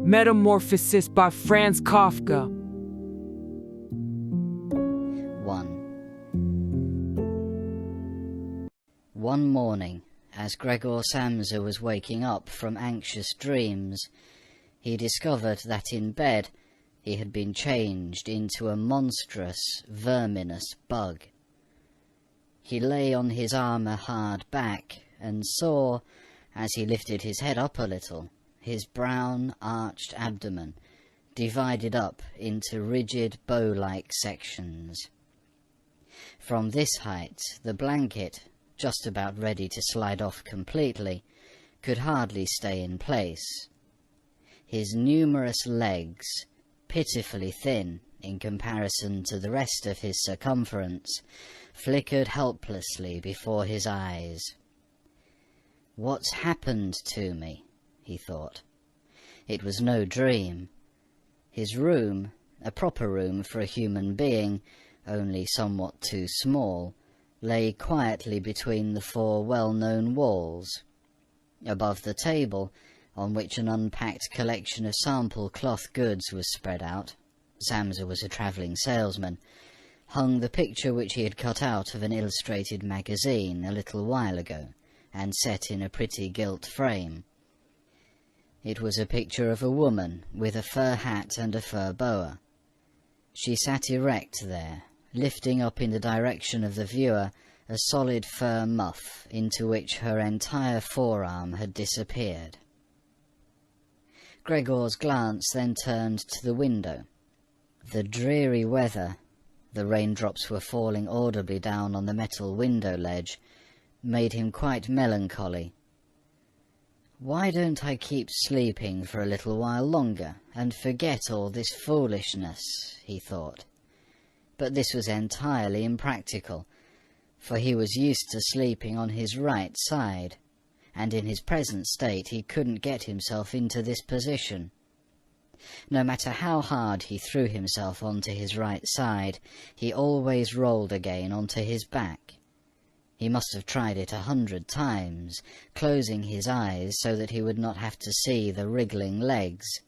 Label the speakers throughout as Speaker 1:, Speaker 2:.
Speaker 1: Metamorphosis by Franz Kafka.
Speaker 2: 1. One morning, as Gregor Samsa was waking up from anxious dreams, he discovered that in bed he had been changed into a monstrous, verminous bug. He lay on his armour-hard back and saw, as he lifted his head up a little, his brown, arched abdomen divided up into rigid bow-like sections. From this height, the blanket, just about ready to slide off completely, could hardly stay in place. His numerous legs, pitifully thin in comparison to the rest of his circumference, flickered helplessly before his eyes. "What's happened to me?" he thought. It was no dream. His room, a proper room for a human being, only somewhat too small, lay quietly between the 4 well-known walls. Above the table, on which an unpacked collection of sample cloth goods was spread out — Samsa was a travelling salesman — hung the picture which he had cut out of an illustrated magazine a little while ago, and set in a pretty gilt frame. It was a picture of a woman with a fur hat and a fur boa. She sat erect there, lifting up in the direction of the viewer a solid fur muff into which her entire forearm had disappeared. Gregor's glance then turned to the window. The dreary weather — the raindrops were falling audibly down on the metal window ledge — made him quite melancholy. "Why don't I keep sleeping for a little while longer, and forget all this foolishness?" he thought. But this was entirely impractical, for he was used to sleeping on his right side, and in his present state he couldn't get himself into this position. No matter how hard he threw himself onto his right side, he always rolled again onto his back. He must have tried it 100 times, closing his eyes so that he would not have to see the wriggling legs,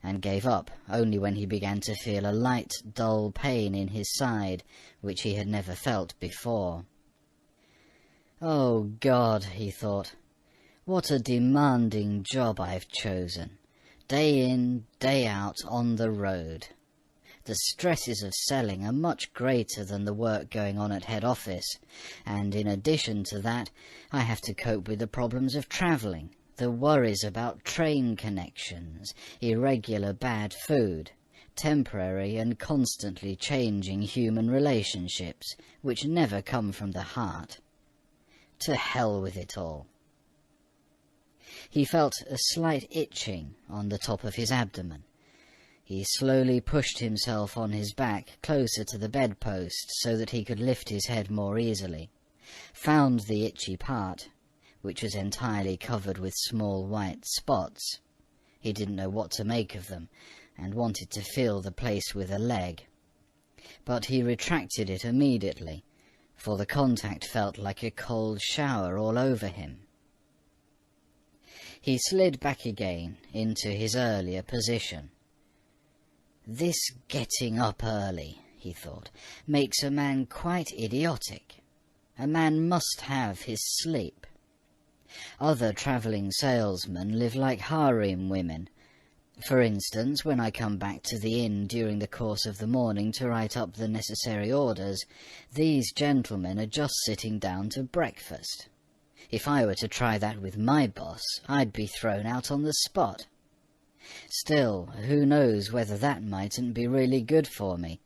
Speaker 2: and gave up only when he began to feel a light, dull pain in his side, which he had never felt before. "Oh God," he thought, "what a demanding job I've chosen. Day in, day out on the road. The stresses of selling are much greater than the work going on at head office, and in addition to that, I have to cope with the problems of travelling, the worries about train connections, irregular bad food, temporary and constantly changing human relationships, which never come from the heart. To hell with it all." He felt a slight itching on the top of his abdomen. He slowly pushed himself on his back closer to the bedpost so that he could lift his head more easily, found the itchy part, which was entirely covered with small white spots. He didn't know what to make of them, and wanted to feel the place with a leg. But he retracted it immediately, for the contact felt like a cold shower all over him. He slid back again into his earlier position. "This getting up early," he thought, "makes a man quite idiotic. A man must have his sleep. Other travelling salesmen live like harem women. For instance, when I come back to the inn during the course of the morning to write up the necessary orders, these gentlemen are just sitting down to breakfast. If I were to try that with my boss, I'd be thrown out on the spot. Still, who knows whether that mightn't be really good for me.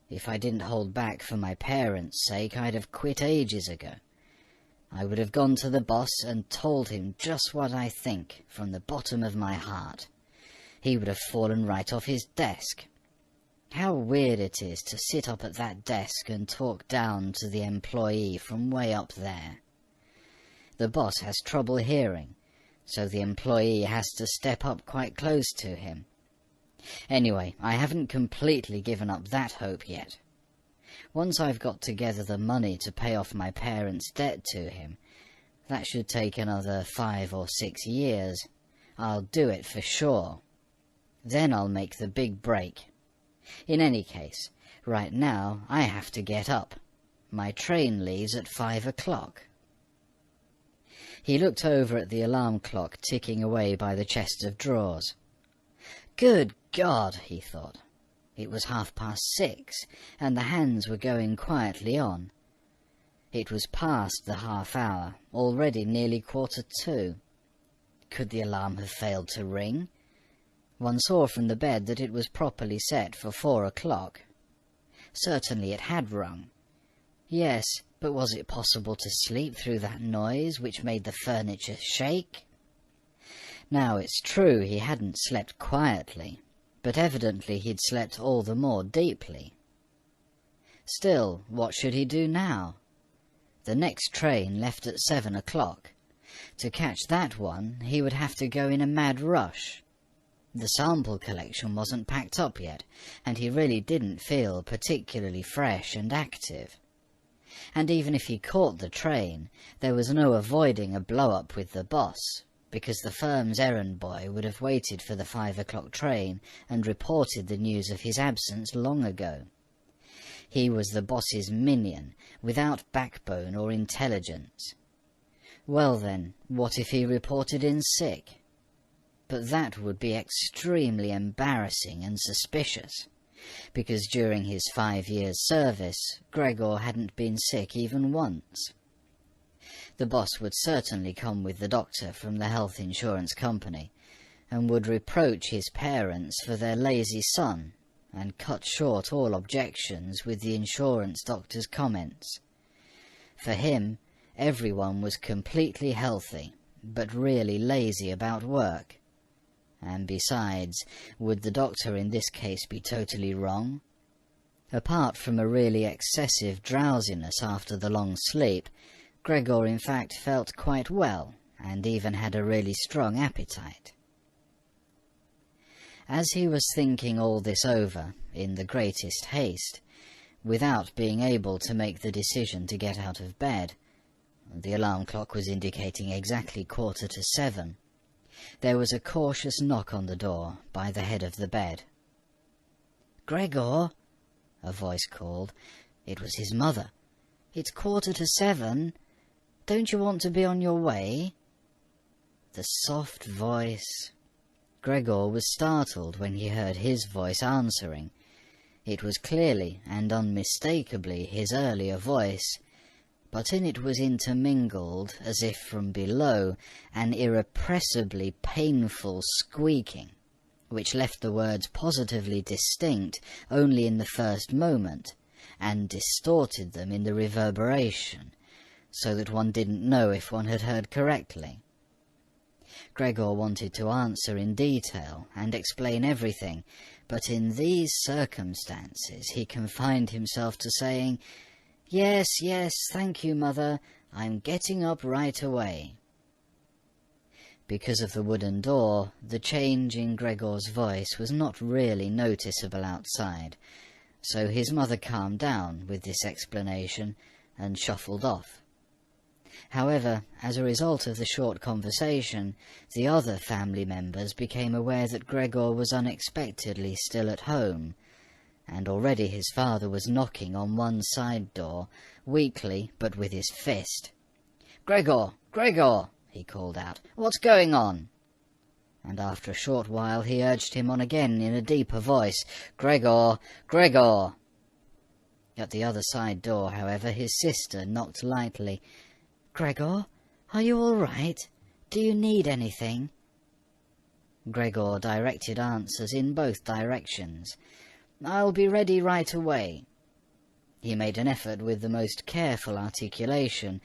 Speaker 2: If I didn't hold back for my parents' sake, I'd have quit ages ago. I would have gone to the boss and told him just what I think from the bottom of my heart. He would have fallen right off his desk. How weird it is to sit up at that desk and talk down to the employee from way up there. The boss has trouble hearing, so the employee has to step up quite close to him. Anyway, I haven't completely given up that hope yet. Once I've got together the money to pay off my parents' debt to him, that should take another 5 or 6 years. I'll do it for sure. Then I'll make the big break. In any case, right now I have to get up. My train leaves at 5 o'clock. He looked over at the alarm clock ticking away by the chest of drawers. Good God, he thought. It was 6:30, and the hands were going quietly on. It was past the half hour, already nearly 1:45. Could the alarm have failed to ring? One saw from the bed that it was properly set for 4 o'clock. Certainly it had rung. Yes, but was it possible to sleep through that noise which made the furniture shake? Now, it's true he hadn't slept quietly, but evidently he'd slept all the more deeply. Still, what should he do now? The next train left at 7 o'clock. To catch that one, he would have to go in a mad rush. The sample collection wasn't packed up yet, and he really didn't feel particularly fresh and active. And even if he caught the train, there was no avoiding a blow-up with the boss, because the firm's errand boy would have waited for the 5 o'clock train and reported the news of his absence long ago. He was the boss's minion, without backbone or intelligence. Well then, what if he reported in sick? But that would be extremely embarrassing and suspicious, because during his 5 years' service, Gregor hadn't been sick even once. The boss would certainly come with the doctor from the health insurance company, and would reproach his parents for their lazy son, and cut short all objections with the insurance doctor's comments. For him, everyone was completely healthy, but really lazy about work. And besides, would the doctor in this case be totally wrong? Apart from a really excessive drowsiness after the long sleep, Gregor in fact felt quite well, and even had a really strong appetite. As he was thinking all this over, in the greatest haste, without being able to make the decision to get out of bed, the alarm clock was indicating exactly 7:15, there was a cautious knock on the door by the head of the bed. "Gregor," a voice called. It was his mother. "It's 7:15. Don't you want to be on your way?" The soft voice. Gregor was startled when he heard his voice answering. It was clearly and unmistakably his earlier voice, but in it was intermingled, as if from below, an irrepressibly painful squeaking, which left the words positively distinct only in the first moment, and distorted them in the reverberation, so that one didn't know if one had heard correctly. Gregor wanted to answer in detail and explain everything, but in these circumstances he confined himself to saying, "Yes, yes, thank you, Mother. I'm getting up right away." Because of the wooden door, the change in Gregor's voice was not really noticeable outside, so his mother calmed down with this explanation and shuffled off. However, as a result of the short conversation, the other family members became aware that Gregor was unexpectedly still at home, and already his father was knocking on one side door, weakly but with his fist. "Gregor! Gregor!" he called out. "What's going on?" And after a short while he urged him on again in a deeper voice. "Gregor! Gregor!" At the other side door, however, his sister knocked lightly. "Gregor, are you all right? Do you need anything?" Gregor directed answers in both directions. "I'll be ready right away." He made an effort with the most careful articulation,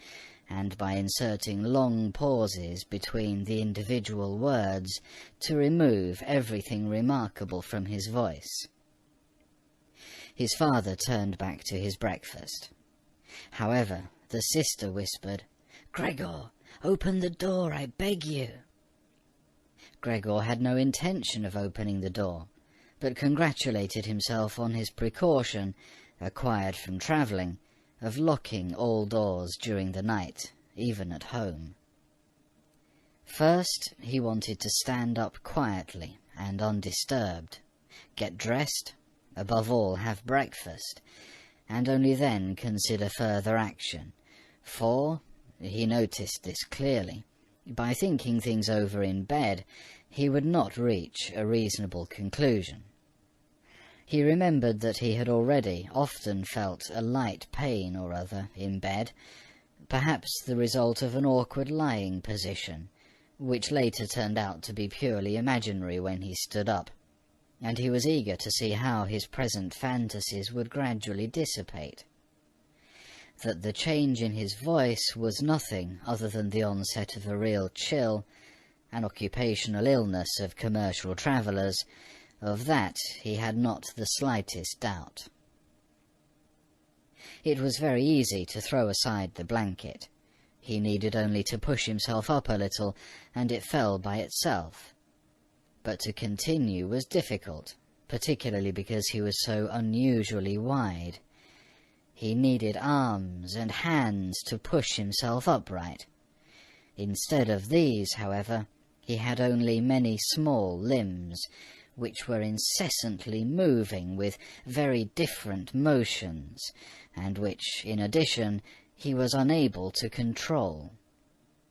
Speaker 2: and by inserting long pauses between the individual words, to remove everything remarkable from his voice. His father turned back to his breakfast. However, the sister whispered, "Gregor, open the door, I beg you." Gregor had no intention of opening the door, but congratulated himself on his precaution, acquired from travelling, of locking all doors during the night, even at home. First, he wanted to stand up quietly and undisturbed, get dressed, above all have breakfast, and only then consider further action, for, he noticed this clearly, by thinking things over in bed, he would not reach a reasonable conclusion. He remembered that he had already often felt a light pain or other in bed, perhaps the result of an awkward lying position, which later turned out to be purely imaginary when he stood up, and he was eager to see how his present fantasies would gradually dissipate. That the change in his voice was nothing other than the onset of a real chill, an occupational illness of commercial travellers, of that he had not the slightest doubt. It was very easy to throw aside the blanket. He needed only to push himself up a little, and it fell by itself. But to continue was difficult, particularly because he was so unusually wide. He needed arms and hands to push himself upright. Instead of these, however, he had only many small limbs, which were incessantly moving with very different motions, and which, in addition, he was unable to control.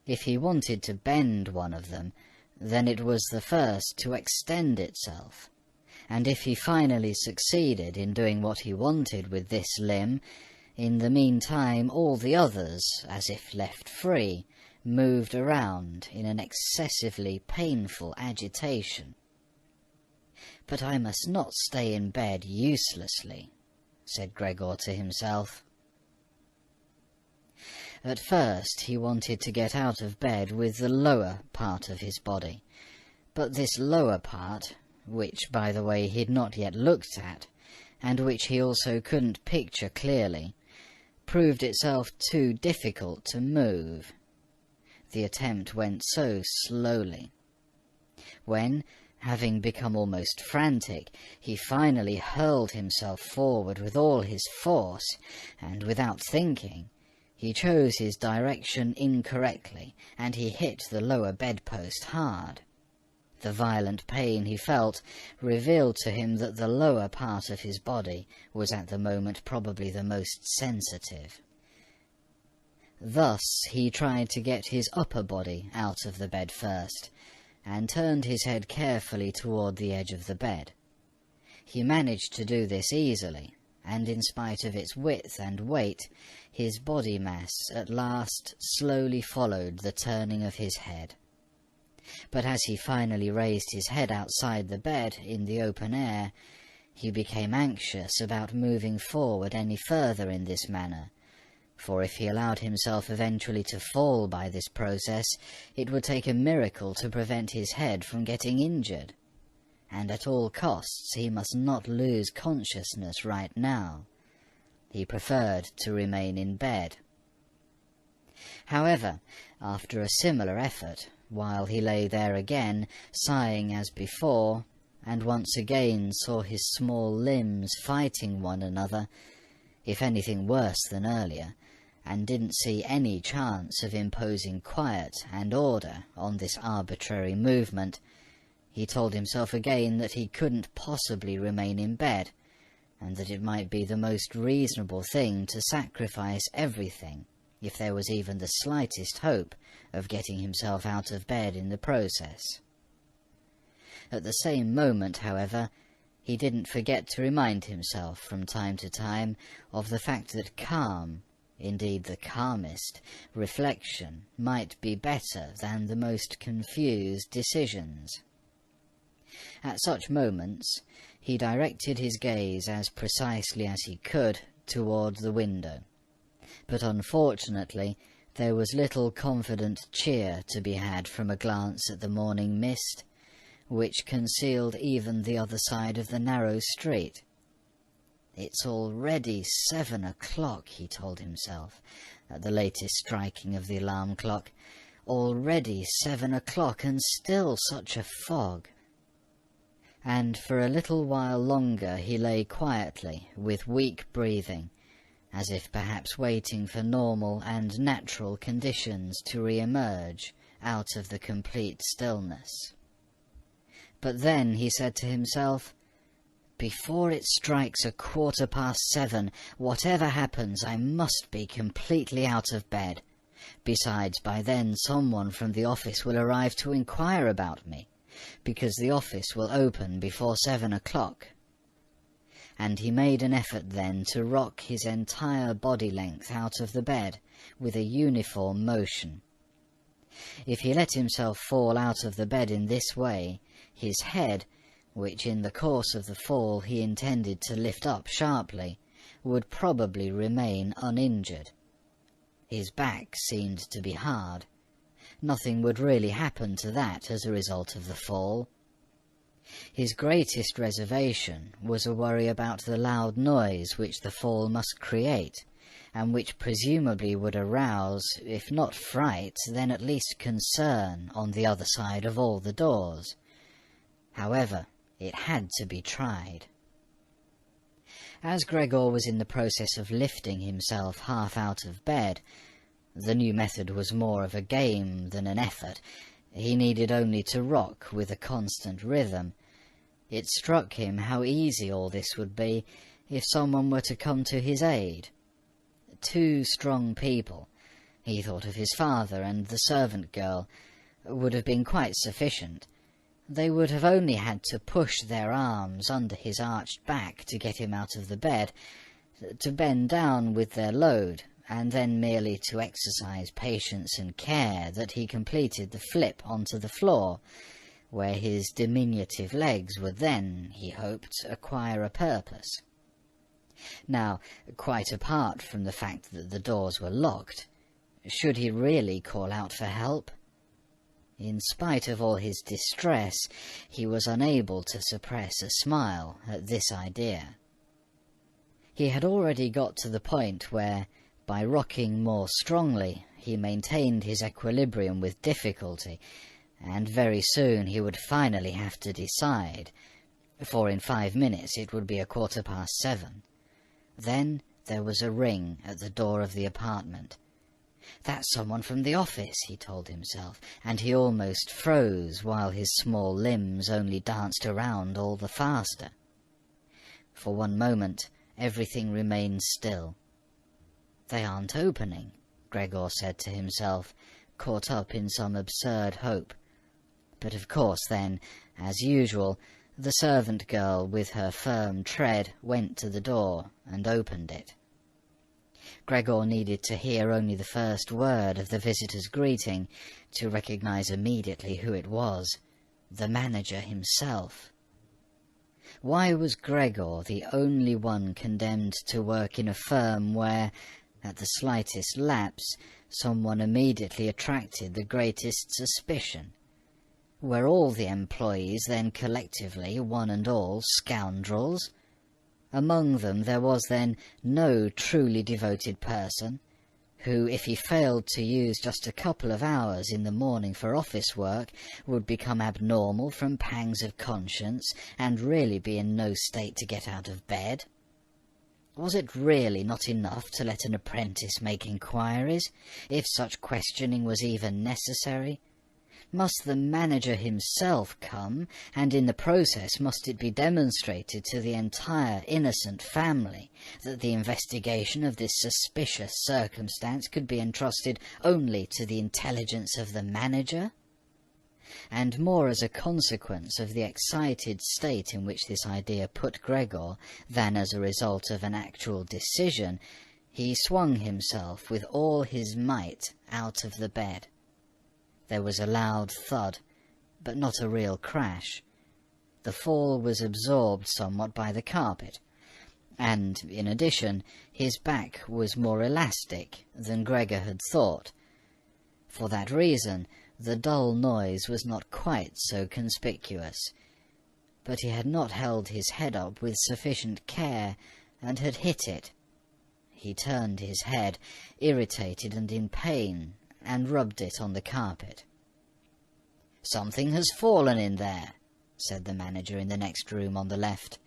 Speaker 2: If he wanted to bend one of them, then it was the first to extend itself, and if he finally succeeded in doing what he wanted with this limb, in the meantime all the others, as if left free, moved around in an excessively painful agitation. "But I must not stay in bed uselessly," said Gregor to himself. At first he wanted to get out of bed with the lower part of his body, but this lower part, which, by the way, he'd not yet looked at, and which he also couldn't picture clearly, proved itself too difficult to move. The attempt went so slowly. When, having become almost frantic, he finally hurled himself forward with all his force, and without thinking, he chose his direction incorrectly, and he hit the lower bedpost hard. The violent pain he felt revealed to him that the lower part of his body was at the moment probably the most sensitive. Thus he tried to get his upper body out of the bed first, and turned his head carefully toward the edge of the bed. He managed to do this easily, and in spite of its width and weight, his body mass at last slowly followed the turning of his head. But as he finally raised his head outside the bed in the open air, he became anxious about moving forward any further in this manner, for if he allowed himself eventually to fall by this process, it would take a miracle to prevent his head from getting injured, and at all costs he must not lose consciousness right now. He preferred to remain in bed. However, after a similar effort, while he lay there again, sighing as before, and once again saw his small limbs fighting one another, if anything worse than earlier, and didn't see any chance of imposing quiet and order on this arbitrary movement, he told himself again that he couldn't possibly remain in bed, and that it might be the most reasonable thing to sacrifice everything, if there was even the slightest hope of getting himself out of bed in the process. At the same moment, however, he didn't forget to remind himself from time to time of the fact that calm, indeed the calmest, reflection might be better than the most confused decisions. At such moments, he directed his gaze as precisely as he could toward the window, but unfortunately there was little confident cheer to be had from a glance at the morning mist, which concealed even the other side of the narrow street. "It's already 7 o'clock, he told himself, at the latest striking of the alarm clock. Already 7 o'clock, and still such a fog. and for a little while longer he lay quietly, with weak breathing, as if perhaps waiting for normal and natural conditions to re-emerge out of the complete stillness. But then he said to himself, "Before it strikes 7:15, whatever happens, I must be completely out of bed. Besides, by then someone from the office will arrive to inquire about me, because the office will open before 7 o'clock." And he made an effort then to rock his entire body length out of the bed with a uniform motion. If he let himself fall out of the bed in this way, his head, which in the course of the fall he intended to lift up sharply, would probably remain uninjured. His back seemed to be hard. Nothing would really happen to that as a result of the fall. His greatest reservation was a worry about the loud noise which the fall must create, and which presumably would arouse, if not fright, then at least concern on the other side of all the doors. However, it had to be tried. As Gregor was in the process of lifting himself half out of bed, the new method was more of a game than an effort. He needed only to rock with a constant rhythm. It struck him how easy all this would be if someone were to come to his aid. 2 strong people, he thought of his father and the servant girl, would have been quite sufficient. They would have only had to push their arms under his arched back to get him out of the bed, to bend down with their load, and then merely to exercise patience and care that he completed the flip onto the floor, where his diminutive legs would then, he hoped, acquire a purpose. Now, quite apart from the fact that the doors were locked, should he really call out for help? In spite of all his distress, he was unable to suppress a smile at this idea. He had already got to the point where, by rocking more strongly, he maintained his equilibrium with difficulty, and very soon he would finally have to decide, for in 5 minutes it would be 7:15. Then there was a ring at the door of the apartment. "That's someone from the office," he told himself, and he almost froze while his small limbs only danced around all the faster. For one moment everything remained still. "They aren't opening," Gregor said to himself, caught up in some absurd hope. But of course then, as usual, the servant girl with her firm tread went to the door and opened it. Gregor needed to hear only the first word of the visitor's greeting to recognize immediately who it was, the manager himself. Why was Gregor the only one condemned to work in a firm where, at the slightest lapse, someone immediately attracted the greatest suspicion? Were all the employees then collectively, one and all, scoundrels? Among them there was then no truly devoted person, who, if he failed to use just a couple of hours in the morning for office work, would become abnormal from pangs of conscience, and really be in no state to get out of bed? Was it really not enough to let an apprentice make inquiries, if such questioning was even necessary? Must the manager himself come, and in the process must it be demonstrated to the entire innocent family that the investigation of this suspicious circumstance could be entrusted only to the intelligence of the manager? And more as a consequence of the excited state in which this idea put Gregor than as a result of an actual decision, he swung himself with all his might out of the bed. There was a loud thud, but not a real crash. The fall was absorbed somewhat by the carpet, and, in addition, his back was more elastic than Gregor had thought. For that reason, the dull noise was not quite so conspicuous. But he had not held his head up with sufficient care, and had hit it. He turned his head, irritated and in pain, and rubbed it on the carpet. "Something has fallen in there," said the manager in the next room on the left.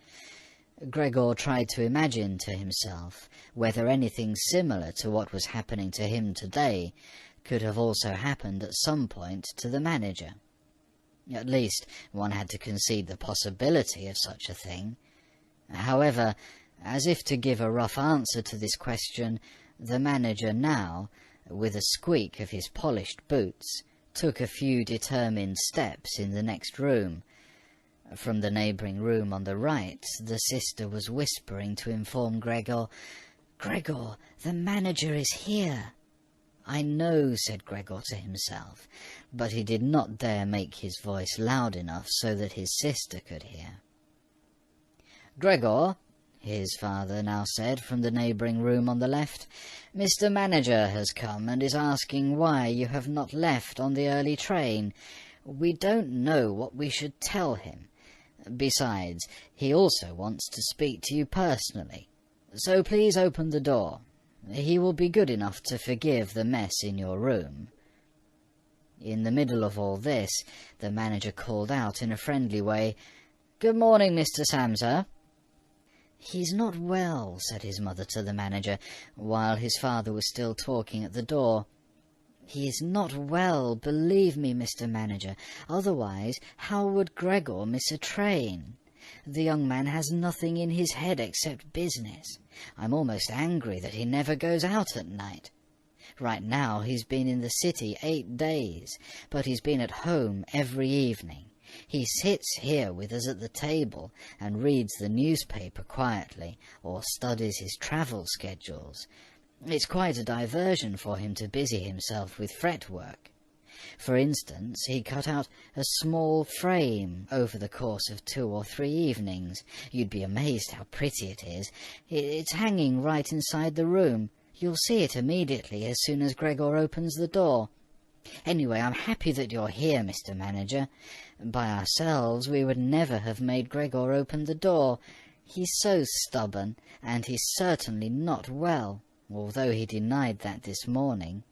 Speaker 2: Gregor tried to imagine to himself whether anything similar to what was happening to him today could have also happened at some point to the manager. At least one had to concede the possibility of such a thing. However, as if to give a rough answer to this question, the manager now, with a squeak of his polished boots, took a few determined steps in the next room. From the neighbouring room on the right, the sister was whispering to inform Gregor, "Gregor, the manager is here." "I know," said Gregor to himself, but he did not dare make his voice loud enough so that his sister could hear. "Gregor," his father now said from the neighbouring room on the left, "Mr. Manager has come and is asking why you have not left on the early train. We don't know what we should tell him. Besides, he also wants to speak to you personally. So please open the door. He will be good enough to forgive the mess in your room." In the middle of all this, the manager called out in a friendly way, "Good morning, Mr. Samsa." "He's not well," said his mother to the manager, while his father was still talking at the door. "He's not well, believe me, Mr. Manager. Otherwise, how would Gregor miss a train? The young man has nothing in his head except business. I'm almost angry that he never goes out at night. Right now he's been in the city 8 days, but he's been at home every evening. He sits here with us at the table and reads the newspaper quietly, or studies his travel schedules. It's quite a diversion for him to busy himself with fretwork. For instance, he cut out a small frame over the course of 2 or 3 evenings. You'd be amazed how pretty it is. It's hanging right inside the room. You'll see it immediately as soon as Gregor opens the door. Anyway, I'm happy that you're here, Mr. Manager. By ourselves we would never have made Gregor open the door. He's so stubborn, and he's certainly not well, although he denied that this morning."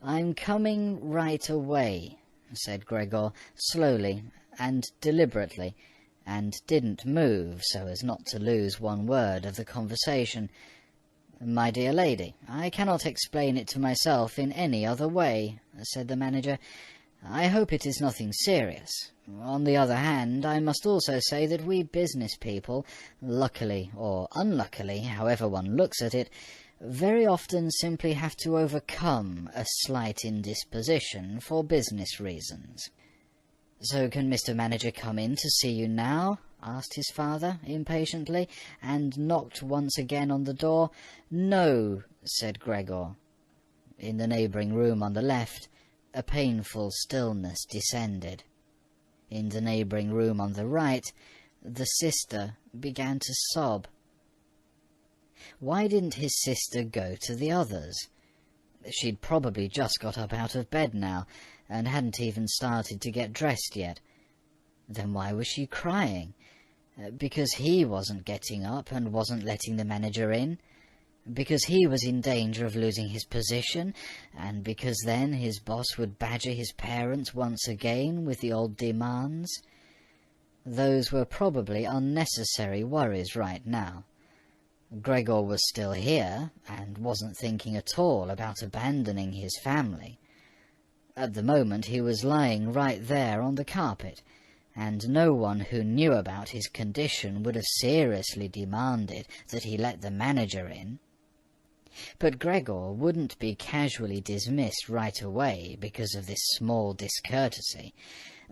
Speaker 2: "I'm coming right away," said Gregor, slowly and deliberately, and didn't move so as not to lose one word of the conversation. "My dear lady, I cannot explain it to myself in any other way," said the manager. "I hope it is nothing serious. On the other hand, I must also say that we business people, luckily or unluckily, however one looks at it, very often simply have to overcome a slight indisposition for business reasons." "So can Mr. Manager come in to see you now?" asked his father impatiently, and knocked once again on the door. "No," said Gregor. In the neighbouring room on the left, a painful stillness descended. In the neighbouring room on the right, the sister began to sob. Why didn't his sister go to the others? She'd probably just got up out of bed now, and hadn't even started to get dressed yet. Then why was she crying? Because he wasn't getting up and wasn't letting the manager in? Because he was in danger of losing his position, and because then his boss would badger his parents once again with the old demands? Those were probably unnecessary worries right now. Gregor was still here, and wasn't thinking at all about abandoning his family. At the moment he was lying right there on the carpet, and no one who knew about his condition would have seriously demanded that he let the manager in. But Gregor wouldn't be casually dismissed right away because of this small discourtesy,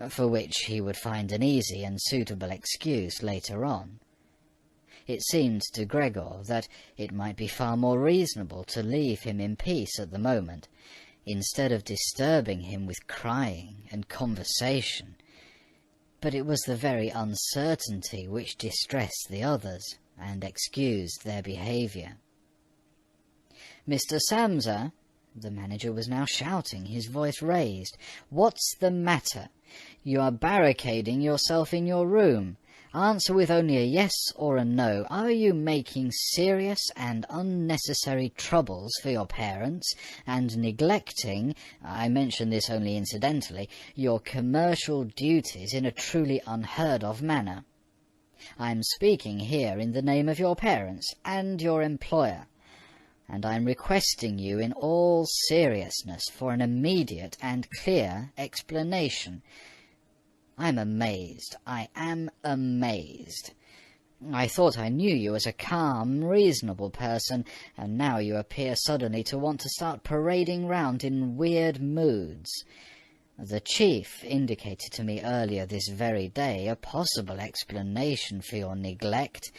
Speaker 2: for which he would find an easy and suitable excuse later on. It seemed to Gregor that it might be far more reasonable to leave him in peace at the moment, instead of disturbing him with crying and conversation. But it was the very uncertainty which distressed the others and excused their behaviour. "Mr. Samsa," the manager was now shouting, his voice raised, "what's the matter? You are barricading yourself in your room. Answer with only a yes or a no. Are you making serious and unnecessary troubles for your parents and neglecting, I mention this only incidentally, your commercial duties in a truly unheard of manner? I'm speaking here in the name of your parents and your employer, and I'm requesting you in all seriousness for an immediate and clear explanation. I'm amazed. I am amazed. I thought I knew you as a calm, reasonable person, and now you appear suddenly to want to start parading round in weird moods. The chief indicated to me earlier this very day a possible explanation for your neglect.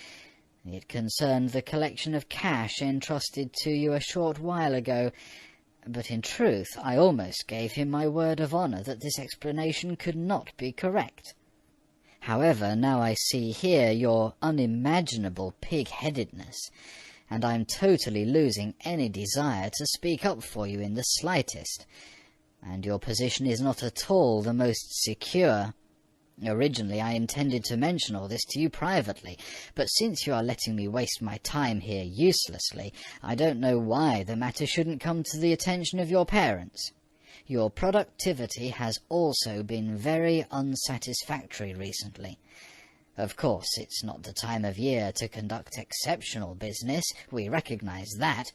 Speaker 2: It concerned the collection of cash entrusted to you a short while ago, but in truth I almost gave him my word of honour that this explanation could not be correct. However, now I see here your unimaginable pig-headedness, and I'm totally losing any desire to speak up for you in the slightest, and your position is not at all the most secure. Originally I intended to mention all this to you privately, but since you are letting me waste my time here uselessly, I don't know why the matter shouldn't come to the attention of your parents. Your productivity has also been very unsatisfactory recently. Of course, it's not the time of year to conduct exceptional business, we recognise that,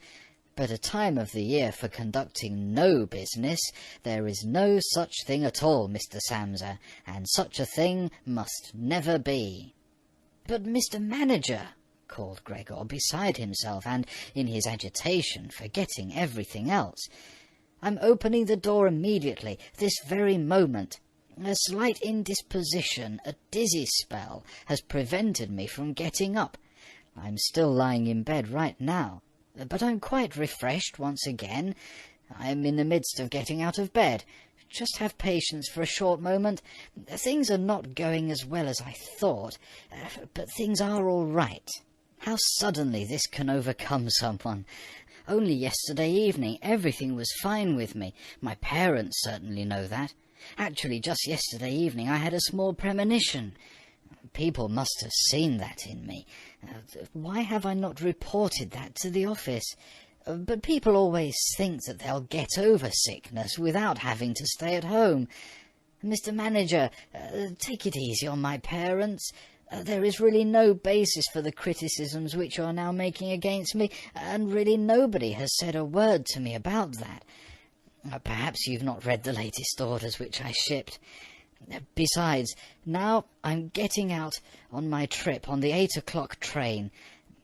Speaker 2: but a time of the year for conducting no business, there is no such thing at all, Mr. Samsa, and such a thing must never be. But, Mr. Manager, called Gregor, beside himself, and, in his agitation, forgetting everything else, I'm opening the door immediately, this very moment. A slight indisposition, a dizzy spell, has prevented me from getting up. I'm still lying in bed right now, but I'm quite refreshed once again. I'm in the midst of getting out of bed. Just have patience for a short moment. Things are not going as well as I thought, but things are all right. How suddenly this can overcome someone. Only yesterday evening everything was fine with me. My parents certainly know that. Actually, just yesterday evening I had a small premonition. People must have seen that in me. Why have I not reported that to the office? But people always think that they'll get over sickness without having to stay at home. Mr. Manager, take it easy on my parents. There is really no basis for the criticisms which you are now making against me, and really nobody has said a word to me about that. Perhaps you've not read the latest orders which I shipped. Besides, now I'm getting out on my trip on the 8 o'clock train.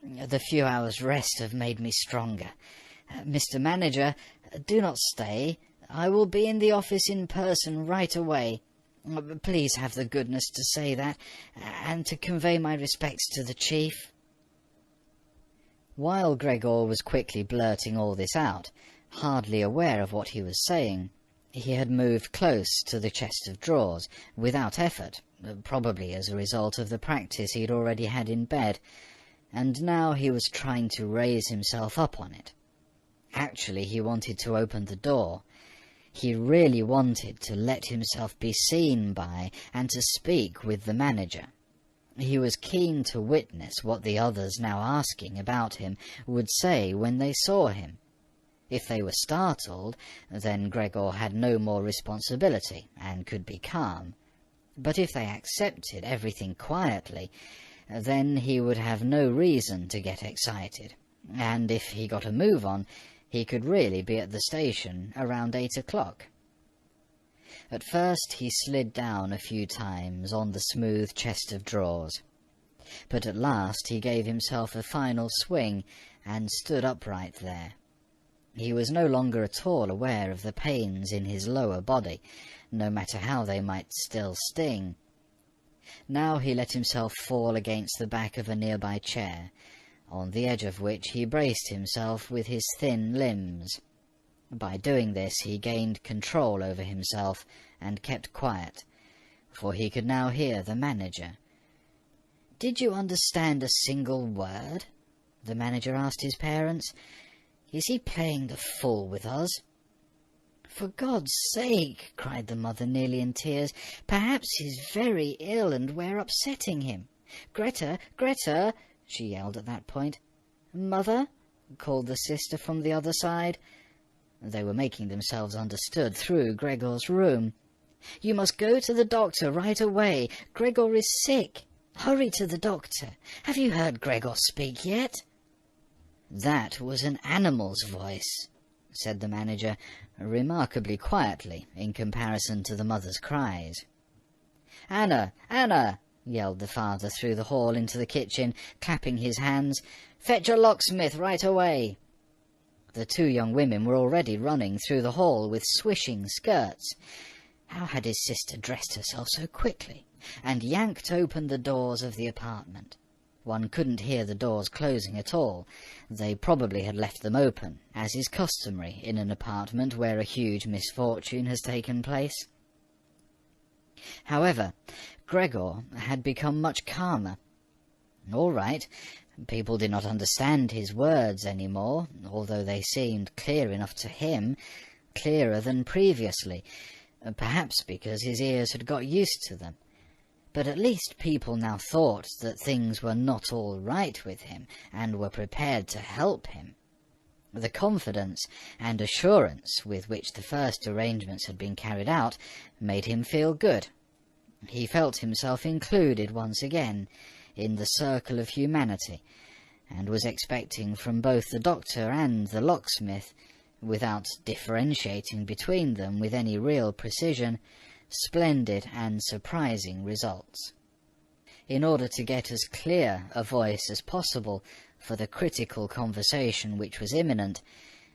Speaker 2: The few hours' rest have made me stronger. Mr. Manager, do not stay. I will be in the office in person right away. Please have the goodness to say that, and to convey my respects to the chief. While Gregor was quickly blurting all this out, hardly aware of what he was saying, he had moved close to the chest of drawers, without effort, probably as a result of the practice he had already had in bed, and now he was trying to raise himself up on it. Actually, he wanted to open the door. He really wanted to let himself be seen by and to speak with the manager. He was keen to witness what the others now asking about him would say when they saw him. If they were startled, then Gregor had no more responsibility and could be calm. But if they accepted everything quietly, then he would have no reason to get excited, and if he got a move on, he could really be at the station around 8 o'clock. At first he slid down a few times on the smooth chest of drawers, but at last he gave himself a final swing and stood upright there. He was no longer at all aware of the pains in his lower body, no matter how they might still sting. Now he let himself fall against the back of a nearby chair, on the edge of which he braced himself with his thin limbs. By doing this he gained control over himself and kept quiet, for he could now hear the manager. "Did you understand a single word?" the manager asked his parents. "Is he playing the fool with us?" "For God's sake," cried the mother, nearly in tears, "perhaps he's very ill and we're upsetting him. "Greta, Greta!" she yelled at that point. "Mother?" called the sister from the other side. They were making themselves understood through Gregor's room. "You must go to the doctor right away. Gregor is sick. Hurry to the doctor. Have you heard Gregor speak yet?" "That was an animal's voice," said the manager, remarkably quietly in comparison to the mother's cries. "Anna! Anna!" yelled the father through the hall into the kitchen, clapping his hands. "Fetch a locksmith right away!" The two young women were already running through the hall with swishing skirts. How had his sister dressed herself so quickly, and yanked open the doors of the apartment? One couldn't hear the doors closing at all. They probably had left them open, as is customary in an apartment where a huge misfortune has taken place. However, Gregor had become much calmer. All right, people did not understand his words any more, although they seemed clear enough to him, clearer than previously, perhaps because his ears had got used to them. But at least people now thought that things were not all right with him, and were prepared to help him. The confidence and assurance with which the first arrangements had been carried out made him feel good. He felt himself included once again in the circle of humanity, and was expecting from both the doctor and the locksmith, without differentiating between them with any real precision, splendid and surprising results. In order to get as clear a voice as possible for the critical conversation which was imminent,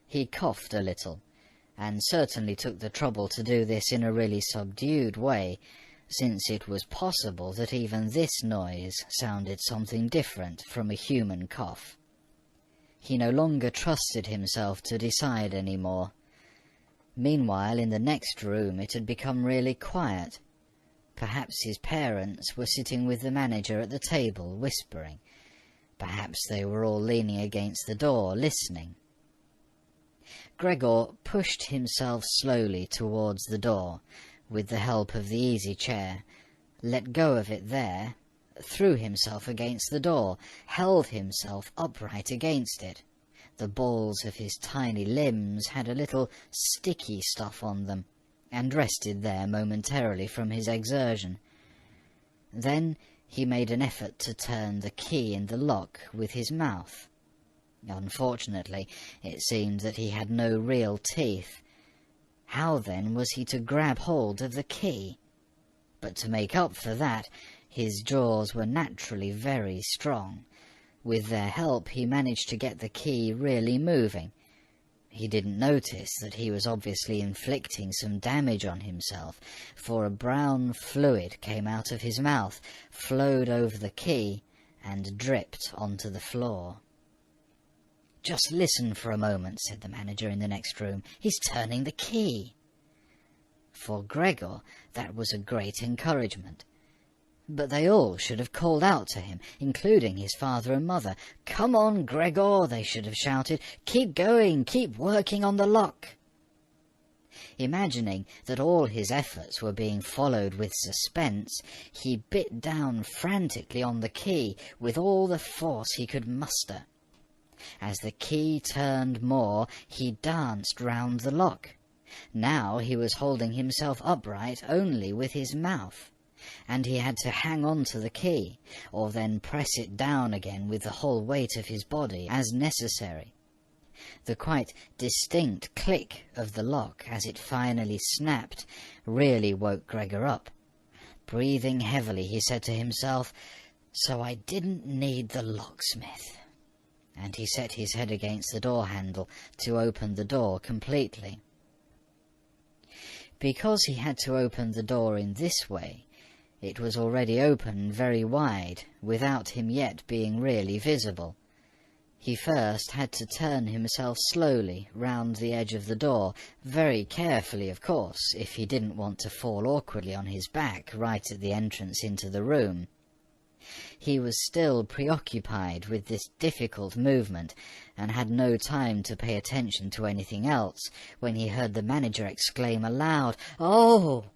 Speaker 2: he coughed a little, and certainly took the trouble to do this in a really subdued way, since it was possible that even this noise sounded something different from a human cough. He no longer trusted himself to decide any more. Meanwhile, in the next room it had become really quiet. Perhaps his parents were sitting with the manager at the table, whispering. Perhaps they were all leaning against the door, listening. Gregor pushed himself slowly towards the door, with the help of the easy chair, let go of it there, threw himself against the door, held himself upright against it. The balls of his tiny limbs had a little sticky stuff on them, and rested there momentarily from his exertion. Then he made an effort to turn the key in the lock with his mouth. Unfortunately, it seemed that he had no real teeth. How then was he to grab hold of the key? But to make up for that, his jaws were naturally very strong. With their help he managed to get the key really moving. He didn't notice that he was obviously inflicting some damage on himself, for a brown fluid came out of his mouth, flowed over the key, and dripped onto the floor. "Just listen for a moment," said the manager in the next room. "He's turning the key." For Gregor, that was a great encouragement. But they all should have called out to him, including his father and mother. "Come on, Gregor," they should have shouted. "Keep going, keep working on the lock." Imagining that all his efforts were being followed with suspense, he bit down frantically on the key with all the force he could muster. As the key turned more, he danced round the lock. Now he was holding himself upright only with his mouth, and he had to hang on to the key, or then press it down again with the whole weight of his body, as necessary. The quite distinct click of the lock as it finally snapped really woke Gregor up. Breathing heavily, he said to himself, "So I didn't need the locksmith." And he set his head against the door handle to open the door completely. Because he had to open the door in this way, it was already open very wide, without him yet being really visible. He first had to turn himself slowly round the edge of the door, very carefully, of course, if he didn't want to fall awkwardly on his back right at the entrance into the room. He was still preoccupied with this difficult movement, and had no time to pay attention to anything else, when he heard the manager exclaim aloud, "Oh!"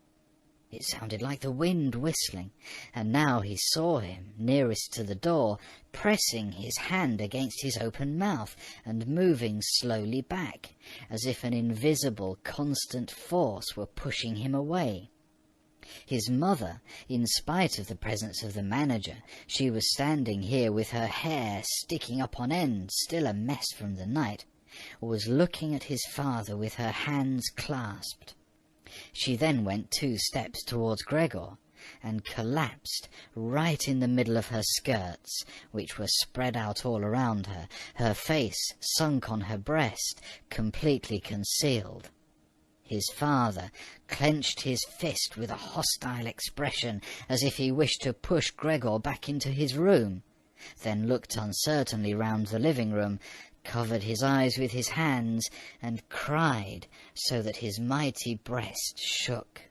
Speaker 2: It sounded like the wind whistling, and now he saw him, nearest to the door, pressing his hand against his open mouth and moving slowly back, as if an invisible, constant force were pushing him away. His mother, in spite of the presence of the manager, she was standing here with her hair sticking up on end, still a mess from the night, was looking at his father with her hands clasped. She then went 2 steps towards Gregor, and collapsed right in the middle of her skirts, which were spread out all around her, her face sunk on her breast, completely concealed. His father clenched his fist with a hostile expression, as if he wished to push Gregor back into his room, then looked uncertainly round the living room, covered his eyes with his hands, and cried so that his mighty breast shook.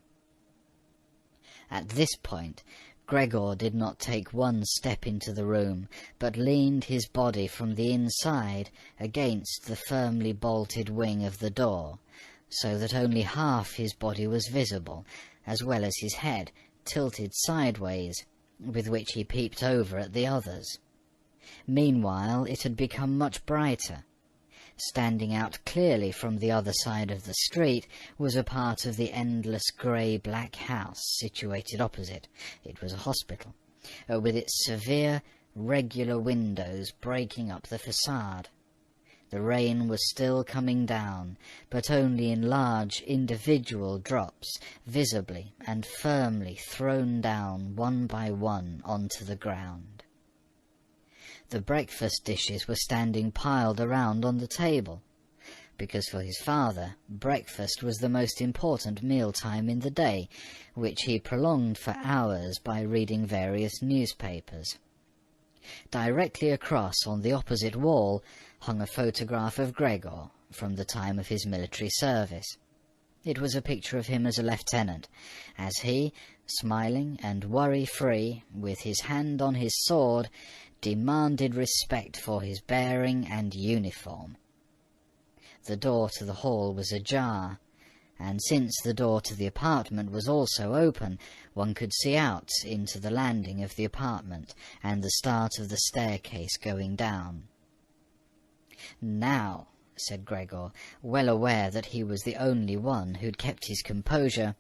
Speaker 2: At this point, Gregor did not take 1 step into the room, but leaned his body from the inside against the firmly bolted wing of the door, so that only half his body was visible, as well as his head tilted sideways, with which he peeped over at the others. Meanwhile it had become much brighter. Standing out clearly from the other side of the street was a part of the endless grey-black house situated opposite. It was a hospital, with its severe, regular windows breaking up the facade. The rain was still coming down, but only in large individual drops, visibly and firmly thrown down one by one onto the ground. The breakfast dishes were standing piled around on the table, because for his father breakfast was the most important mealtime in the day, which he prolonged for hours by reading various newspapers. Directly across, on the opposite wall, hung a photograph of Gregor from the time of his military service. It was a picture of him as a lieutenant, as he, smiling and worry-free, with his hand on his sword, demanded respect for his bearing and uniform. The door to the hall was ajar, and since the door to the apartment was also open, one could see out into the landing of the apartment and the start of the staircase going down. "Now," said Gregor, well aware that he was the only one who'd kept his composure,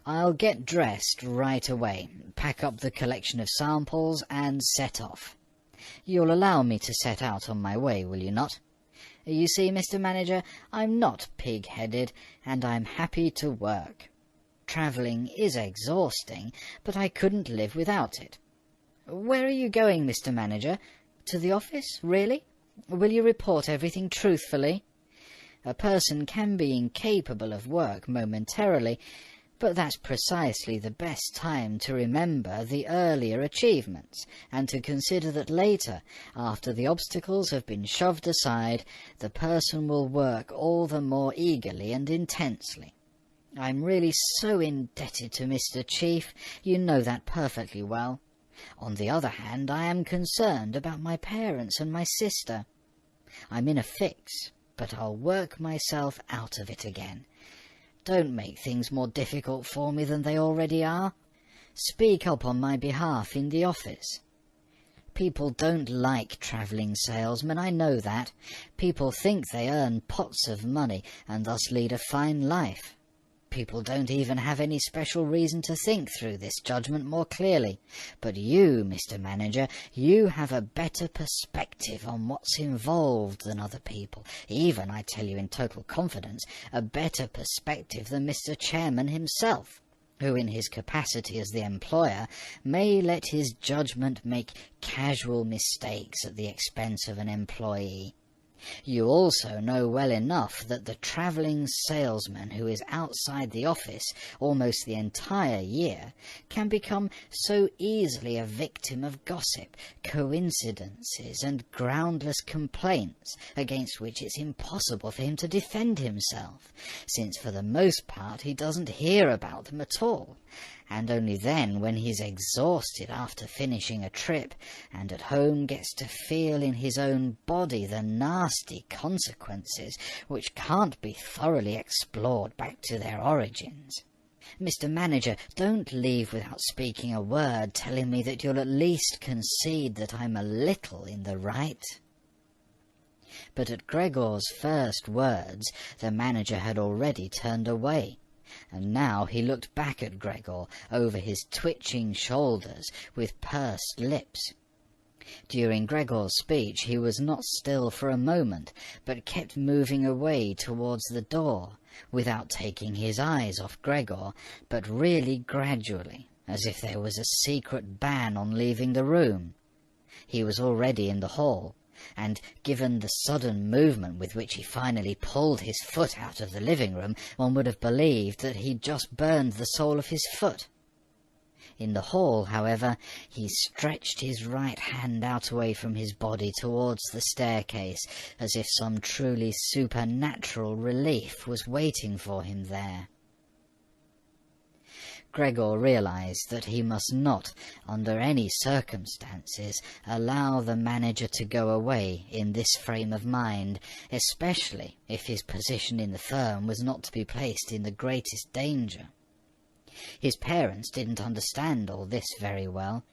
Speaker 2: "I'll get dressed right away, pack up the collection of samples, and set off. You'll allow me to set out on my way, will you not? You see, Mr. Manager, I'm not pig-headed, and I'm happy to work. Travelling is exhausting, but I couldn't live without it. Where are you going, Mr. Manager? To the office, really? Will you report everything truthfully? A person can be incapable of work momentarily, but that's precisely the best time to remember the earlier achievements, and to consider that later, after the obstacles have been shoved aside, the person will work all the more eagerly and intensely. I'm really so indebted to Mr. Chief, you know that perfectly well. On the other hand, I am concerned about my parents and my sister. I'm in a fix, but I'll work myself out of it again. Don't make things more difficult for me than they already are. Speak up on my behalf in the office. People don't like travelling salesmen, I know that. People think they earn pots of money and thus lead a fine life. People don't even have any special reason to think through this judgment more clearly. But you, Mr. Manager, you have a better perspective on what's involved than other people. Even, I tell you in total confidence, a better perspective than Mr. Chairman himself, who in his capacity as the employer may let his judgment make casual mistakes at the expense of an employee. You also know well enough that the travelling salesman who is outside the office almost the entire year can become so easily a victim of gossip, coincidences, and groundless complaints against which it's impossible for him to defend himself, since for the most part he doesn't hear about them at all, and only then, when he's exhausted after finishing a trip, and at home gets to feel in his own body the nasty consequences which can't be thoroughly explored back to their origins. "Mr. Manager, don't leave without speaking a word, telling me that you'll at least concede that I'm a little in the right." But at Gregor's first words, the manager had already turned away, and now he looked back at Gregor over his twitching shoulders with pursed lips. During Gregor's speech he was not still for a moment, but kept moving away towards the door, without taking his eyes off Gregor, but really gradually, as if there was a secret ban on leaving the room. He was already in the hall, and given the sudden movement with which he finally pulled his foot out of the living-room, one would have believed that he'd just burned the sole of his foot. In the hall, however, he stretched his right hand out away from his body towards the staircase, as if some truly supernatural relief was waiting for him there. Gregor realized that he must not, under any circumstances, allow the manager to go away in this frame of mind, especially if his position in the firm was not to be placed in the greatest danger. His parents didn't understand all this very well.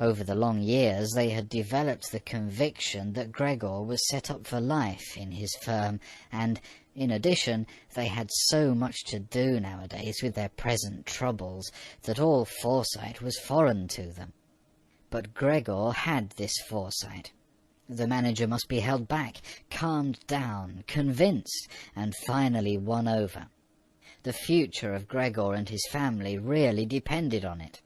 Speaker 2: Over the long years they had developed the conviction that Gregor was set up for life in his firm, and, in addition, they had so much to do nowadays with their present troubles that all foresight was foreign to them. But Gregor had this foresight. The manager must be held back, calmed down, convinced, and finally won over. The future of Gregor and his family really depended on it.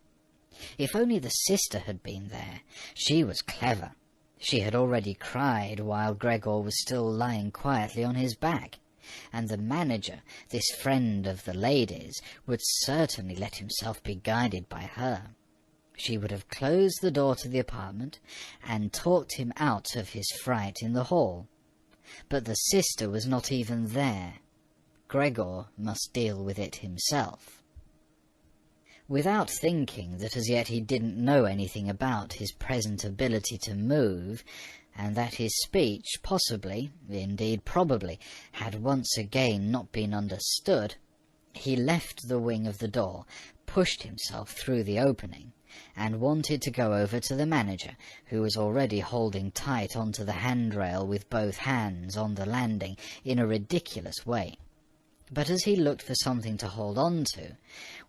Speaker 2: If only the sister had been there. She was clever. She had already cried while Gregor was still lying quietly on his back, and the manager, this friend of the ladies, would certainly let himself be guided by her. She would have closed the door to the apartment and talked him out of his fright in the hall. But the sister was not even there. Gregor must deal with it himself. Without thinking that as yet he didn't know anything about his present ability to move, and that his speech possibly, indeed probably, had once again not been understood, he left the wing of the door, pushed himself through the opening, and wanted to go over to the manager, who was already holding tight onto the handrail with both hands on the landing in a ridiculous way. But as he looked for something to hold on to,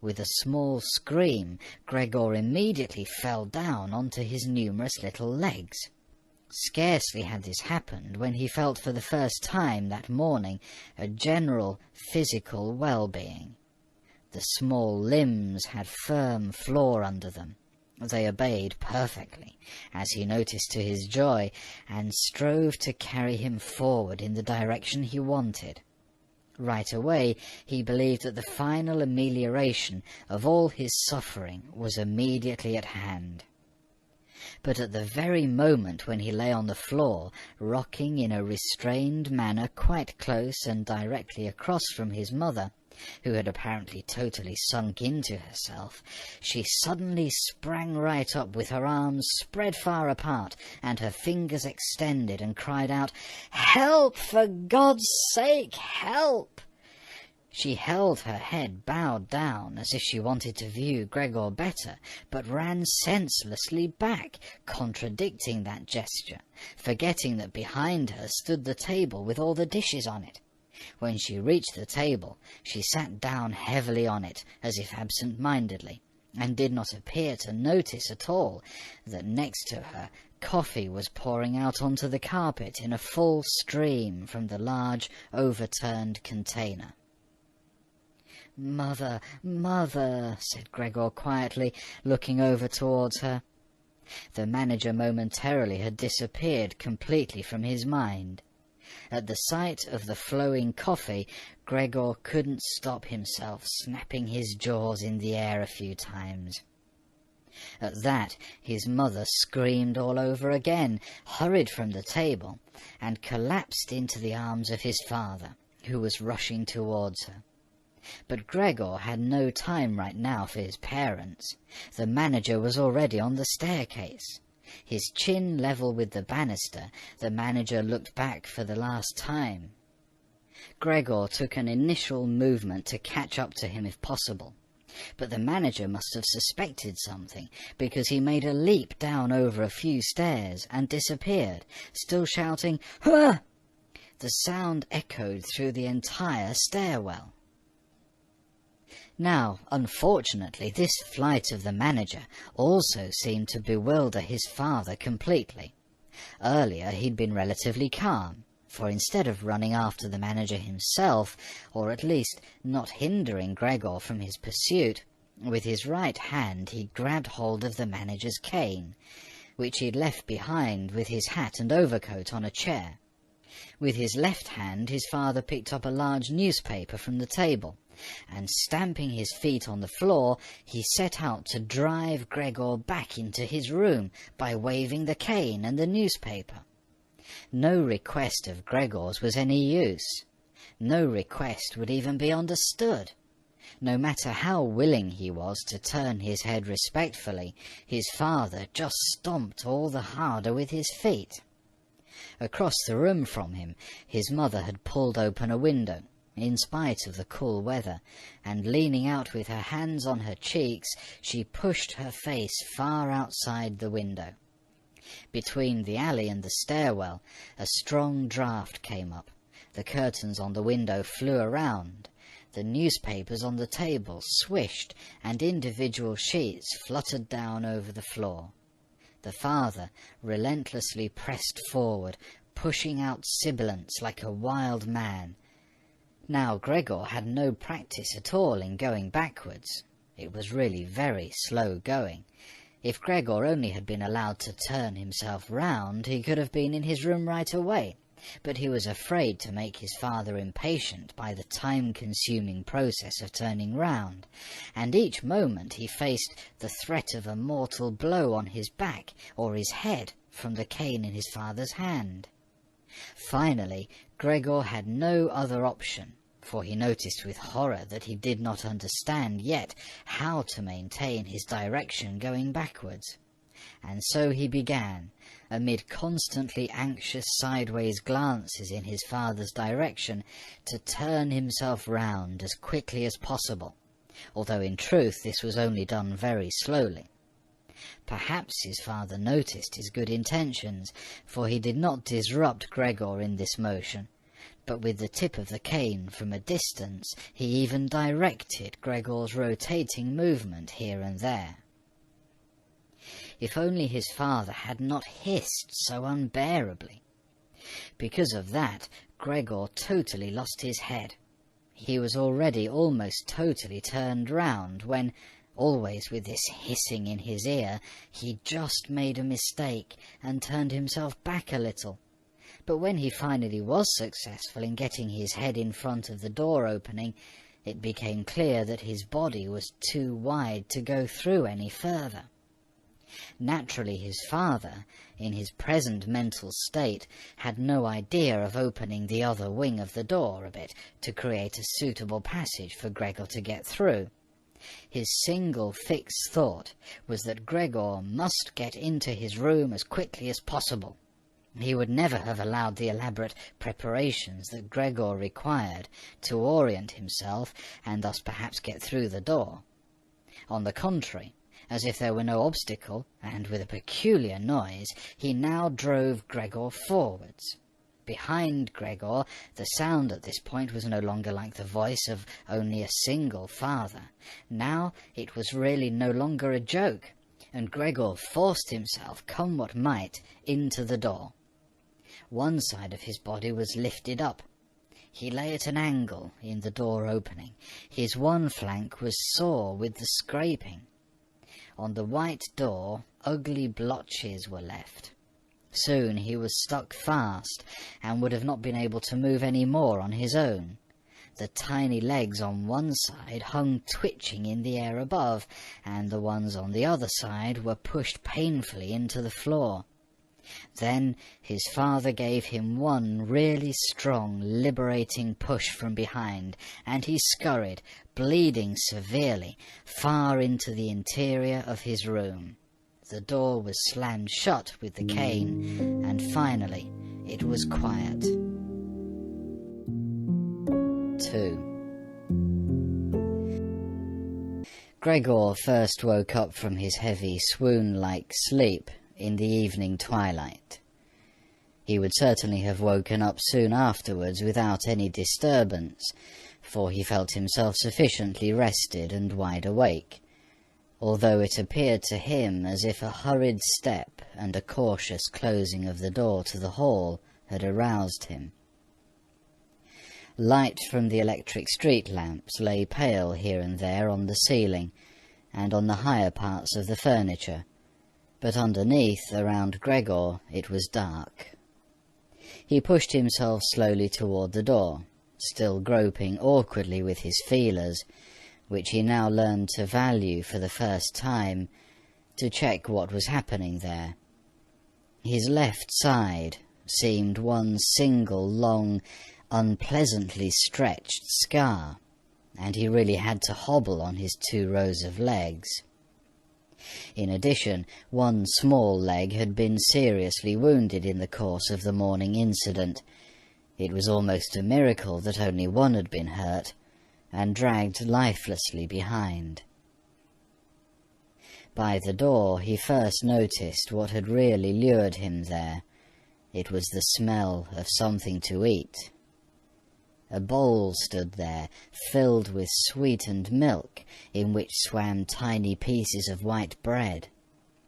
Speaker 2: with a small scream, Gregor immediately fell down onto his numerous little legs. Scarcely had this happened when he felt for the first time that morning a general physical well-being. The small limbs had firm floor under them. They obeyed perfectly, as he noticed to his joy, and strove to carry him forward in the direction he wanted. Right away he believed that the final amelioration of all his suffering was immediately at hand. But at the very moment when he lay on the floor, rocking in a restrained manner quite close and directly across from his mother, who had apparently totally sunk into herself, she suddenly sprang right up with her arms spread far apart and her fingers extended, and cried out, "Help! For God's sake, help!" She held her head bowed down as if she wanted to view Gregor better, but ran senselessly back, contradicting that gesture, forgetting that behind her stood the table with all the dishes on it. When she reached the table, she sat down heavily on it, as if absent-mindedly, and did not appear to notice at all that next to her coffee was pouring out onto the carpet in a full stream from the large overturned container. "Mother, mother," said Gregor quietly, looking over towards her. The manager momentarily had disappeared completely from his mind. At the sight of the flowing coffee, Gregor couldn't stop himself snapping his jaws in the air a few times. At that his mother screamed all over again, hurried from the table, and collapsed into the arms of his father, who was rushing towards her. But Gregor had no time right now for his parents. The manager was already on the staircase. His chin level with the banister, the manager looked back for the last time. Gregor took an initial movement to catch up to him if possible, But the manager must have suspected something, because he made a leap down over a few stairs and disappeared, still shouting, "Huh!" The sound echoed through the entire stairwell. Now, unfortunately, this flight of the manager also seemed to bewilder his father completely. Earlier he'd been relatively calm, for instead of running after the manager himself, or at least not hindering Gregor from his pursuit, with his right hand he grabbed hold of the manager's cane, which he'd left behind with his hat and overcoat on a chair. With his left hand his father picked up a large newspaper from the table, and stamping his feet on the floor, he set out to drive Gregor back into his room by waving the cane and the newspaper. No request of Gregor's was any use. No request would even be understood. No matter how willing he was to turn his head respectfully, his father just stomped all the harder with his feet. Across the room from him, his mother had pulled open a window, in spite of the cool weather, and leaning out with her hands on her cheeks, she pushed her face far outside the window. Between the alley and the stairwell, a strong draught came up. The curtains on the window flew around. The newspapers on the table swished, and individual sheets fluttered down over the floor. The father relentlessly pressed forward, pushing out sibilants like a wild man. Now Gregor had no practice at all in going backwards. It was really very slow going. If Gregor only had been allowed to turn himself round, he could have been in his room right away, but he was afraid to make his father impatient by the time-consuming process of turning round, and each moment he faced the threat of a mortal blow on his back or his head from the cane in his father's hand. Finally, Gregor had no other option, for he noticed with horror that he did not understand yet how to maintain his direction going backwards. And so he began, amid constantly anxious sideways glances in his father's direction, to turn himself round as quickly as possible, although in truth this was only done very slowly. Perhaps his father noticed his good intentions, for he did not disrupt Gregor in this motion, but with the tip of the cane from a distance he even directed Gregor's rotating movement here and there. If only his father had not hissed so unbearably. Because of that, Gregor totally lost his head. He was already almost totally turned round when, always with this hissing in his ear, he just made a mistake and turned himself back a little. But when he finally was successful in getting his head in front of the door opening, it became clear that his body was too wide to go through any further. Naturally, his father, in his present mental state, had no idea of opening the other wing of the door a bit to create a suitable passage for Gregor to get through. His single fixed thought was that Gregor must get into his room as quickly as possible. He would never have allowed the elaborate preparations that Gregor required to orient himself and thus perhaps get through the door. On the contrary, as if there were no obstacle, and with a peculiar noise, he now drove Gregor forwards. Behind Gregor, the sound at this point was no longer like the voice of only a single father. Now it was really no longer a joke, and Gregor forced himself, come what might, into the door. One side of his body was lifted up. He lay at an angle in the door opening. His one flank was sore with the scraping. On the white door, ugly blotches were left. Soon he was stuck fast, and would have not been able to move any more on his own. The tiny legs on one side hung twitching in the air above, and the ones on the other side were pushed painfully into the floor. Then his father gave him one really strong, liberating push from behind, and he scurried, bleeding severely, far into the interior of his room. The door was slammed shut with the cane, and finally it was quiet. 2. Gregor first woke up from his heavy swoon-like sleep in the evening twilight. He would certainly have woken up soon afterwards without any disturbance, for he felt himself sufficiently rested and wide awake, although it appeared to him as if a hurried step and a cautious closing of the door to the hall had aroused him. Light from the electric street lamps lay pale here and there on the ceiling and on the higher parts of the furniture, but underneath, around Gregor, it was dark. He pushed himself slowly toward the door, still groping awkwardly with his feelers, which he now learned to value for the first time, to check what was happening there. His left side seemed one single long, unpleasantly stretched scar, and he really had to hobble on his 2 rows of legs. In addition, one small leg had been seriously wounded in the course of the morning incident. It was almost a miracle that only one had been hurt, and dragged lifelessly behind. By the door he first noticed what had really lured him there. It was the smell of something to eat. A bowl stood there, filled with sweetened milk, in which swam tiny pieces of white bread.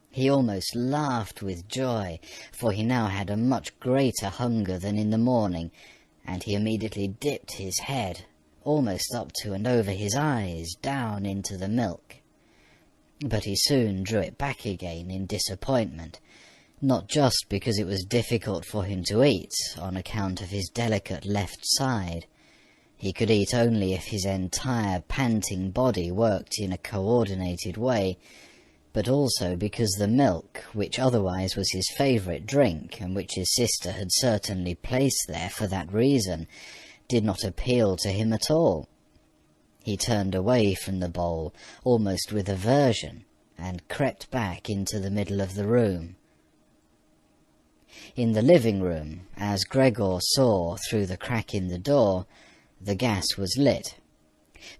Speaker 2: He almost laughed with joy, for he now had a much greater hunger than in the morning, and he immediately dipped his head, almost up to and over his eyes, down into the milk. But he soon drew it back again in disappointment, not just because it was difficult for him to eat on account of his delicate left side. He could eat only if his entire panting body worked in a coordinated way, but also because the milk, which otherwise was his favourite drink, and which his sister had certainly placed there for that reason, did not appeal to him at all. He turned away from the bowl, almost with aversion, and crept back into the middle of the room. In the living room, as Gregor saw through the crack in the door, the gas was lit.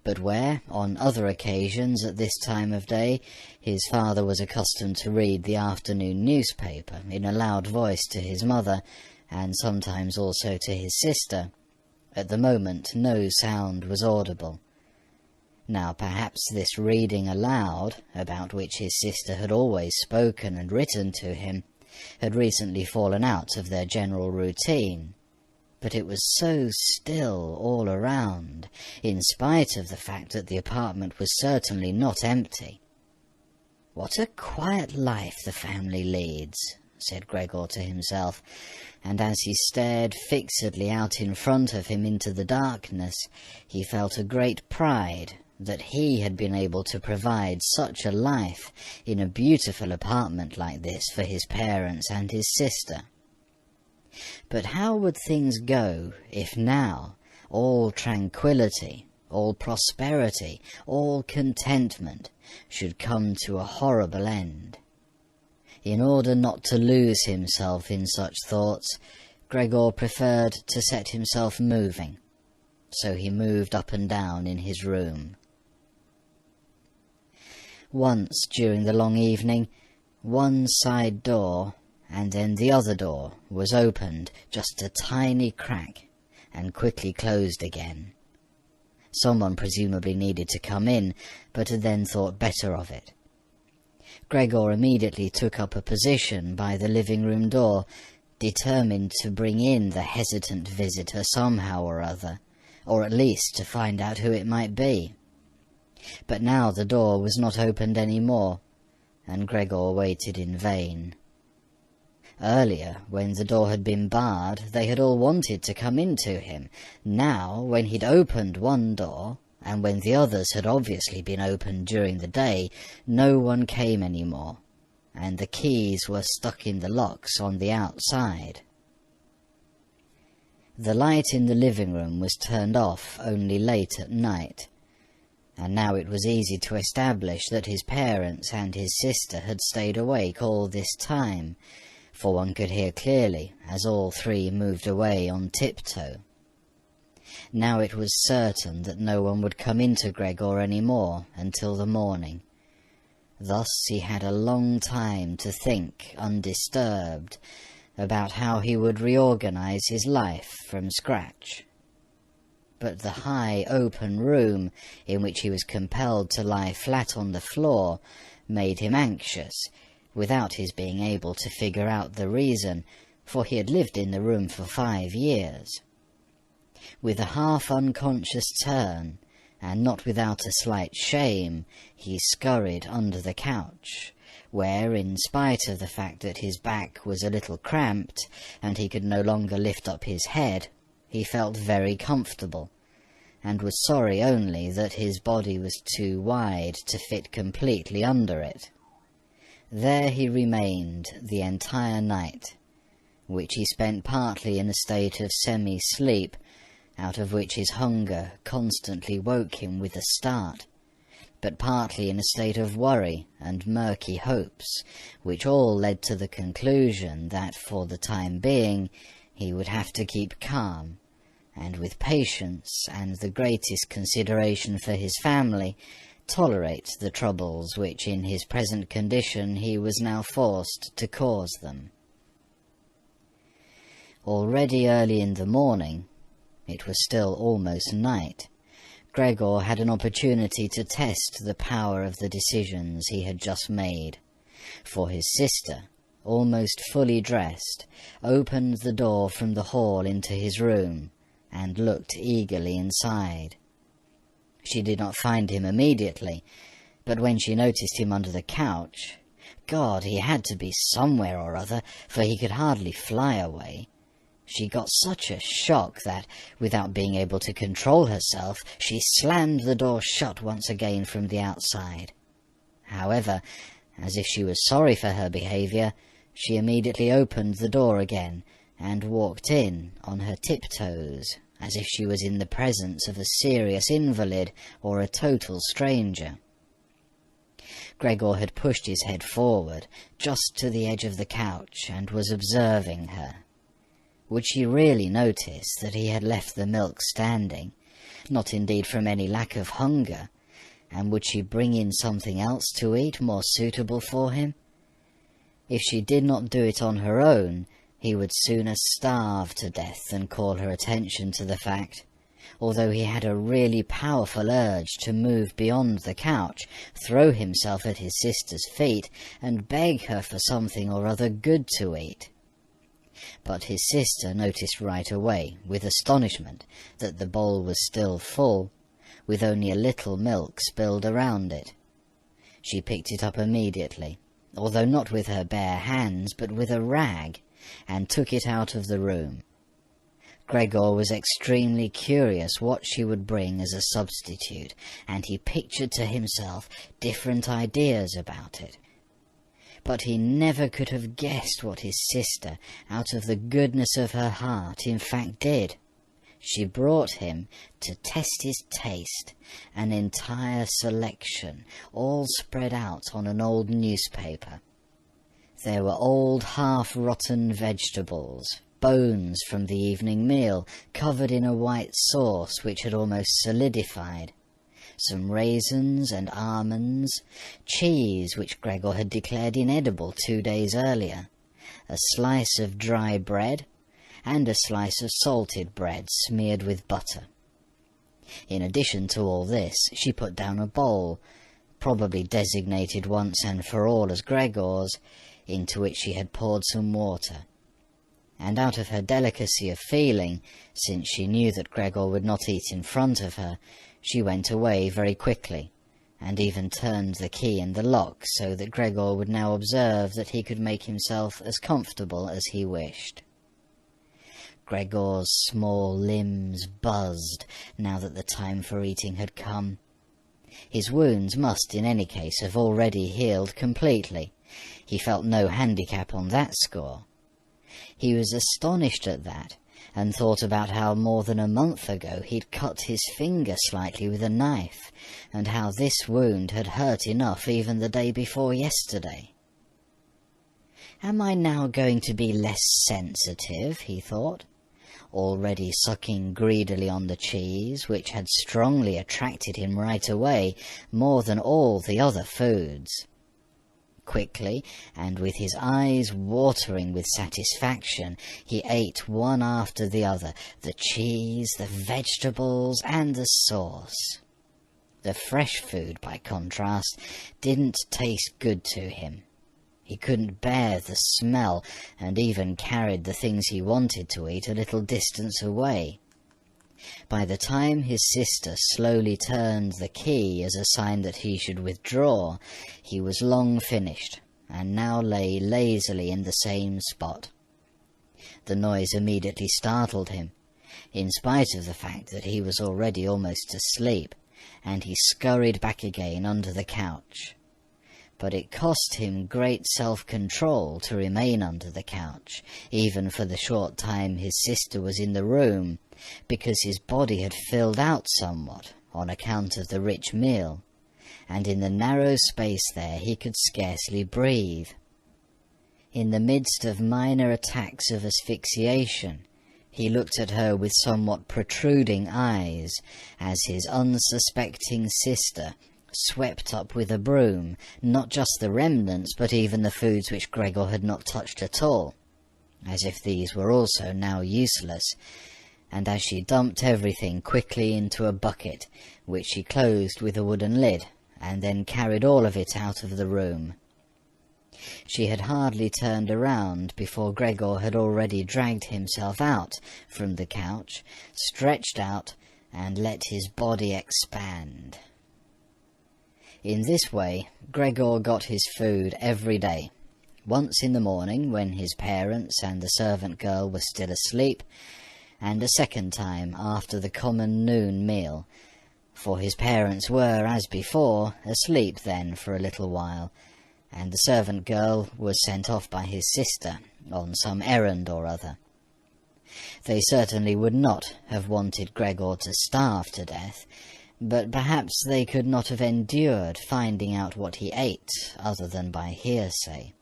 Speaker 2: But where, on other occasions at this time of day, his father was accustomed to read the afternoon newspaper in a loud voice to his mother, and sometimes also to his sister, at the moment no sound was audible. Now perhaps this reading aloud, about which his sister had always spoken and written to him, had recently fallen out of their general routine, but it was so still all around, in spite of the fact that the apartment was certainly not empty. "What a quiet life the family leads," said Gregor to himself, and as he stared fixedly out in front of him into the darkness, he felt a great pride that he had been able to provide such a life in a beautiful apartment like this for his parents and his sister. But how would things go if now all tranquillity, all prosperity, all contentment should come to a horrible end? In order not to lose himself in such thoughts, Gregor preferred to set himself moving, so he moved up and down in his room. Once during the long evening, one side door and then the other door was opened just a tiny crack and quickly closed again. Someone presumably needed to come in, but had then thought better of it. Gregor immediately took up a position by the living-room door, determined to bring in the hesitant visitor somehow or other, or at least to find out who it might be. But now the door was not opened any more, and Gregor waited in vain. Earlier, when the door had been barred, they had all wanted to come in to him. Now, when he'd opened one door, and when the others had obviously been opened during the day, no one came any more, and the keys were stuck in the locks on the outside. The light in the living room was turned off only late at night, and now it was easy to establish that his parents and his sister had stayed awake all this time, for one could hear clearly as all 3 moved away on tiptoe. Now it was certain that no one would come into Gregor any more until the morning. Thus he had a long time to think undisturbed about how he would reorganize his life from scratch. But the high open room in which he was compelled to lie flat on the floor made him anxious, without his being able to figure out the reason, for he had lived in the room for 5 years. With a half-unconscious turn, and not without a slight shame, he scurried under the couch, where, in spite of the fact that his back was a little cramped, and he could no longer lift up his head, he felt very comfortable, and was sorry only that his body was too wide to fit completely under it. There he remained the entire night, which he spent partly in a state of semi-sleep, out of which his hunger constantly woke him with a start, but partly in a state of worry and murky hopes, which all led to the conclusion that for the time being he would have to keep calm, and with patience and the greatest consideration for his family, tolerate the troubles which in his present condition he was now forced to cause them. Already early in the morning, it was still almost night, Gregor had an opportunity to test the power of the decisions he had just made, for his sister, almost fully dressed, opened the door from the hall into his room, and looked eagerly inside. She did not find him immediately, but when she noticed him under the couch, God, he had to be somewhere or other, for he could hardly fly away. She got such a shock that, without being able to control herself, she slammed the door shut once again from the outside. However, as if she was sorry for her behaviour, she immediately opened the door again, and walked in on her tiptoes, as if she was in the presence of a serious invalid or a total stranger. Gregor had pushed his head forward, just to the edge of the couch, and was observing her. Would she really notice that he had left the milk standing, not indeed from any lack of hunger, and would she bring in something else to eat more suitable for him? If she did not do it on her own, he would sooner starve to death than call her attention to the fact, although he had a really powerful urge to move beyond the couch, throw himself at his sister's feet, and beg her for something or other good to eat. But his sister noticed right away, with astonishment, that the bowl was still full, with only a little milk spilled around it. She picked it up immediately, although not with her bare hands, but with a rag, and took it out of the room. Gregor was extremely curious what she would bring as a substitute, and he pictured to himself different ideas about it. But he never could have guessed what his sister, out of the goodness of her heart, in fact did. She brought him, to test his taste, an entire selection, all spread out on an old newspaper. There were old half-rotten vegetables, bones from the evening meal, covered in a white sauce which had almost solidified, some raisins and almonds, cheese which Gregor had declared inedible 2 days earlier, a slice of dry bread, and a slice of salted bread smeared with butter. In addition to all this, she put down a bowl, probably designated once and for all as Gregor's, into which she had poured some water. And out of her delicacy of feeling, since she knew that Gregor would not eat in front of her, she went away very quickly, and even turned the key in the lock so that Gregor would now observe that he could make himself as comfortable as he wished. Gregor's small limbs buzzed now that the time for eating had come. His wounds must in any case have already healed completely. He felt no handicap on that score. He was astonished at that, and thought about how more than a month ago he'd cut his finger slightly with a knife, and how this wound had hurt enough even the day before yesterday. Am I now going to be less sensitive, he thought, already sucking greedily on the cheese, which had strongly attracted him right away, more than all the other foods. Quickly, and with his eyes watering with satisfaction, he ate one after the other, the cheese, the vegetables, and the sauce. The fresh food, by contrast, didn't taste good to him. He couldn't bear the smell, and even carried the things he wanted to eat a little distance away. By the time his sister slowly turned the key as a sign that he should withdraw, he was long finished, and now lay lazily in the same spot. The noise immediately startled him, in spite of the fact that he was already almost asleep, and he scurried back again under the couch. But it cost him great self-control to remain under the couch, even for the short time his sister was in the room, because his body had filled out somewhat on account of the rich meal, and in the narrow space there he could scarcely breathe. In the midst of minor attacks of asphyxiation, he looked at her with somewhat protruding eyes, as his unsuspecting sister swept up with a broom, not just the remnants, but even the foods which Gregor had not touched at all, as if these were also now useless, and as she dumped everything quickly into a bucket, which she closed with a wooden lid, and then carried all of it out of the room. She had hardly turned around before Gregor had already dragged himself out from the couch, stretched out, and let his body expand. In this way, Gregor got his food every day, once in the morning when his parents and the servant girl were still asleep, and a second time after the common noon meal, for his parents were, as before, asleep then for a little while, and the servant girl was sent off by his sister on some errand or other. They certainly would not have wanted Gregor to starve to death, but perhaps they could not have endured finding out what he ate other than by hearsay.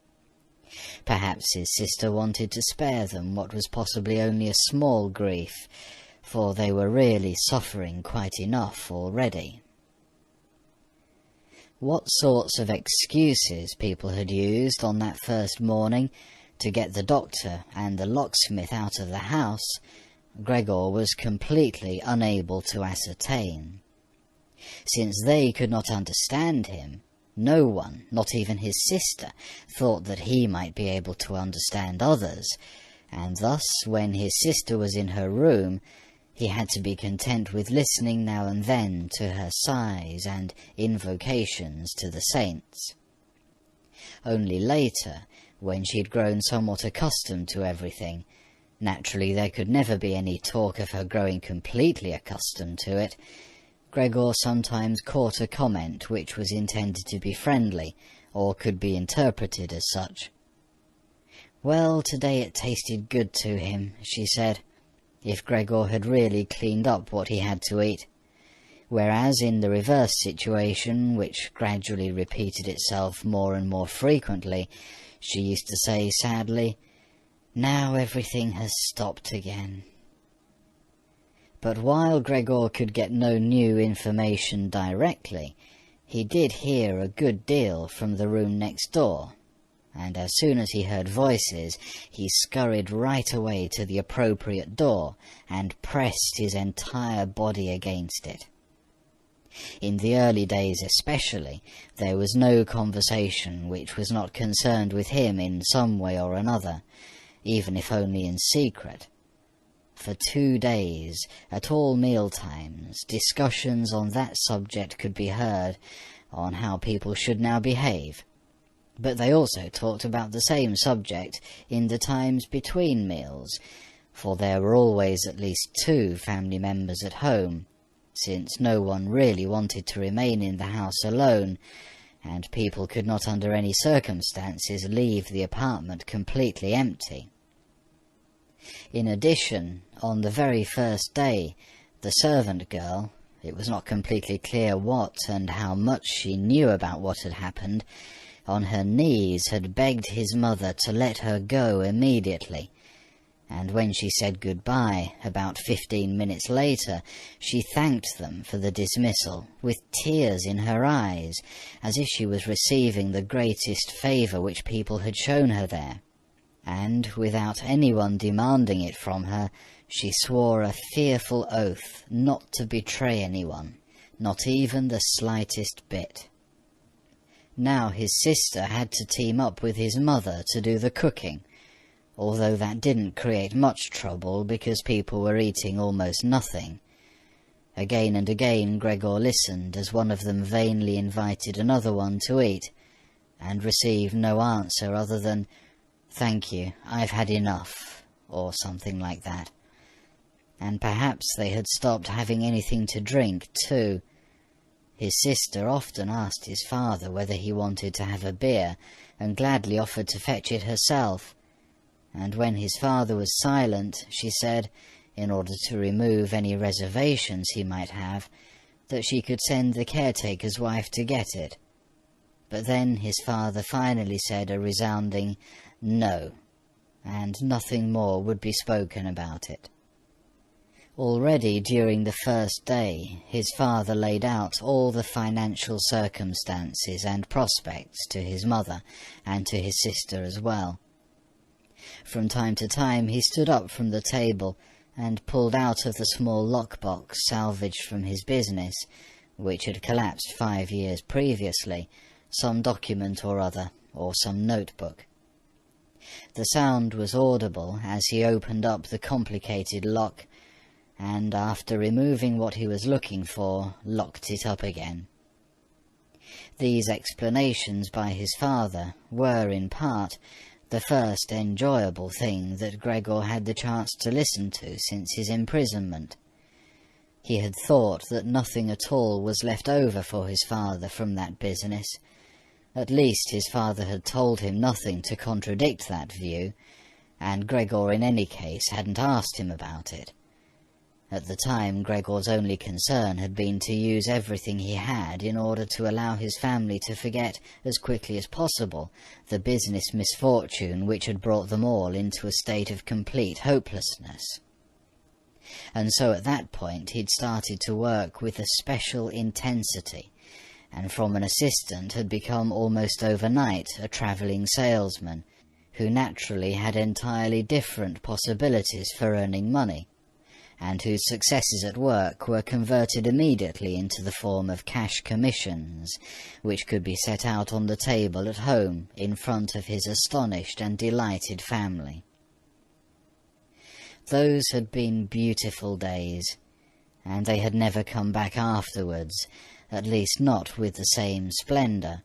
Speaker 2: Perhaps his sister wanted to spare them what was possibly only a small grief, for they were really suffering quite enough already. What sorts of excuses people had used on that first morning to get the doctor and the locksmith out of the house, Gregor was completely unable to ascertain. Since they could not understand him, no one, not even his sister, thought that he might be able to understand others, and thus, when his sister was in her room, he had to be content with listening now and then to her sighs and invocations to the saints. Only later, when she had grown somewhat accustomed to everything, naturally there could never be any talk of her growing completely accustomed to it, Gregor sometimes caught a comment which was intended to be friendly, or could be interpreted as such. "Well, today it tasted good to him," she said, if Gregor had really cleaned up what he had to eat, whereas in the reverse situation, which gradually repeated itself more and more frequently, she used to say sadly, "Now everything has stopped again." But while Gregor could get no new information directly, he did hear a good deal from the room next door, and as soon as he heard voices, he scurried right away to the appropriate door and pressed his entire body against it. In the early days especially, there was no conversation which was not concerned with him in some way or another, even if only in secret. For 2 days, at all meal-times, discussions on that subject could be heard, on how people should now behave. But they also talked about the same subject in the times between meals, for there were always at least 2 family members at home, since no one really wanted to remain in the house alone, and people could not under any circumstances leave the apartment completely empty. In addition, on the very first day, the servant girl, it was not completely clear what and how much she knew about what had happened, on her knees had begged his mother to let her go immediately, and when she said goodbye about 15 minutes later, she thanked them for the dismissal, with tears in her eyes, as if she was receiving the greatest favour which people had shown her there. And, without anyone demanding it from her, she swore a fearful oath not to betray anyone, not even the slightest bit. Now his sister had to team up with his mother to do the cooking, although that didn't create much trouble because people were eating almost nothing. Again and again Gregor listened as one of them vainly invited another one to eat, and received no answer other than, "Thank you, I've had enough," or something like that. And perhaps they had stopped having anything to drink too. His sister often asked his father whether he wanted to have a beer, and gladly offered to fetch it herself. And when his father was silent, she said, in order to remove any reservations he might have, that she could send the caretaker's wife to get it. But then his father finally said a resounding no, and nothing more would be spoken about it. Already during the first day, his father laid out all the financial circumstances and prospects to his mother, and to his sister as well. From time to time he stood up from the table and pulled out of the small lockbox salvaged from his business, which had collapsed 5 years previously, some document or other, or some notebook. The sound was audible as he opened up the complicated lock, and after removing what he was looking for, locked it up again. These explanations by his father were, in part, the first enjoyable thing that Gregor had the chance to listen to since his imprisonment. He had thought that nothing at all was left over for his father from that business. At least his father had told him nothing to contradict that view, and Gregor in any case hadn't asked him about it. At the time, Gregor's only concern had been to use everything he had in order to allow his family to forget as quickly as possible the business misfortune which had brought them all into a state of complete hopelessness. And so at that point he'd started to work with a special intensity, and from an assistant had become almost overnight a travelling salesman, who naturally had entirely different possibilities for earning money, and whose successes at work were converted immediately into the form of cash commissions, which could be set out on the table at home in front of his astonished and delighted family. Those had been beautiful days, and they had never come back afterwards, at least not with the same splendour,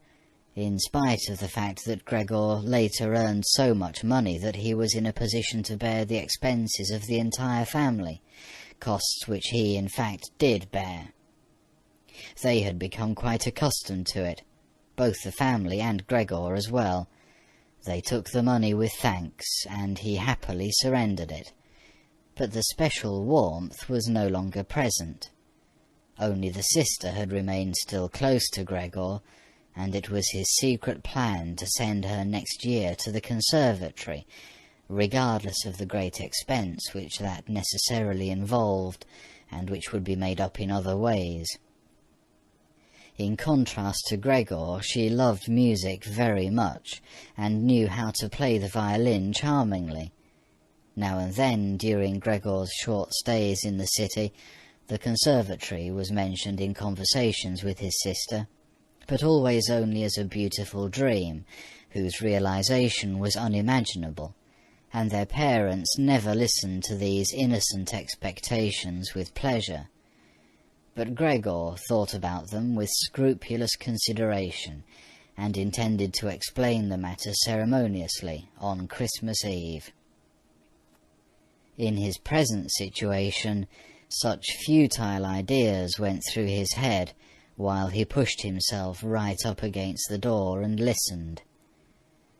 Speaker 2: in spite of the fact that Gregor later earned so much money that he was in a position to bear the expenses of the entire family, costs which he in fact did bear. They had become quite accustomed to it, both the family and Gregor as well. They took the money with thanks, and he happily surrendered it. But the special warmth was no longer present. Only the sister had remained still close to Gregor, and it was his secret plan to send her next year to the conservatory, regardless of the great expense which that necessarily involved, and which would be made up in other ways. In contrast to Gregor, she loved music very much, and knew how to play the violin charmingly. Now and then, during Gregor's short stays in the city, the conservatory was mentioned in conversations with his sister, but always only as a beautiful dream, whose realization was unimaginable, and their parents never listened to these innocent expectations with pleasure. But Gregor thought about them with scrupulous consideration, and intended to explain the matter ceremoniously on Christmas Eve. In his present situation, such futile ideas went through his head, while he pushed himself right up against the door and listened.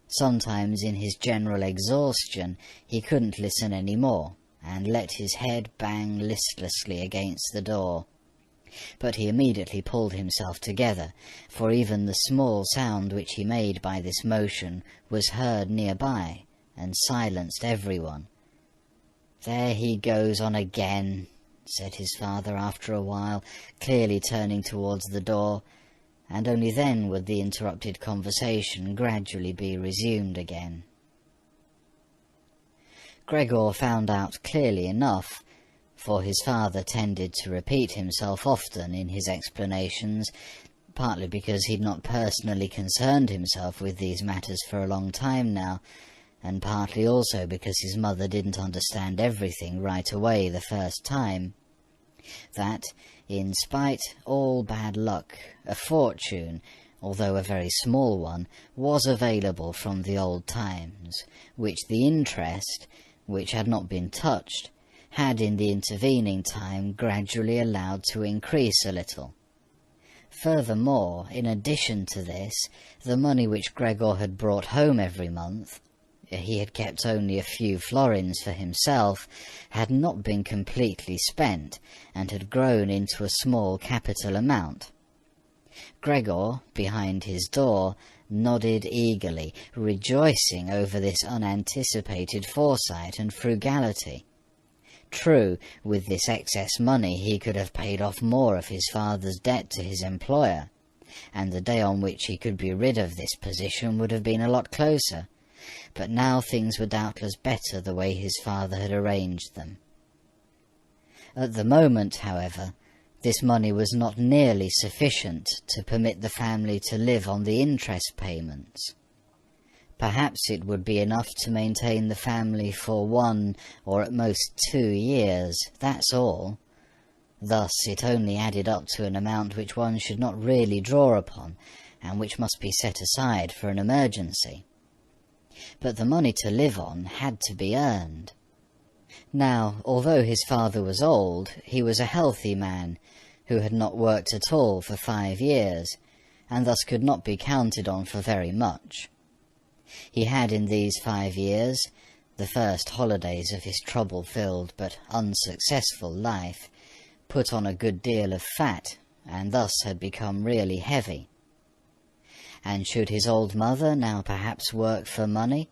Speaker 2: Sometimes in his general exhaustion he couldn't listen any more, and let his head bang listlessly against the door. But he immediately pulled himself together, for even the small sound which he made by this motion was heard nearby, and silenced everyone. "There he goes on again," said his father after a while, clearly turning towards the door, and only then would the interrupted conversation gradually be resumed again. Gregor found out clearly enough, for his father tended to repeat himself often in his explanations, partly because he'd not personally concerned himself with these matters for a long time now, and partly also because his mother didn't understand everything right away the first time, that, in spite all bad luck, a fortune, although a very small one, was available from the old times, which the interest, which had not been touched, had in the intervening time gradually allowed to increase a little. Furthermore, in addition to this, the money which Gregor had brought home every month — he had kept only a few florins for himself — had not been completely spent, and had grown into a small capital amount. Gregor, behind his door, nodded eagerly, rejoicing over this unanticipated foresight and frugality. True, with this excess money he could have paid off more of his father's debt to his employer, and the day on which he could be rid of this position would have been a lot closer, but now things were doubtless better the way his father had arranged them. At the moment, however, this money was not nearly sufficient to permit the family to live on the interest payments. Perhaps it would be enough to maintain the family for 1 or at most 2 years, that's all. Thus it only added up to an amount which one should not really draw upon, and which must be set aside for an emergency. But the money to live on had to be earned. Now, although his father was old, he was a healthy man, who had not worked at all for 5 years, and thus could not be counted on for very much. He had in these 5 years, the first holidays of his trouble-filled but unsuccessful life, put on a good deal of fat, and thus had become really heavy. And should his old mother now perhaps work for money,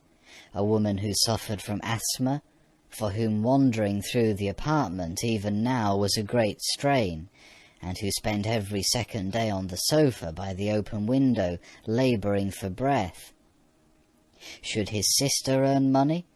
Speaker 2: a woman who suffered from asthma, for whom wandering through the apartment even now was a great strain, and who spent every second day on the sofa by the open window, labouring for breath? Should his sister earn money,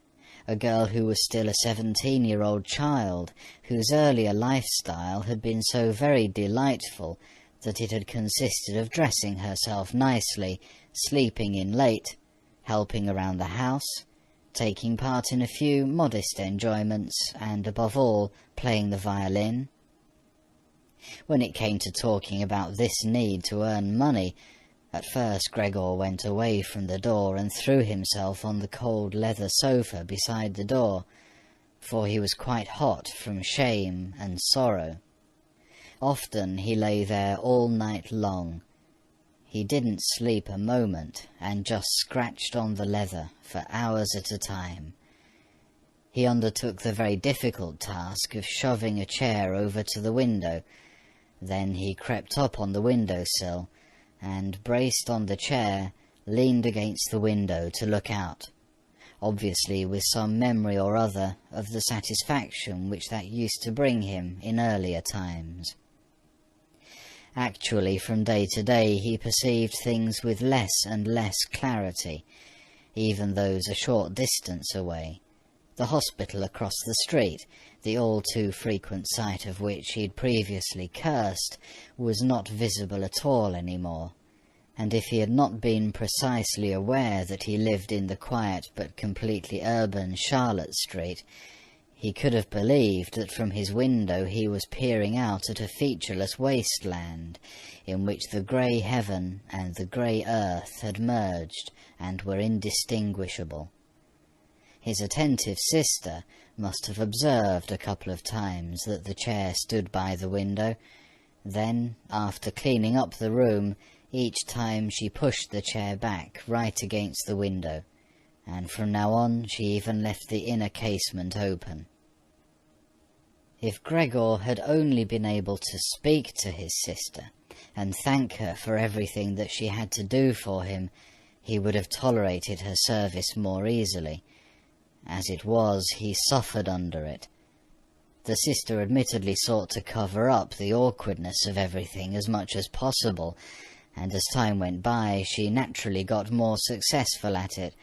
Speaker 2: a girl who was still a 17-year-old child, whose earlier lifestyle had been so very delightful that it had consisted of dressing herself nicely, sleeping in late, helping around the house, taking part in a few modest enjoyments, and, above all, playing the violin? When it came to talking about this need to earn money, at first Gregor went away from the door and threw himself on the cold leather sofa beside the door, for he was quite hot from shame and sorrow. Often he lay there all night long. He didn't sleep a moment, and just scratched on the leather for hours at a time. He undertook the very difficult task of shoving a chair over to the window. Then he crept up on the window-sill, and, braced on the chair, leaned against the window to look out, obviously with some memory or other of the satisfaction which that used to bring him in earlier times. Actually, from day to day he perceived things with less and less clarity, even those a short distance away. The hospital across the street, the all too frequent sight of which he had previously cursed, was not visible at all any more, and if he had not been precisely aware that he lived in the quiet but completely urban Charlotte Street, he could have believed that from his window he was peering out at a featureless wasteland, in which the grey heaven and the grey earth had merged and were indistinguishable. His attentive sister must have observed a couple of times that the chair stood by the window. Then, after cleaning up the room, each time she pushed the chair back right against the window, and from now on she even left the inner casement open. If Gregor had only been able to speak to his sister, and thank her for everything that she had to do for him, he would have tolerated her service more easily. As it was, he suffered under it. The sister admittedly sought to cover up the awkwardness of everything as much as possible, and as time went by she naturally got more successful at it.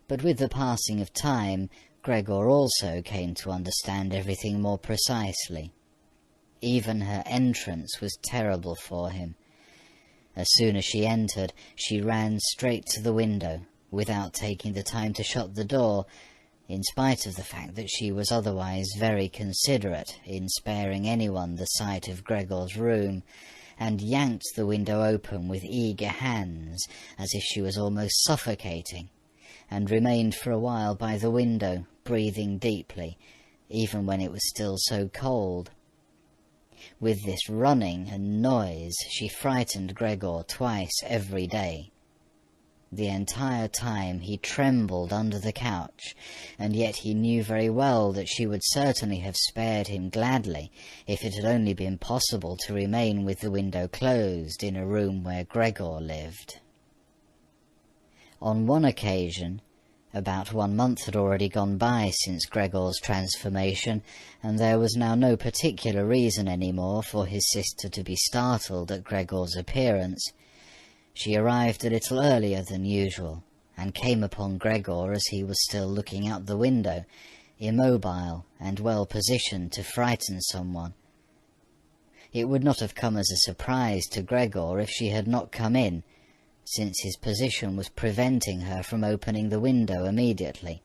Speaker 2: But with the passing of time, Gregor also came to understand everything more precisely. Even her entrance was terrible for him. As soon as she entered, she ran straight to the window, without taking the time to shut the door, in spite of the fact that she was otherwise very considerate in sparing anyone the sight of Gregor's room, and yanked the window open with eager hands, as if she was almost suffocating, and remained for a while by the window, breathing deeply, even when it was still so cold. With this running and noise she frightened Gregor twice every day. The entire time he trembled under the couch, and yet he knew very well that she would certainly have spared him gladly if it had only been possible to remain with the window closed in a room where Gregor lived. On one occasion, about 1 month had already gone by since Gregor's transformation, and there was now no particular reason any more for his sister to be startled at Gregor's appearance. She arrived a little earlier than usual, and came upon Gregor as he was still looking out the window, immobile and well positioned to frighten someone. It would not have come as a surprise to Gregor if she had not come in, since his position was preventing her from opening the window immediately.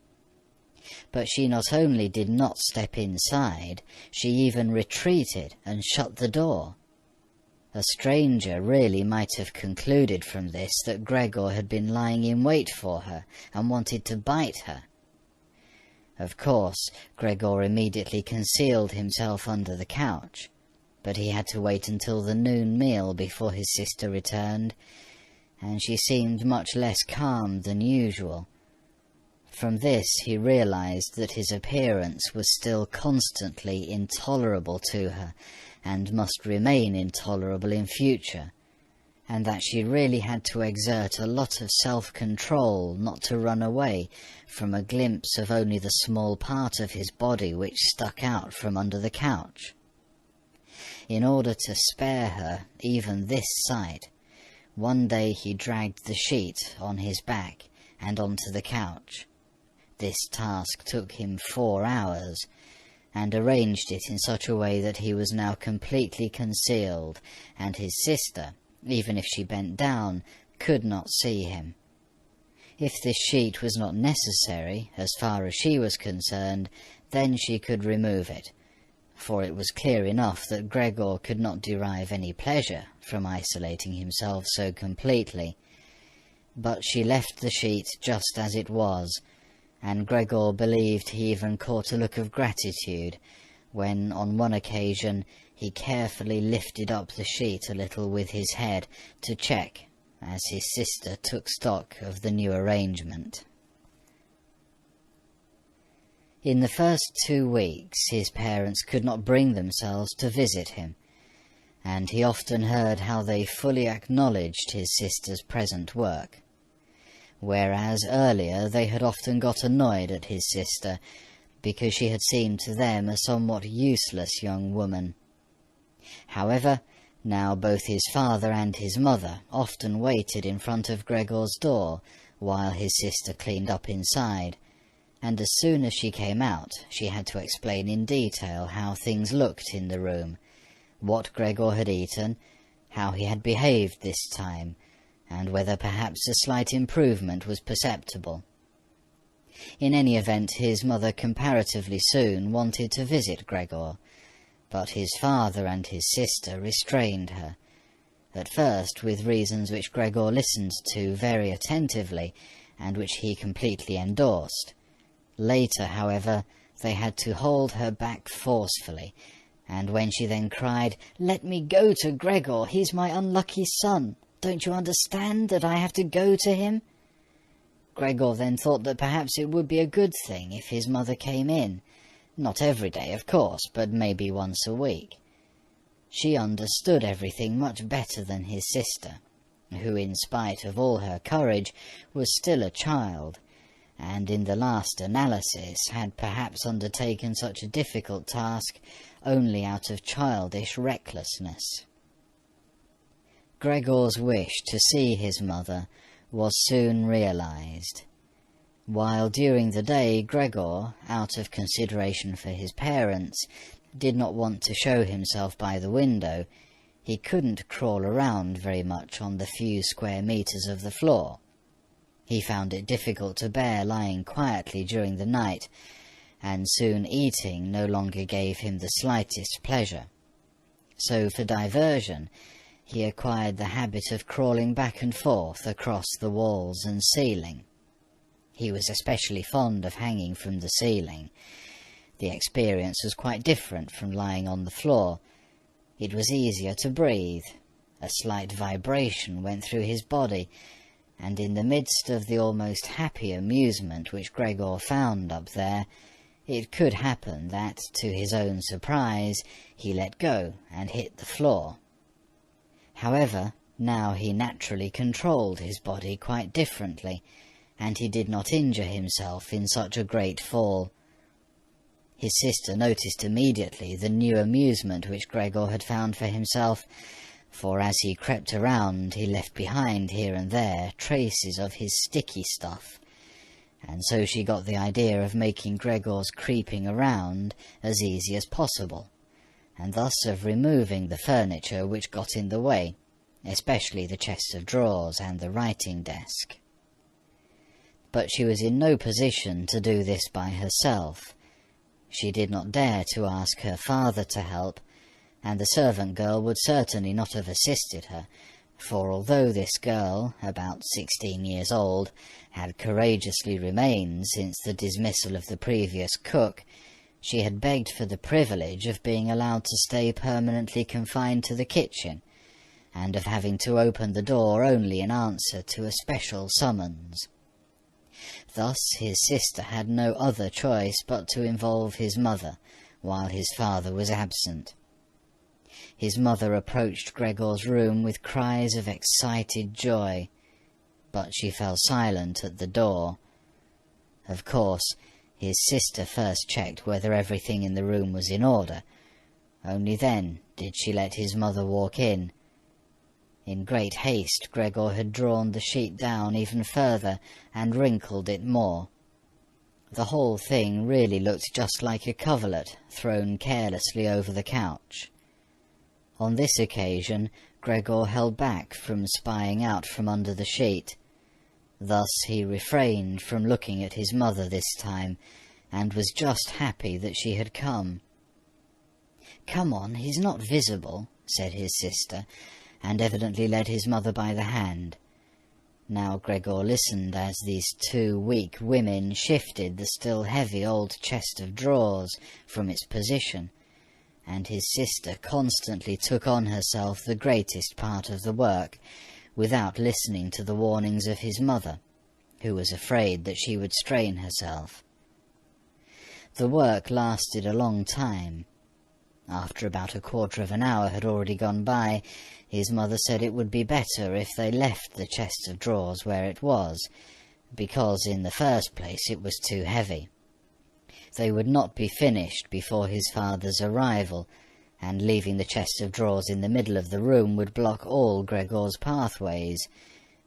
Speaker 2: But she not only did not step inside, she even retreated and shut the door. A stranger really might have concluded from this that Gregor had been lying in wait for her and wanted to bite her. Of course, Gregor immediately concealed himself under the couch, but he had to wait until the noon meal before his sister returned, and she seemed much less calm than usual. From this he realized that his appearance was still constantly intolerable to her, and must remain intolerable in future, and that she really had to exert a lot of self-control not to run away from a glimpse of only the small part of his body which stuck out from under the couch. In order to spare her even this sight, one day he dragged the sheet on his back and onto the couch. This task took him 4 hours, and arranged it in such a way that he was now completely concealed, and his sister, even if she bent down, could not see him. If this sheet was not necessary, as far as she was concerned, then she could remove it, for it was clear enough that Gregor could not derive any pleasure from isolating himself so completely. But she left the sheet just as it was, and Gregor believed he even caught a look of gratitude when, on one occasion, he carefully lifted up the sheet a little with his head to check, as his sister took stock of the new arrangement. In the first 2 weeks his parents could not bring themselves to visit him, and he often heard how they fully acknowledged his sister's present work, whereas earlier they had often got annoyed at his sister because she had seemed to them a somewhat useless young woman. However, now both his father and his mother often waited in front of Gregor's door while his sister cleaned up inside, and as soon as she came out she had to explain in detail how things looked in the room, what Gregor had eaten, how he had behaved this time, and whether perhaps a slight improvement was perceptible. In any event, his mother comparatively soon wanted to visit Gregor, but his father and his sister restrained her, at first with reasons which Gregor listened to very attentively, and which he completely endorsed. Later, however, they had to hold her back forcefully, and when she then cried, "Let me go to Gregor, he's my unlucky son. Don't you understand that I have to go to him?" Gregor then thought that perhaps it would be a good thing if his mother came in. Not every day, of course, but maybe once a week. She understood everything much better than his sister, who, in spite of all her courage, was still a child, and in the last analysis had perhaps undertaken such a difficult task only out of childish recklessness. Gregor's wish to see his mother was soon realized. While during the day Gregor, out of consideration for his parents, did not want to show himself by the window, he couldn't crawl around very much on the few square meters of the floor. He found it difficult to bear lying quietly during the night, and soon eating no longer gave him the slightest pleasure. So for diversion, he acquired the habit of crawling back and forth across the walls and ceiling. He was especially fond of hanging from the ceiling. The experience was quite different from lying on the floor. It was easier to breathe. A slight vibration went through his body, and in the midst of the almost happy amusement which Gregor found up there, it could happen that, to his own surprise, he let go and hit the floor. However, now he naturally controlled his body quite differently, and he did not injure himself in such a great fall. His sister noticed immediately the new amusement which Gregor had found for himself, for as he crept around he left behind here and there traces of his sticky stuff, and so she got the idea of making Gregor's creeping around as easy as possible, and thus of removing the furniture which got in the way, especially the chest of drawers and the writing desk. But she was in no position to do this by herself. She did not dare to ask her father to help, and the servant girl would certainly not have assisted her, for although this girl, about 16 years old, had courageously remained since the dismissal of the previous cook, she had begged for the privilege of being allowed to stay permanently confined to the kitchen, and of having to open the door only in answer to a special summons. Thus his sister had no other choice but to involve his mother, while his father was absent. His mother approached Gregor's room with cries of excited joy, but she fell silent at the door. Of course, his sister first checked whether everything in the room was in order. Only then did she let his mother walk in. In great haste Gregor had drawn the sheet down even further and wrinkled it more. The whole thing really looked just like a coverlet thrown carelessly over the couch. On this occasion Gregor held back from spying out from under the sheet. Thus he refrained from looking at his mother this time, and was just happy that she had come. "Come on, he's not visible," said his sister, and evidently led his mother by the hand. Now Gregor listened as these two weak women shifted the still heavy old chest of drawers from its position, and his sister constantly took on herself the greatest part of the work, without listening to the warnings of his mother, who was afraid that she would strain herself. The work lasted a long time. After about a quarter of an hour had already gone by, his mother said it would be better if they left the chest of drawers where it was, because in the first place it was too heavy. They would not be finished before his father's arrival, and leaving the chest of drawers in the middle of the room would block all Gregor's pathways.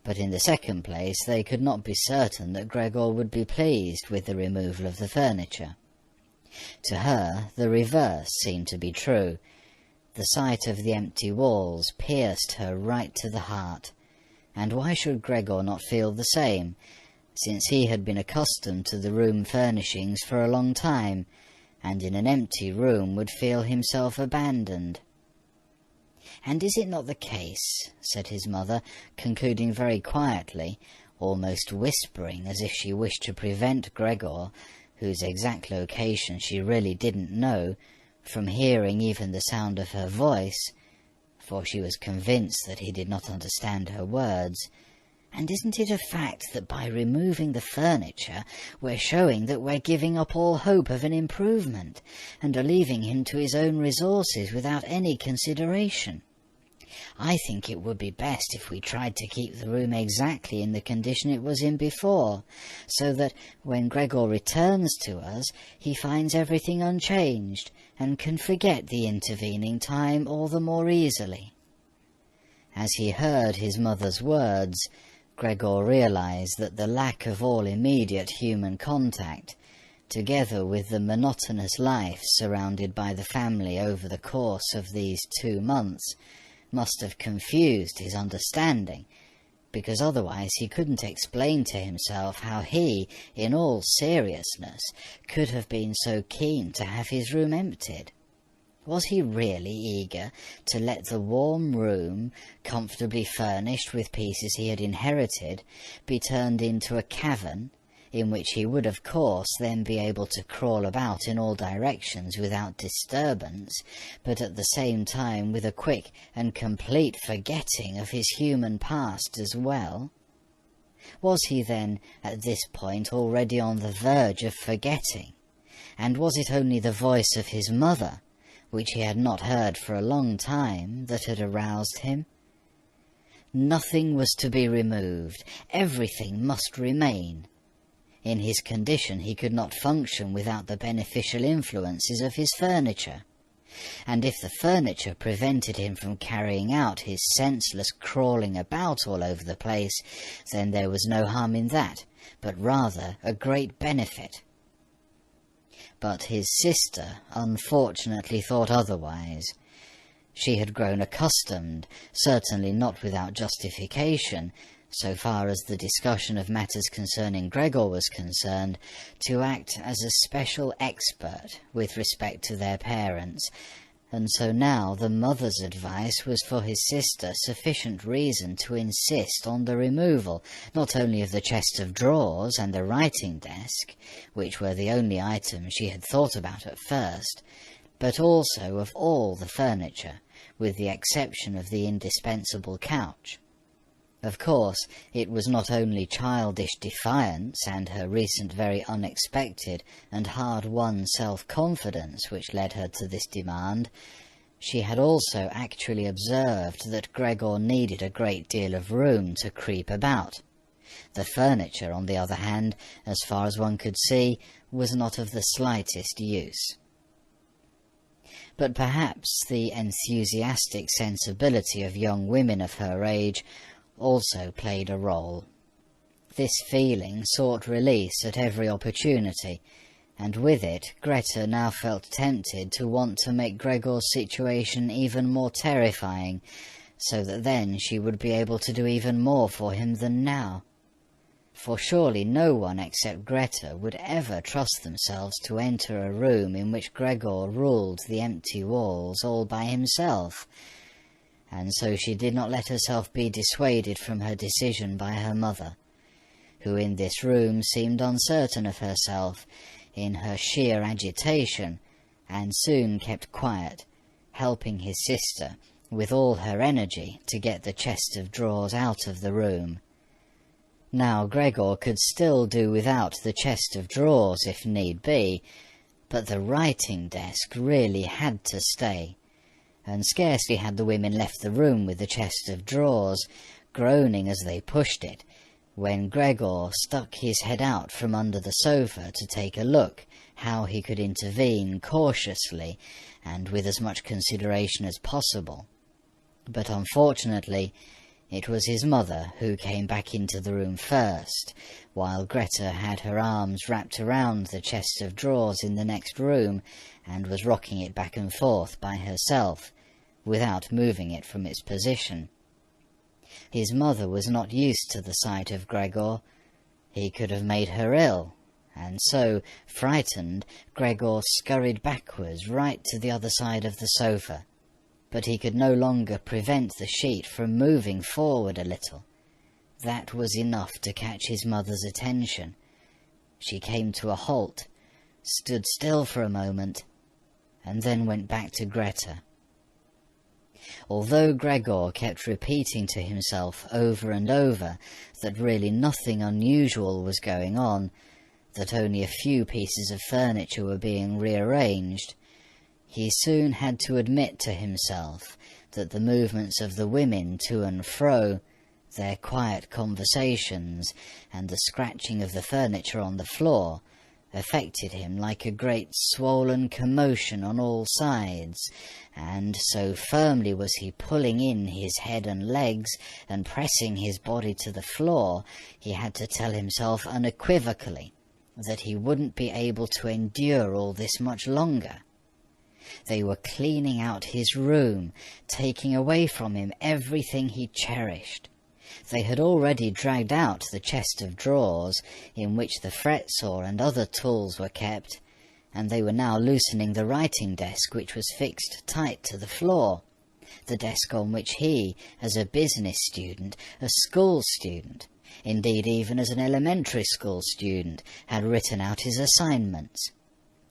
Speaker 2: But in the second place they could not be certain that Gregor would be pleased with the removal of the furniture. To her the reverse seemed to be true. The sight of the empty walls pierced her right to the heart, and why should Gregor not feel the same, since he had been accustomed to the room furnishings for a long time, and in an empty room would feel himself abandoned? "And is it not the case," said his mother, concluding very quietly, almost whispering as if she wished to prevent Gregor, whose exact location she really didn't know, from hearing even the sound of her voice, for she was convinced that he did not understand her words, "and isn't it a fact that by removing the furniture we're showing that we're giving up all hope of an improvement, and are leaving him to his own resources without any consideration? I think it would be best if we tried to keep the room exactly in the condition it was in before, so that when Gregor returns to us, he finds everything unchanged and can forget the intervening time all the more easily." As he heard his mother's words, Gregor realized that the lack of all immediate human contact, together with the monotonous life surrounded by the family over the course of these 2 months, must have confused his understanding, because otherwise he couldn't explain to himself how he, in all seriousness, could have been so keen to have his room emptied. Was he really eager to let the warm room, comfortably furnished with pieces he had inherited, be turned into a cavern, in which he would of course then be able to crawl about in all directions without disturbance, but at the same time with a quick and complete forgetting of his human past as well? Was he then at this point already on the verge of forgetting? And was it only the voice of his mother, which he had not heard for a long time, that had aroused him? Nothing was to be removed, everything must remain. In his condition he could not function without the beneficial influences of his furniture, and if the furniture prevented him from carrying out his senseless crawling about all over the place, then there was no harm in that, but rather a great benefit. But his sister unfortunately thought otherwise. She had grown accustomed, certainly not without justification, so far as the discussion of matters concerning Gregor was concerned, to act as a special expert with respect to their parents, and so now the mother's advice was for his sister sufficient reason to insist on the removal, not only of the chest of drawers and the writing desk, which were the only items she had thought about at first, but also of all the furniture, with the exception of the indispensable couch. Of course, it was not only childish defiance and her recent very unexpected and hard-won self-confidence which led her to this demand. She had also actually observed that Gregor needed a great deal of room to creep about. The furniture, on the other hand, as far as one could see, was not of the slightest use. But perhaps the enthusiastic sensibility of young women of her age also played a role. This feeling sought release at every opportunity, and with it Greta now felt tempted to want to make Gregor's situation even more terrifying, so that then she would be able to do even more for him than now. For surely no one except Greta would ever trust themselves to enter a room in which Gregor ruled the empty walls all by himself, and so she did not let herself be dissuaded from her decision by her mother, who in this room seemed uncertain of herself in her sheer agitation, and soon kept quiet, helping his sister with all her energy to get the chest of drawers out of the room. Now Gregor could still do without the chest of drawers if need be, but the writing desk really had to stay, and scarcely had the women left the room with the chest of drawers, groaning as they pushed it, when Gregor stuck his head out from under the sofa to take a look how he could intervene cautiously and with as much consideration as possible. But unfortunately it was his mother who came back into the room first, while Greta had her arms wrapped around the chest of drawers in the next room, and was rocking it back and forth by herself, without moving it from its position. His mother was not used to the sight of Gregor. He could have made her ill, and so, frightened, Gregor scurried backwards right to the other side of the sofa, but he could no longer prevent the sheet from moving forward a little. That was enough to catch his mother's attention. She came to a halt, stood still for a moment, and then went back to Greta. Although Gregor kept repeating to himself over and over that really nothing unusual was going on, that only a few pieces of furniture were being rearranged, he soon had to admit to himself that the movements of the women to and fro, their quiet conversations, and the scratching of the furniture on the floor affected him like a great swollen commotion on all sides, and so firmly was he pulling in his head and legs and pressing his body to the floor, he had to tell himself unequivocally that he wouldn't be able to endure all this much longer. They were cleaning out his room, taking away from him everything he cherished. They had already dragged out the chest of drawers in which the fret-saw and other tools were kept, and they were now loosening the writing desk which was fixed tight to the floor, the desk on which he, as a business student, a school student, indeed even as an elementary school student, had written out his assignments.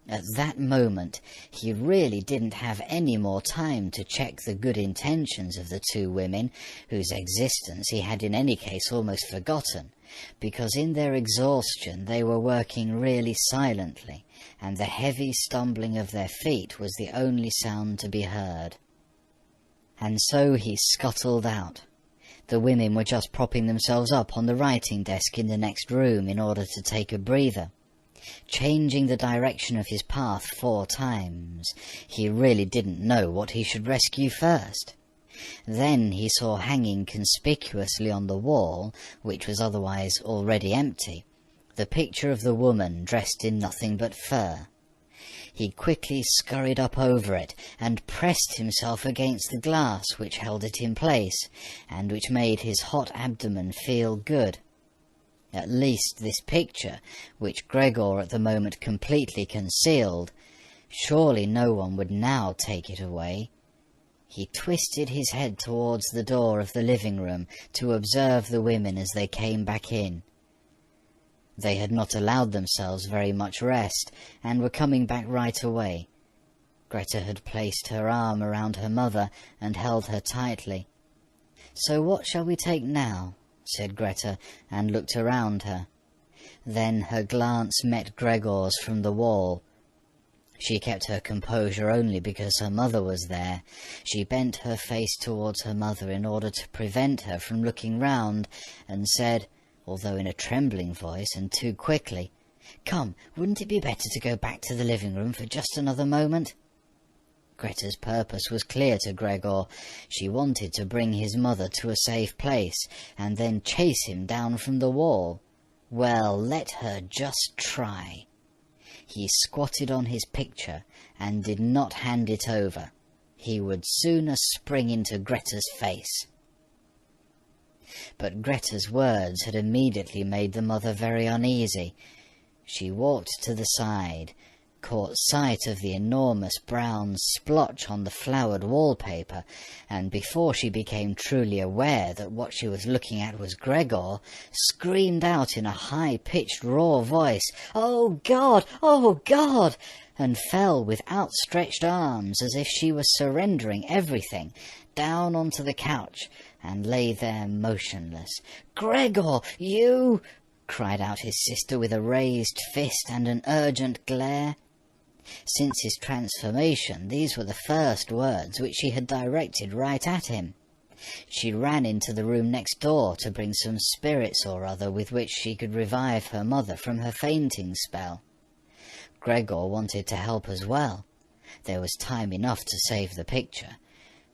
Speaker 2: At that moment he really didn't have any more time to check the good intentions of the two women, whose existence he had in any case almost forgotten, because in their exhaustion they were working really silently, and the heavy stumbling of their feet was the only sound to be heard. And so he scuttled out. The women were just propping themselves up on the writing desk in the next room in order to take a breather. Changing the direction of his path 4 times, he really didn't know what he should rescue first. Then he saw hanging conspicuously on the wall, which was otherwise already empty, the picture of the woman dressed in nothing but fur. He quickly scurried up over it and pressed himself against the glass which held it in place, and which made his hot abdomen feel good. At least this picture, which Gregor at the moment completely concealed, surely no one would now take it away. He twisted his head towards the door of the living room to observe the women as they came back in. They had not allowed themselves very much rest, and were coming back right away. Greta had placed her arm around her mother and held her tightly. "So what shall we take now?" said Greta, and looked around her. Then her glance met Gregor's from the wall. She kept her composure only because her mother was there. She bent her face towards her mother in order to prevent her from looking round, and said, although in a trembling voice and too quickly, "Come, wouldn't it be better to go back to the living room for just another moment?" Greta's purpose was clear to Gregor. She wanted to bring his mother to a safe place, and then chase him down from the wall. Well, let her just try. He squatted on his picture, and did not hand it over. He would sooner spring into Greta's face. But Greta's words had immediately made the mother very uneasy. She walked to the side, caught sight of the enormous brown splotch on the flowered wallpaper, and before she became truly aware that what she was looking at was Gregor, screamed out in a high-pitched raw voice, "Oh God! Oh God!" and fell with outstretched arms as if she was surrendering everything, down onto the couch, and lay there motionless. "Gregor, you—" cried out his sister with a raised fist and an urgent glare. Since his transformation, these were the first words which she had directed right at him. She ran into the room next door to bring some spirits or other with which she could revive her mother from her fainting spell. Gregor wanted to help as well. There was time enough to save the picture,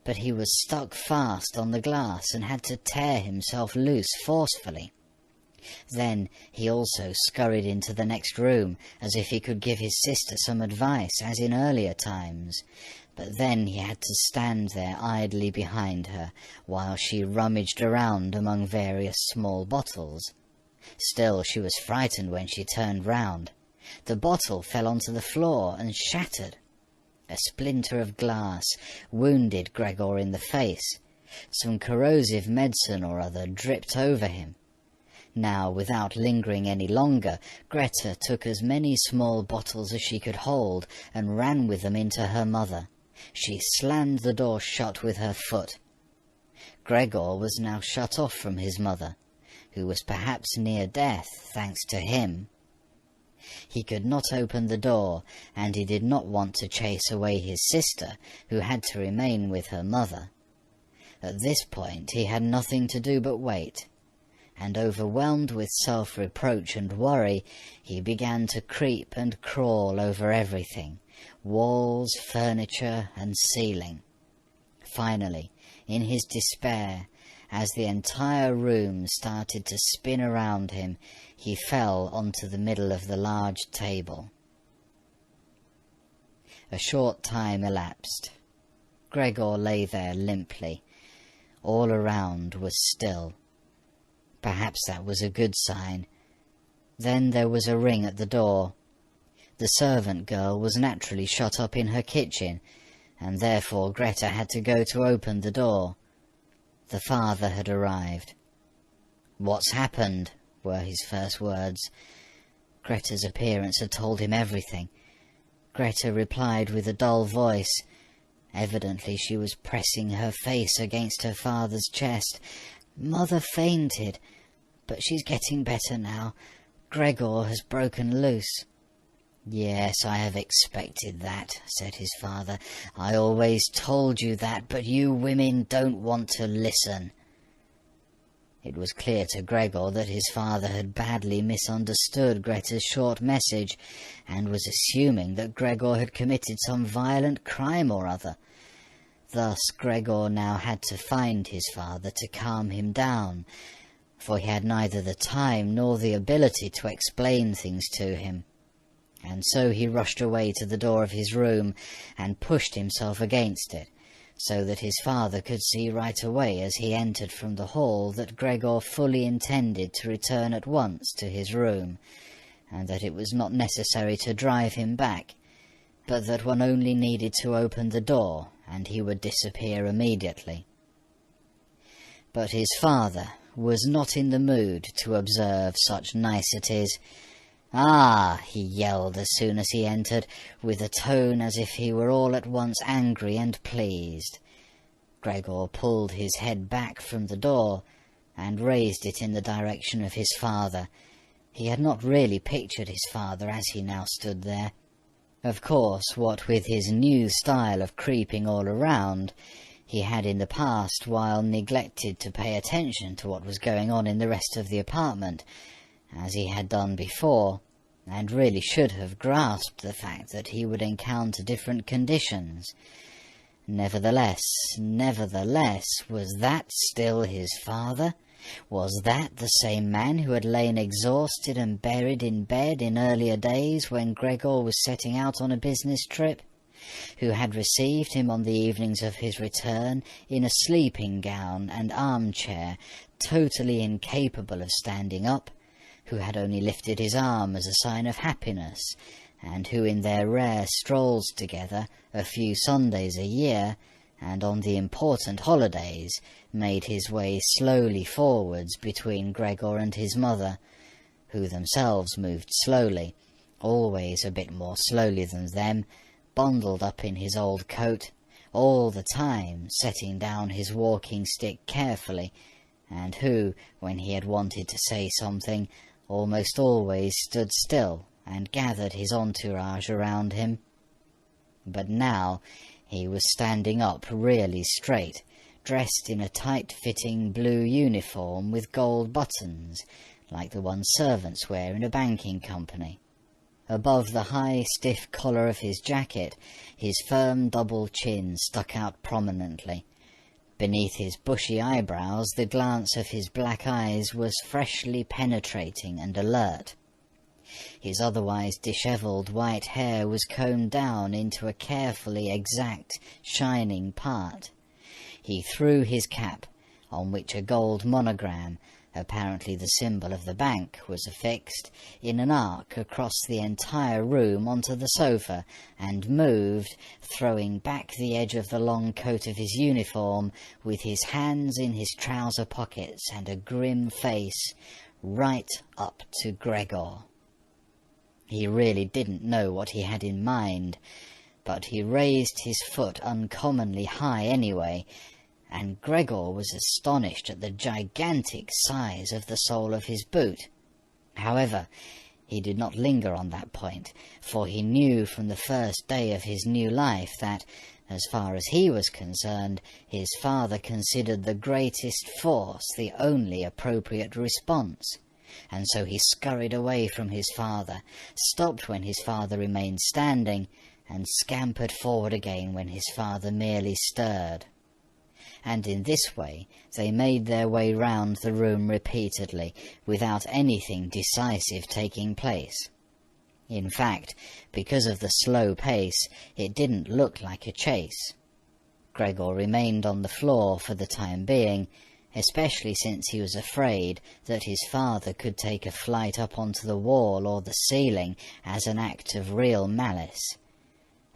Speaker 2: but he was stuck fast on the glass and had to tear himself loose forcefully. Then he also scurried into the next room, as if he could give his sister some advice, as in earlier times. But then he had to stand there idly behind her, while she rummaged around among various small bottles. Still, she was frightened when she turned round. The bottle fell onto the floor and shattered. A splinter of glass wounded Gregor in the face. Some corrosive medicine or other dripped over him. Now, without lingering any longer, Greta took as many small bottles as she could hold and ran with them into her mother. She slammed the door shut with her foot. Gregor was now shut off from his mother, who was perhaps near death, thanks to him. He could not open the door, and he did not want to chase away his sister, who had to remain with her mother. At this point he had nothing to do but wait, and overwhelmed with self-reproach and worry, he began to creep and crawl over everything, walls, furniture, and ceiling. Finally, in his despair, as the entire room started to spin around him, he fell onto the middle of the large table. A short time elapsed. Gregor lay there limply. All around was still. Perhaps that was a good sign. Then there was a ring at the door. The servant girl was naturally shut up in her kitchen, and therefore Greta had to go to open the door. The father had arrived. "What's happened?" were his first words. Greta's appearance had told him everything. Greta replied with a dull voice. Evidently she was pressing her face against her father's chest. "Mother fainted, but she's getting better now. Gregor has broken loose." "Yes, I have expected that," said his father. "I always told you that, but you women don't want to listen." It was clear to Gregor that his father had badly misunderstood Greta's short message, and was assuming that Gregor had committed some violent crime or other. Thus Gregor now had to find his father to calm him down, for he had neither the time nor the ability to explain things to him. And so he rushed away to the door of his room and pushed himself against it, so that his father could see right away as he entered from the hall that Gregor fully intended to return at once to his room, and that it was not necessary to drive him back, but that one only needed to open the door and he would disappear immediately. But his father was not in the mood to observe such niceties. "Ah!" he yelled as soon as he entered, with a tone as if he were all at once angry and pleased. Gregor pulled his head back from the door and raised it in the direction of his father. He had not really pictured his father as he now stood there. Of course, what with his new style of creeping all around, he had in the past while neglected to pay attention to what was going on in the rest of the apartment, as he had done before, and really should have grasped the fact that he would encounter different conditions. Nevertheless, was that still his father? Was that the same man who had lain exhausted and buried in bed in earlier days when Gregor was setting out on a business trip? Who had received him on the evenings of his return in a sleeping gown and armchair, totally incapable of standing up? Who had only lifted his arm as a sign of happiness, and who in their rare strolls together, a few Sundays a year, and on the important holidays, made his way slowly forwards between Gregor and his mother, who themselves moved slowly, always a bit more slowly than them, bundled up in his old coat, all the time setting down his walking-stick carefully, and who, when he had wanted to say something, almost always stood still and gathered his entourage around him. But now he was standing up really straight, dressed in a tight-fitting blue uniform with gold buttons, like the ones servants wear in a banking company. Above the high, stiff collar of his jacket, his firm double chin stuck out prominently. Beneath his bushy eyebrows, the glance of his black eyes was freshly penetrating and alert. His otherwise dishevelled white hair was combed down into a carefully exact, shining part. He threw his cap, on which a gold monogram, apparently the symbol of the bank, was affixed, in an arc across the entire room onto the sofa, and moved, throwing back the edge of the long coat of his uniform, with his hands in his trouser pockets and a grim face, right up to Gregor. He really didn't know what he had in mind, but he raised his foot uncommonly high anyway, and Gregor was astonished at the gigantic size of the sole of his boot. However, He did not linger on that point, for he knew from the first day of his new life that, as far as he was concerned, his father considered the greatest force the only appropriate response. And so he scurried away from his father, stopped when his father remained standing, and scampered forward again when his father merely stirred. And in this way they made their way round the room repeatedly, without anything decisive taking place. In fact, because of the slow pace, it didn't look like a chase. Gregor remained on the floor for the time being, especially since he was afraid that his father could take a flight up onto the wall or the ceiling as an act of real malice.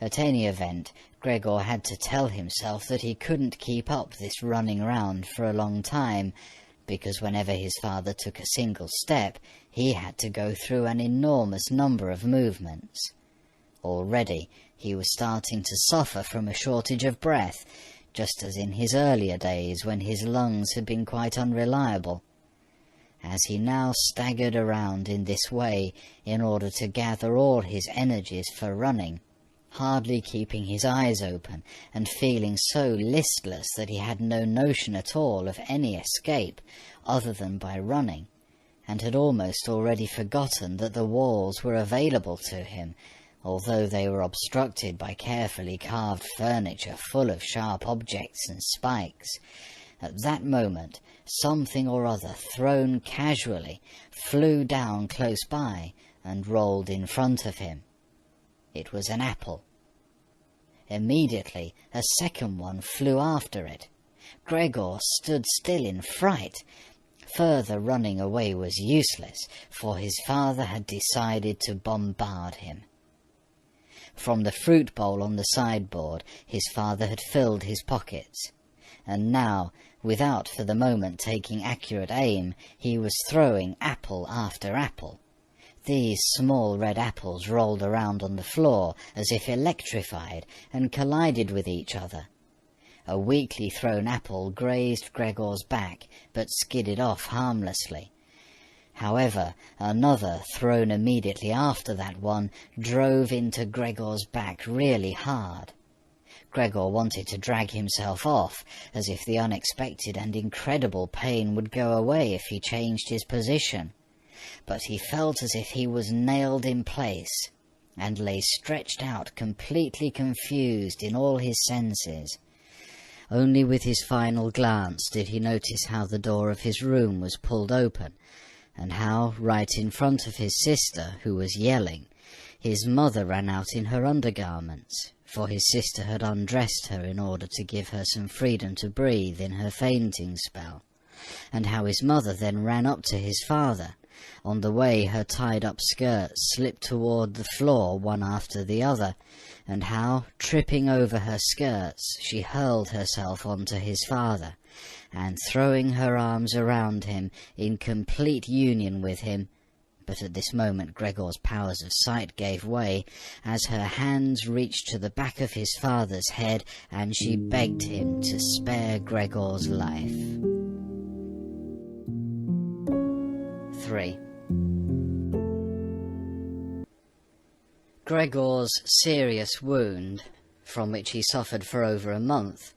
Speaker 2: At any event, Gregor had to tell himself that he couldn't keep up this running round for a long time, because whenever his father took a single step, he had to go through an enormous number of movements. Already he was starting to suffer from a shortage of breath, just as in his earlier days when his lungs had been quite unreliable. As he now staggered around in this way in order to gather all his energies for running, hardly keeping his eyes open, and feeling so listless that he had no notion at all of any escape other than by running, and had almost already forgotten that the walls were available to him, although they were obstructed by carefully carved furniture full of sharp objects and spikes. At that moment, something or other thrown casually flew down close by and rolled in front of him. It was an apple. Immediately a second one flew after it. Gregor stood still in fright. Further running away was useless, for his father had decided to bombard him. From the fruit bowl on the sideboard his father had filled his pockets, and now, without for the moment taking accurate aim, he was throwing apple after apple. These small red apples rolled around on the floor as if electrified, and collided with each other. A weakly thrown apple grazed Gregor's back, but skidded off harmlessly. However, another, thrown immediately after that one, drove into Gregor's back really hard. Gregor wanted to drag himself off, as if the unexpected and incredible pain would go away if he changed his position. But he felt as if he was nailed in place, and lay stretched out completely confused in all his senses. Only with his final glance did he notice how the door of his room was pulled open, and how, right in front of his sister, who was yelling, his mother ran out in her undergarments, for his sister had undressed her in order to give her some freedom to breathe in her fainting spell, and how his mother then ran up to his father. On the way her tied-up skirts slipped toward the floor one after the other, and how, tripping over her skirts, she hurled herself onto his father, and throwing her arms around him in complete union with him. But at this moment Gregor's powers of sight gave way, as her hands reached to the back of his father's head, and she begged him to spare Gregor's life. 3. Gregor's serious wound, from which he suffered for over a month,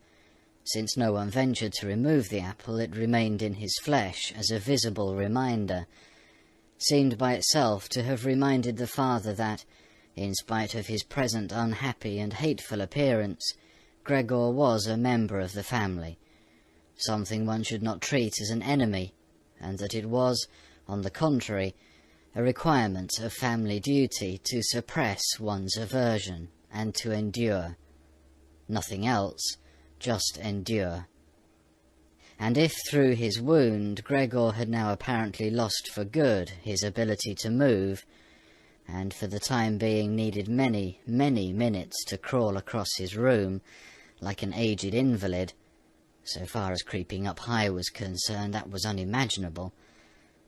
Speaker 2: since no one ventured to remove the apple, it remained in his flesh as a visible reminder, seemed by itself to have reminded the father that, in spite of his present unhappy and hateful appearance, Gregor was a member of the family, something one should not treat as an enemy, and that it was, on the contrary, a requirement of family duty to suppress one's aversion and to endure. Nothing else, just endure. And if through his wound Gregor had now apparently lost for good his ability to move, and for the time being needed many, many minutes to crawl across his room, like an aged invalid, so far as creeping up high was concerned, that was unimaginable.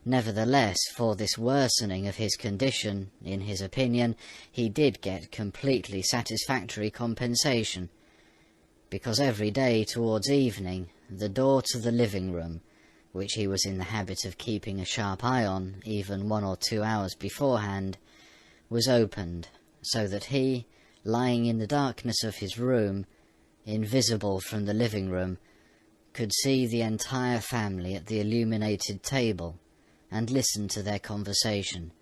Speaker 2: Nevertheless, for this worsening of his condition, in his opinion, he did get completely satisfactory compensation, because every day towards evening the door to the living room, which he was in the habit of keeping a sharp eye on even 1 or 2 hours beforehand, was opened, so that he, lying in the darkness of his room, invisible from the living room, could see the entire family at the illuminated table and listen to their conversation,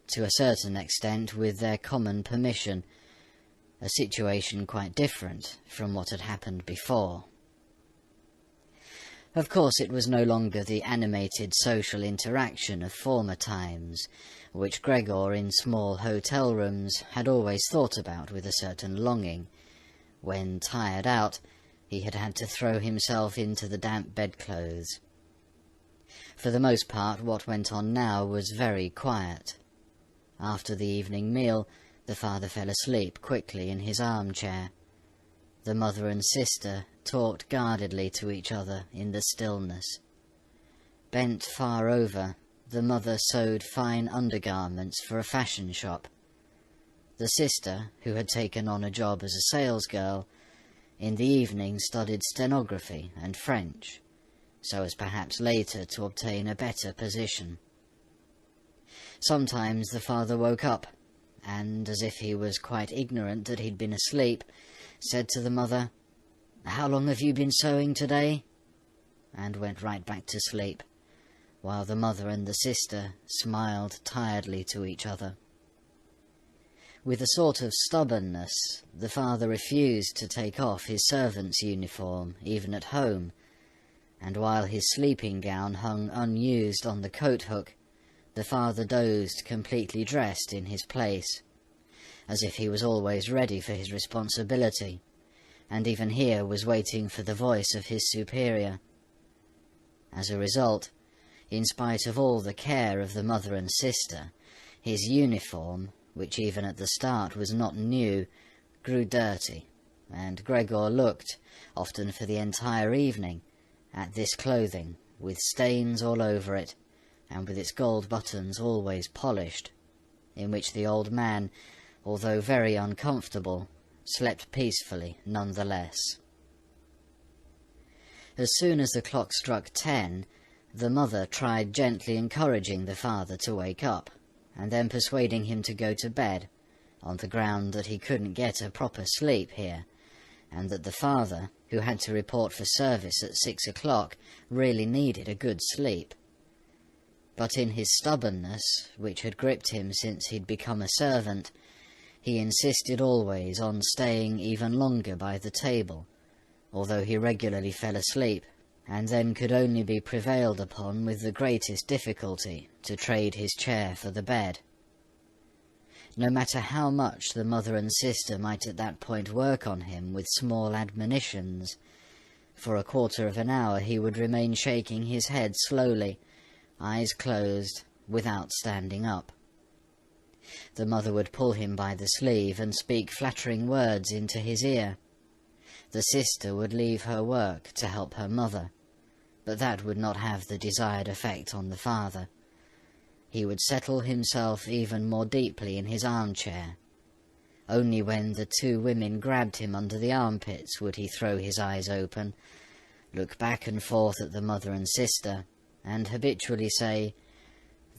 Speaker 2: to a certain extent with their common permission, a situation quite different from what had happened before. Of course, it was no longer the animated social interaction of former times, which Gregor in small hotel rooms had always thought about with a certain longing. When tired out, he had had to throw himself into the damp bedclothes. For the most part, what went on now was very quiet. After the evening meal, the father fell asleep quickly in his armchair. The mother and sister talked guardedly to each other in the stillness. Bent far over, the mother sewed fine undergarments for a fashion shop. The sister, who had taken on a job as a salesgirl, in the evening studied stenography and French, so as perhaps later to obtain a better position. Sometimes the father woke up, and, as if he was quite ignorant that he'd been asleep, said to the mother, "How long have you been sewing today?" and went right back to sleep, while the mother and the sister smiled tiredly to each other. With a sort of stubbornness, the father refused to take off his servant's uniform, even at home, and while his sleeping gown hung unused on the coat hook, the father dozed completely dressed in his place, as if he was always ready for his responsibility, and even here was waiting for the voice of his superior. As a result, in spite of all the care of the mother and sister, his uniform, which even at the start was not new, grew dirty, and Gregor looked, often for the entire evening, at this clothing, with stains all over it, and with its gold buttons always polished, in which the old man, although very uncomfortable, slept peacefully nonetheless. As soon as the clock struck 10, the mother tried gently encouraging the father to wake up, and then persuading him to go to bed, on the ground that he couldn't get a proper sleep here, and that the father, who had to report for service at 6 o'clock, really needed a good sleep. But in his stubbornness, which had gripped him since he'd become a servant, he insisted always on staying even longer by the table, although he regularly fell asleep, and then could only be prevailed upon with the greatest difficulty to trade his chair for the bed. No matter how much the mother and sister might at that point work on him with small admonitions, for a quarter of an hour he would remain shaking his head slowly, eyes closed, without standing up. The mother would pull him by the sleeve and speak flattering words into his ear. The sister would leave her work to help her mother, but that would not have the desired effect on the father. He would settle himself even more deeply in his armchair. Only when the two women grabbed him under the armpits would he throw his eyes open, look back and forth at the mother and sister, and habitually say,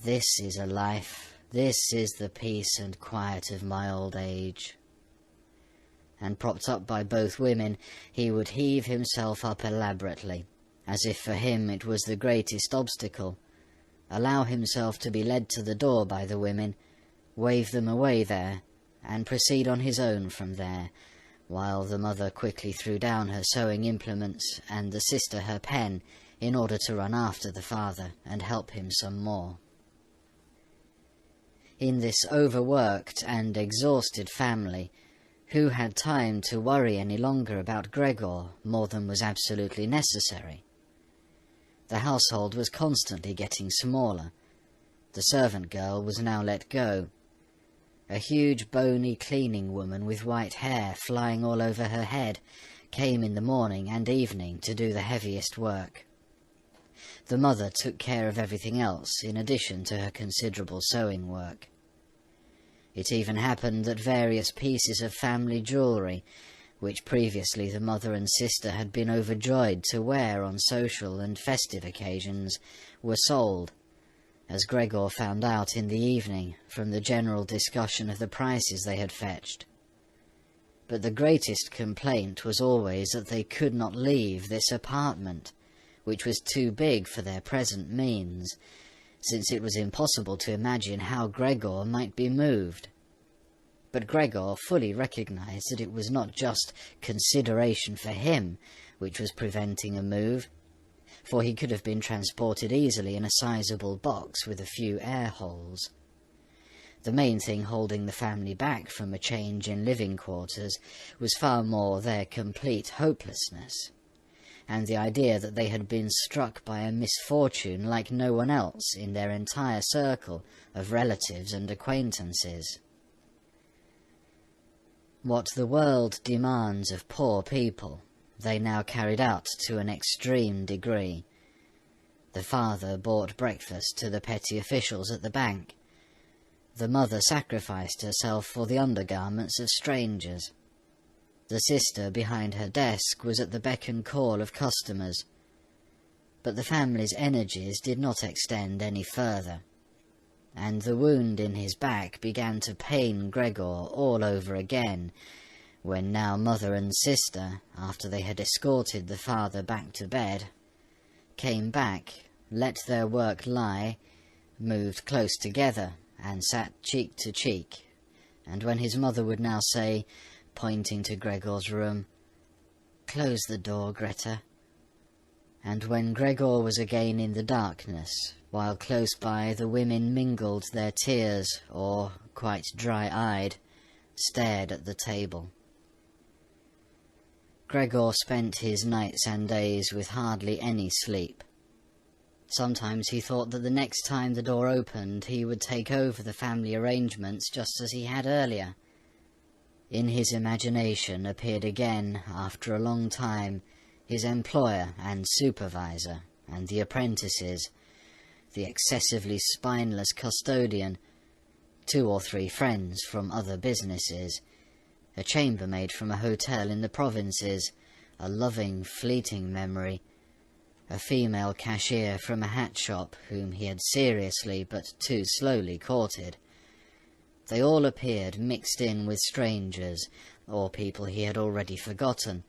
Speaker 2: "This is a life, this is the peace and quiet of my old age." And propped up by both women, he would heave himself up elaborately, as if for him it was the greatest obstacle, allow himself to be led to the door by the women, wave them away there, and proceed on his own from there, while the mother quickly threw down her sewing implements and the sister her pen in order to run after the father and help him some more. In this overworked and exhausted family, who had time to worry any longer about Gregor more than was absolutely necessary? The household was constantly getting smaller. The servant girl was now let go. A huge bony cleaning woman with white hair flying all over her head came in the morning and evening to do the heaviest work. The mother took care of everything else in addition to her considerable sewing work. It even happened that various pieces of family jewellery, which previously the mother and sister had been overjoyed to wear on social and festive occasions, were sold, as Gregor found out in the evening from the general discussion of the prices they had fetched. But the greatest complaint was always that they could not leave this apartment, which was too big for their present means, since it was impossible to imagine how Gregor might be moved. But Gregor fully recognized that it was not just consideration for him which was preventing a move, for he could have been transported easily in a sizable box with a few air holes. The main thing holding the family back from a change in living quarters was far more their complete hopelessness, and the idea that they had been struck by a misfortune like no one else in their entire circle of relatives and acquaintances. What the world demands of poor people, they now carried out to an extreme degree. The father bought breakfast to the petty officials at the bank. The mother sacrificed herself for the undergarments of strangers. The sister behind her desk was at the beck and call of customers. But the family's energies did not extend any further, and the wound in his back began to pain Gregor all over again, when now mother and sister, after they had escorted the father back to bed, came back, let their work lie, moved close together, and sat cheek to cheek, and when his mother would now say, pointing to Gregor's room, "Close the door, Greta," and when Gregor was again in the darkness, while close by the women mingled their tears, or, quite dry-eyed, stared at the table. Gregor spent his nights and days with hardly any sleep. Sometimes he thought that the next time the door opened he would take over the family arrangements just as he had earlier. In his imagination appeared again, after a long time, his employer and supervisor, and the apprentices, the excessively spineless custodian, 2 or 3 friends from other businesses, a chambermaid from a hotel in the provinces, a loving, fleeting memory, a female cashier from a hat shop whom he had seriously but too slowly courted. They all appeared mixed in with strangers, or people he had already forgotten,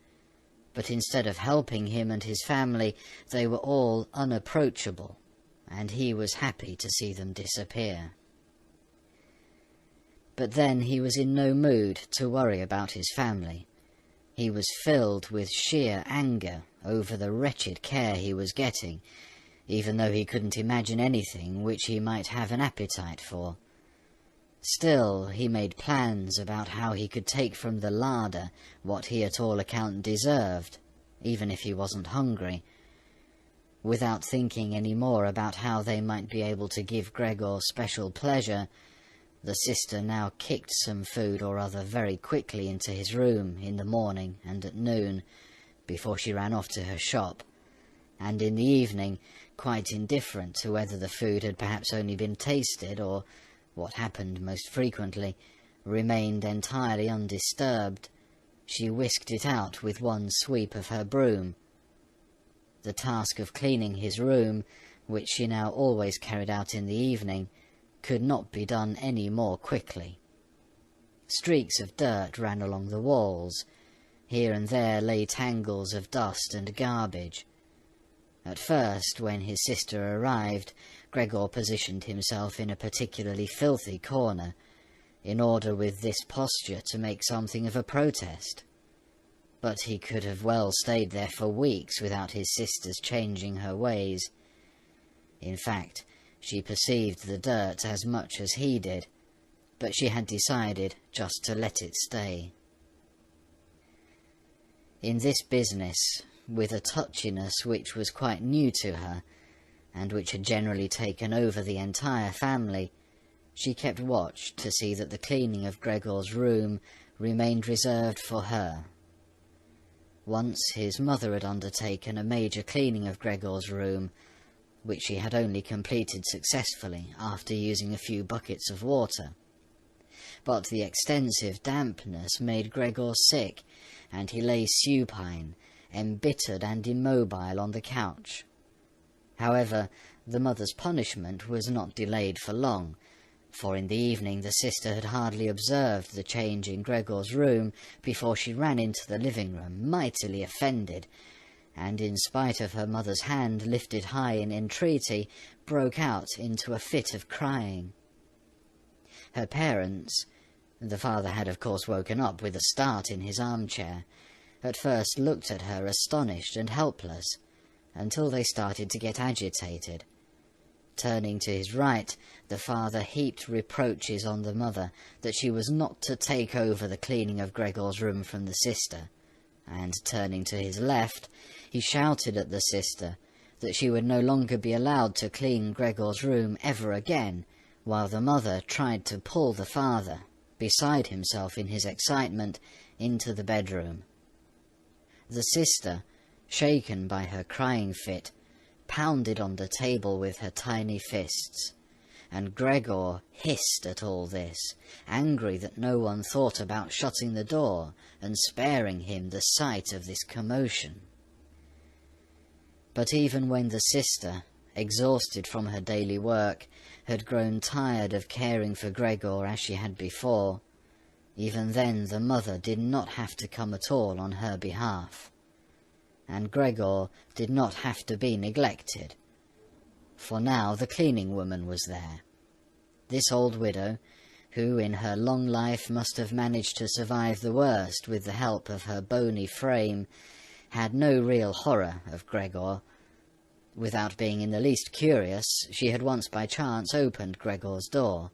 Speaker 2: but instead of helping him and his family, they were all unapproachable, and he was happy to see them disappear. But then he was in no mood to worry about his family. He was filled with sheer anger over the wretched care he was getting, even though he couldn't imagine anything which he might have an appetite for. Still, he made plans about how he could take from the larder what he at all account deserved, even if he wasn't hungry, without thinking any more about how they might be able to give Gregor special pleasure. The sister now kicked some food or other very quickly into his room in the morning and at noon, before she ran off to her shop, and in the evening, quite indifferent to whether the food had perhaps only been tasted or, what happened most frequently, remained entirely undisturbed, she whisked it out with one sweep of her broom. The task of cleaning his room, which she now always carried out in the evening, could not be done any more quickly. Streaks of dirt ran along the walls. Here and there lay tangles of dust and garbage. At first, when his sister arrived, Gregor positioned himself in a particularly filthy corner, in order with this posture to make something of a protest. But he could have well stayed there for weeks without his sister's changing her ways. In fact, she perceived the dirt as much as he did, but she had decided just to let it stay. In this business, with a touchiness which was quite new to her, and which had generally taken over the entire family, she kept watch to see that the cleaning of Gregor's room remained reserved for her. Once his mother had undertaken a major cleaning of Gregor's room, which she had only completed successfully after using a few buckets of water. but the extensive dampness made Gregor sick, and he lay supine, embittered and immobile on the couch. However, the mother's punishment was not delayed for long, for in the evening the sister had hardly observed the change in Gregor's room before she ran into the living-room, mightily offended, and in spite of her mother's hand lifted high in entreaty, broke out into a fit of crying. Her parents, the father had of course woken up with a start in his armchair, at first looked at her astonished and helpless, until they started to get agitated. Turning to his right, the father heaped reproaches on the mother that she was not to take over the cleaning of Gregor's room from the sister, and turning to his left, he shouted at the sister that she would no longer be allowed to clean Gregor's room ever again, while the mother tried to pull the father, beside himself in his excitement, into the bedroom. The sister, shaken by her crying fit, pounded on the table with her tiny fists, and Gregor hissed at all this, angry that no one thought about shutting the door and sparing him the sight of this commotion. But even when the sister, exhausted from her daily work, had grown tired of caring for Gregor as she had before, even then the mother did not have to come at all on her behalf, and Gregor did not have to be neglected, for now the cleaning woman was there. This old widow, who in her long life must have managed to survive the worst with the help of her bony frame, had no real horror of Gregor. Without being in the least curious, she had once by chance opened Gregor's door.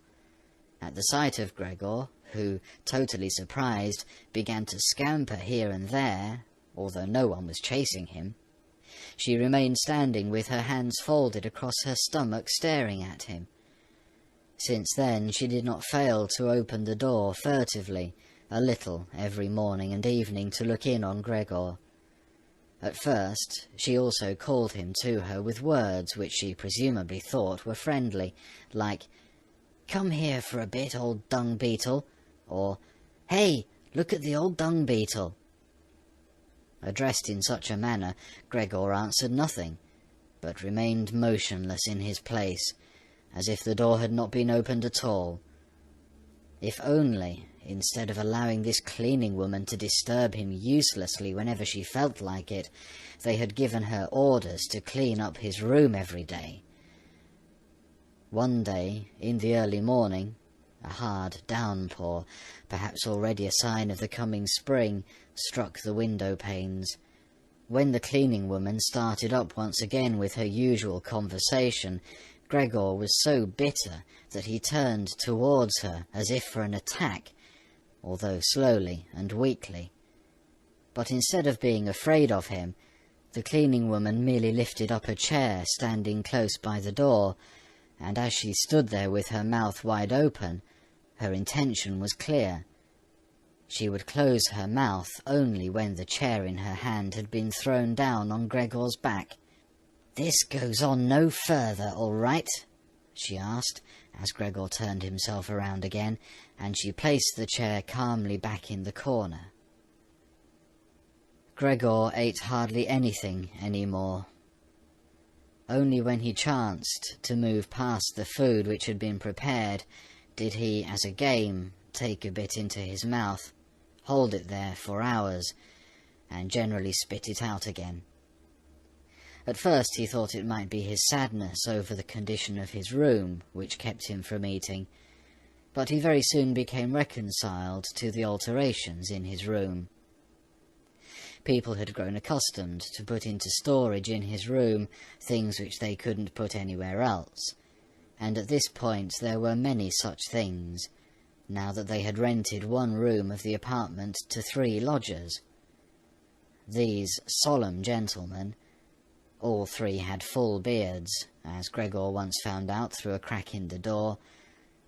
Speaker 2: At the sight of Gregor, who, totally surprised, began to scamper here and there, although no one was chasing him, she remained standing with her hands folded across her stomach, staring at him. Since then she did not fail to open the door furtively, a little every morning and evening, to look in on Gregor. At first she also called him to her with words which she presumably thought were friendly, like, "Come here for a bit, old dung beetle," or "Hey, look at the old dung beetle." Addressed in such a manner, Gregor answered nothing, but remained motionless in his place, as if the door had not been opened at all. If only, instead of allowing this cleaning woman to disturb him uselessly whenever she felt like it, they had given her orders to clean up his room every day. One day, in the early morning, a hard downpour, perhaps already a sign of the coming spring, struck the window panes. When the cleaning woman started up once again with her usual conversation, Gregor was so bitter that he turned towards her as if for an attack, although slowly and weakly. But instead of being afraid of him, the cleaning woman merely lifted up a chair standing close by the door, and as she stood there with her mouth wide open, her intention was clear. She would close her mouth only when the chair in her hand had been thrown down on Gregor's back. "This goes on no further, all right?" she asked, as Gregor turned himself around again, and she placed the chair calmly back in the corner. Gregor ate hardly anything any more. Only when he chanced to move past the food which had been prepared did he, as a game, take a bit into his mouth, hold it there for hours, and generally spit it out again. At first he thought it might be his sadness over the condition of his room which kept him from eating, but he very soon became reconciled to the alterations in his room. People had grown accustomed to put into storage in his room things which they couldn't put anywhere else, and at this point there were many such things, now that they had rented one room of the apartment to 3 lodgers. These solemn gentlemen, all 3 had full beards, as Gregor once found out through a crack in the door,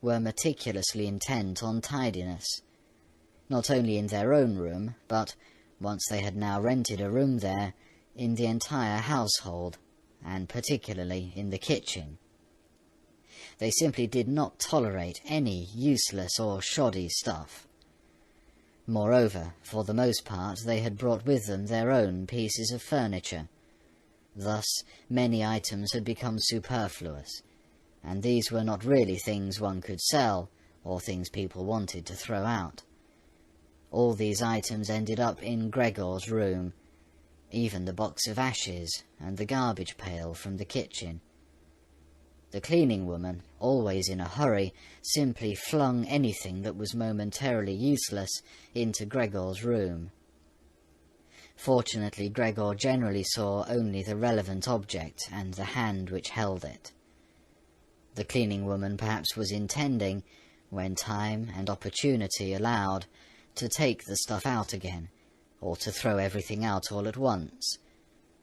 Speaker 2: were meticulously intent on tidiness, not only in their own room, but, once they had now rented a room there, in the entire household, and particularly in the kitchen. They simply did not tolerate any useless or shoddy stuff. Moreover, for the most part, they had brought with them their own pieces of furniture. Thus, many items had become superfluous, and these were not really things one could sell, or things people wanted to throw out. All these items ended up in Gregor's room, even the box of ashes and the garbage pail from the kitchen. The cleaning woman, always in a hurry, simply flung anything that was momentarily useless into Gregor's room. Fortunately, Gregor generally saw only the relevant object and the hand which held it. The cleaning woman perhaps was intending, when time and opportunity allowed, to take the stuff out again, or to throw everything out all at once.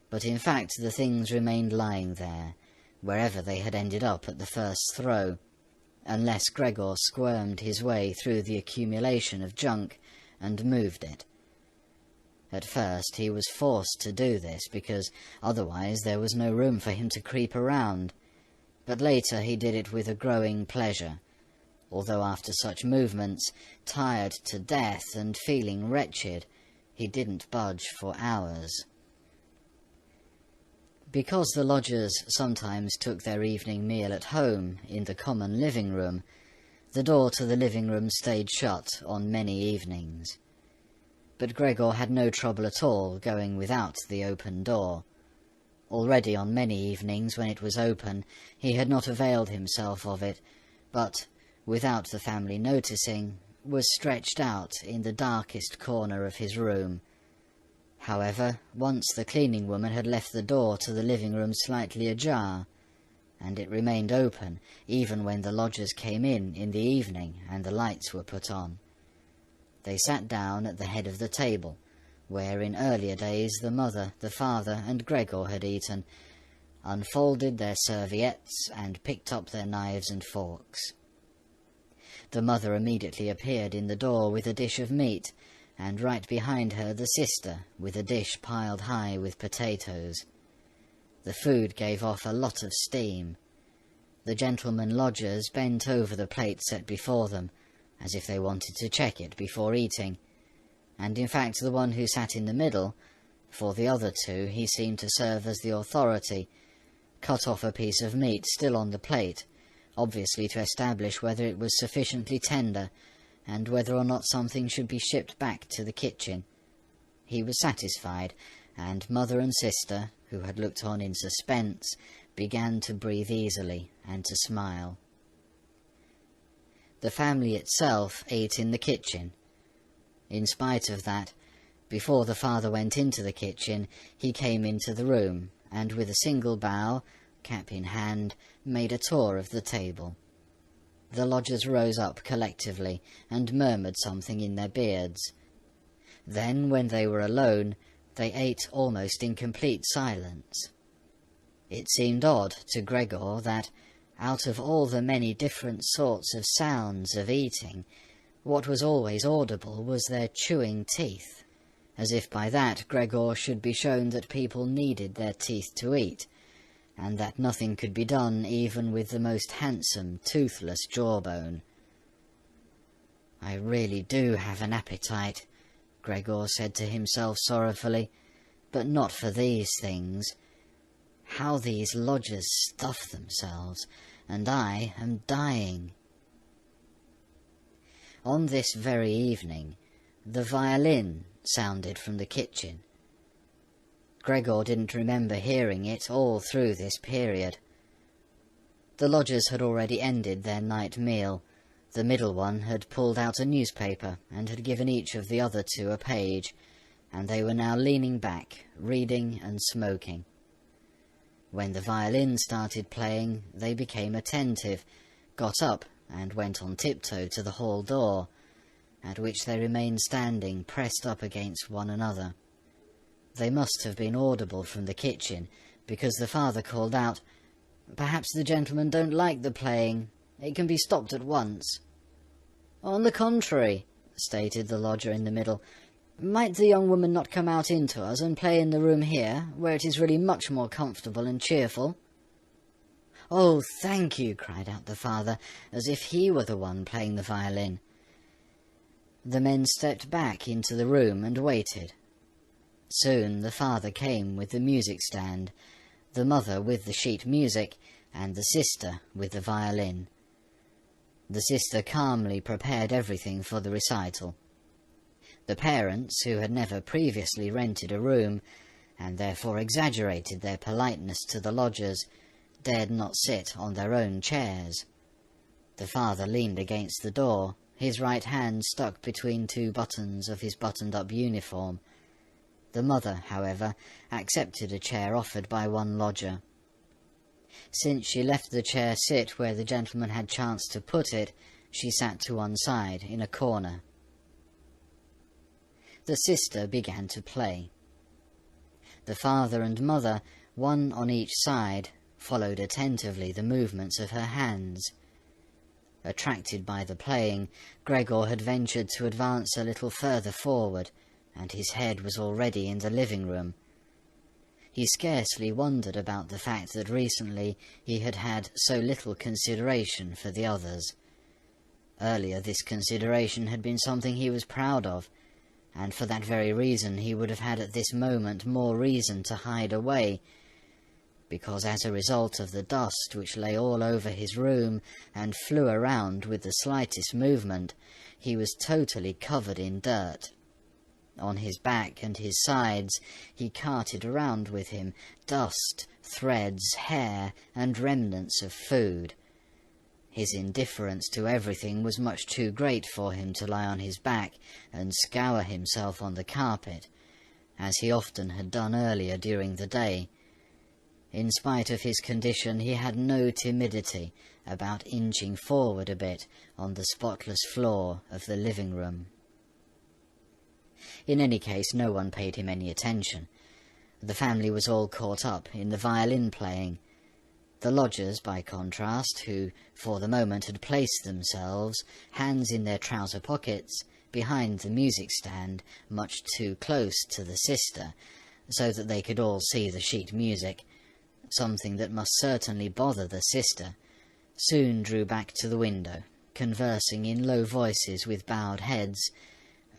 Speaker 2: But in fact the things remained lying there, wherever they had ended up at the first throw, unless Gregor squirmed his way through the accumulation of junk and moved it. At first he was forced to do this, because otherwise there was no room for him to creep around, but later he did it with a growing pleasure, although after such movements, tired to death and feeling wretched, he didn't budge for hours. Because the lodgers sometimes took their evening meal at home, in the common living room, the door to the living room stayed shut on many evenings. But Gregor had no trouble at all going without the open door. Already on many evenings when it was open, he had not availed himself of it, but, without the family noticing, was stretched out in the darkest corner of his room. However, once the cleaning woman had left the door to the living room slightly ajar, and it remained open even when the lodgers came in the evening and the lights were put on. They sat down at the head of the table, where in earlier days the mother, the father, and Gregor had eaten, unfolded their serviettes and picked up their knives and forks. The mother immediately appeared in the door with a dish of meat, and right behind her the sister, with a dish piled high with potatoes. The food gave off a lot of steam. The gentlemen lodgers bent over the plate set before them, as if they wanted to check it before eating, and in fact the one who sat in the middle, for the other two he seemed to serve as the authority, cut off a piece of meat still on the plate, obviously to establish whether it was sufficiently tender, and whether or not something should be shipped back to the kitchen. He was satisfied, and mother and sister, who had looked on in suspense, began to breathe easily and to smile. The family itself ate in the kitchen. In spite of that, before the father went into the kitchen, he came into the room, and with a single bow, cap in hand, made a tour of the table. The lodgers rose up collectively, and murmured something in their beards. Then, when they were alone, they ate almost in complete silence. It seemed odd to Gregor that, out of all the many different sorts of sounds of eating, what was always audible was their chewing teeth, as if by that Gregor should be shown that people needed their teeth to eat, and that nothing could be done even with the most handsome, toothless jawbone. "I really do have an appetite," Gregor said to himself sorrowfully, "but not for these things. How these lodgers stuff themselves, and I am dying." On this very evening, the violin sounded from the kitchen. Gregor didn't remember hearing it all through this period. The lodgers had already ended their night meal. The middle one had pulled out a newspaper and had given each of the other two a page, and they were now leaning back, reading and smoking. When the violin started playing, they became attentive, got up and went on tiptoe to the hall door, at which they remained standing pressed up against one another. They must have been audible from the kitchen, because the father called out, "Perhaps the gentlemen don't like the playing. It can be stopped at once." "On the contrary," stated the lodger in the middle, "might the young woman not come out into us and play in the room here, where it is really much more comfortable and cheerful?" "Oh, thank you," cried out the father, as if he were the one playing the violin. The men stepped back into the room and waited. Soon the father came with the music stand, the mother with the sheet music, and the sister with the violin. The sister calmly prepared everything for the recital. The parents, who had never previously rented a room, and therefore exaggerated their politeness to the lodgers, dared not sit on their own chairs. The father leaned against the door, his right hand stuck between two buttons of his buttoned-up uniform. The mother, however, accepted a chair offered by one lodger. Since she left the chair sit where the gentleman had chanced to put it, she sat to one side, in a corner. The sister began to play. The father and mother, one on each side, followed attentively the movements of her hands. Attracted by the playing, Gregor had ventured to advance a little further forward, and his head was already in the living-room. He scarcely wondered about the fact that recently he had had so little consideration for the others. Earlier this consideration had been something he was proud of, and for that very reason he would have had at this moment more reason to hide away, because as a result of the dust which lay all over his room and flew around with the slightest movement, he was totally covered in dirt. On his back and his sides he carted around with him dust, threads, hair, and remnants of food. His indifference to everything was much too great for him to lie on his back and scour himself on the carpet, as he often had done earlier during the day. In spite of his condition, he had no timidity about inching forward a bit on the spotless floor of the living-room. In any case, no one paid him any attention. The family was all caught up in the violin playing. The lodgers, by contrast, who for the moment had placed themselves, hands in their trouser pockets, behind the music stand, much too close to the sister, so that they could all see the sheet music, something that must certainly bother the sister, soon drew back to the window, conversing in low voices with bowed heads,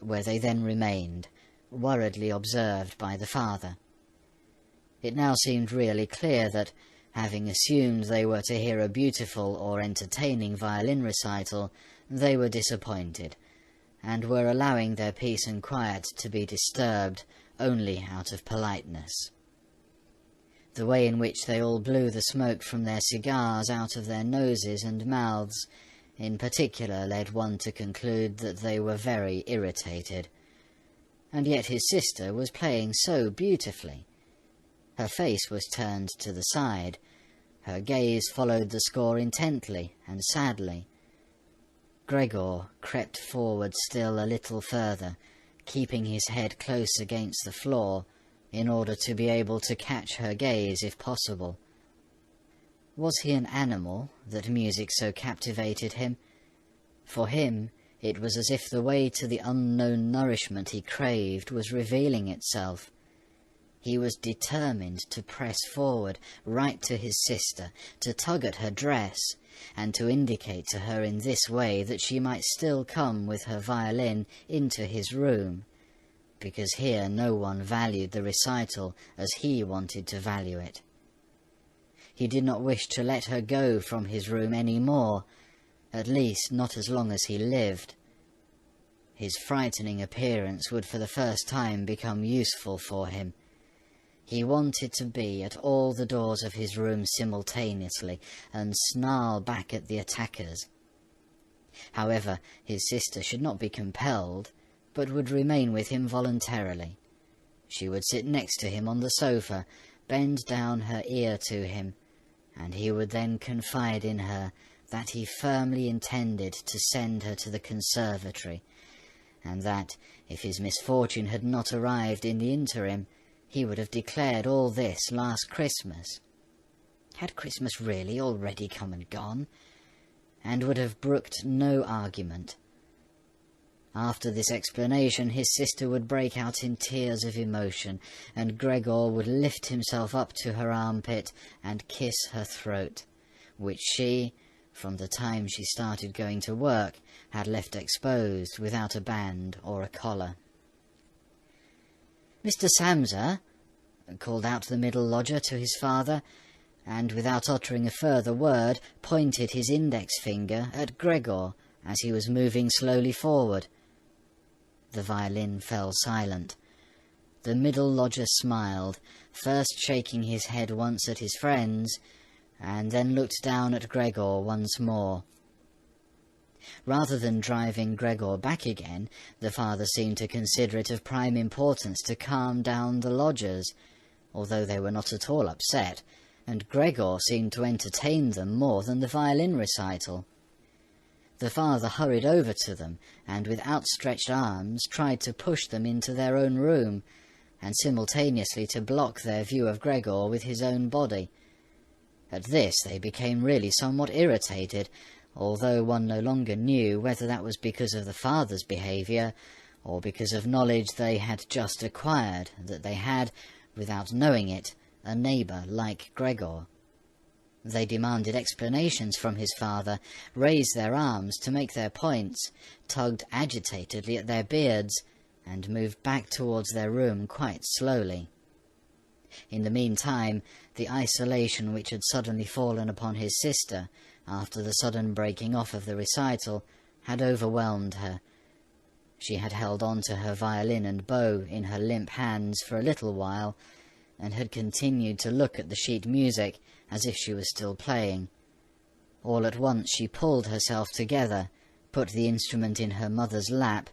Speaker 2: where they then remained, worriedly observed by the father. It now seemed really clear that, having assumed they were to hear a beautiful or entertaining violin recital, they were disappointed, and were allowing their peace and quiet to be disturbed only out of politeness. The way in which they all blew the smoke from their cigars out of their noses and mouths, in particular, led one to conclude that they were very irritated. And yet his sister was playing so beautifully. Her face was turned to the side. Her gaze followed the score intently and sadly. Gregor crept forward still a little further, keeping his head close against the floor, in order to be able to catch her gaze if possible. Was he an animal, that music so captivated him? For him, it was as if the way to the unknown nourishment he craved was revealing itself. He was determined to press forward right to his sister, to tug at her dress, and to indicate to her in this way that she might still come with her violin into his room, because here no one valued the recital as he wanted to value it. He did not wish to let her go from his room any more, at least not as long as he lived. His frightening appearance would for the first time become useful for him. He wanted to be at all the doors of his room simultaneously, and snarl back at the attackers. However, his sister should not be compelled, but would remain with him voluntarily. She would sit next to him on the sofa, bend down her ear to him, and he would then confide in her that he firmly intended to send her to the conservatory, and that, if his misfortune had not arrived in the interim, he would have declared all this last Christmas. Had Christmas really already come and gone? And would have brooked no argument. After this explanation, his sister would break out in tears of emotion, and Gregor would lift himself up to her armpit and kiss her throat, which she, from the time she started going to work, had left exposed without a band or a collar. "Mr. Samsa," called out the middle lodger to his father, and without uttering a further word pointed his index finger at Gregor as he was moving slowly forward. The violin fell silent. The middle lodger smiled, first shaking his head once at his friends, and then looked down at Gregor once more. Rather than driving Gregor back again, the father seemed to consider it of prime importance to calm down the lodgers, although they were not at all upset, and Gregor seemed to entertain them more than the violin recital. The father hurried over to them, and with outstretched arms tried to push them into their own room, and simultaneously to block their view of Gregor with his own body. At this they became really somewhat irritated, although one no longer knew whether that was because of the father's behaviour, or because of knowledge they had just acquired that they had, without knowing it, a neighbour like Gregor. They demanded explanations from his father, raised their arms to make their points, tugged agitatedly at their beards, and moved back towards their room quite slowly. In the meantime, the isolation which had suddenly fallen upon his sister, after the sudden breaking off of the recital, had overwhelmed her. She had held on to her violin and bow in her limp hands for a little while, and had continued to look at the sheet music as if she was still playing. All at once she pulled herself together, put the instrument in her mother's lap.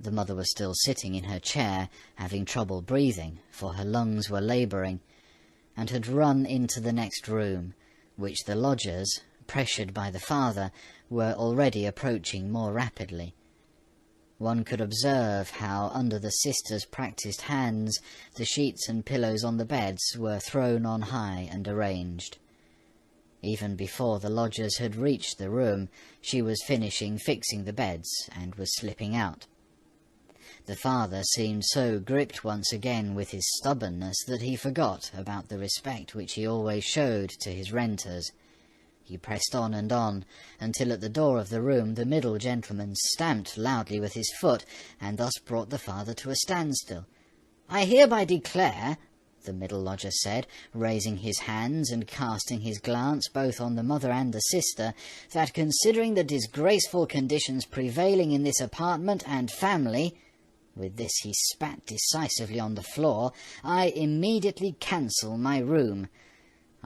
Speaker 2: The mother was still sitting in her chair, having trouble breathing, for her lungs were labouring, and had run into the next room, which the lodgers, pressured by the father, were already approaching more rapidly. One could observe how, under the sisters' practised hands, the sheets and pillows on the beds were thrown on high and arranged. Even before the lodgers had reached the room, she was finishing fixing the beds, and was slipping out. The father seemed so gripped once again with his stubbornness that he forgot about the respect which he always showed to his renters. He pressed on, until at the door of the room the middle gentleman stamped loudly with his foot, and thus brought the father to a standstill. "I hereby declare," the middle lodger said, raising his hands and casting his glance both on the mother and the sister, "that considering the disgraceful conditions prevailing in this apartment and family," with this he spat decisively on the floor, "I immediately cancel my room.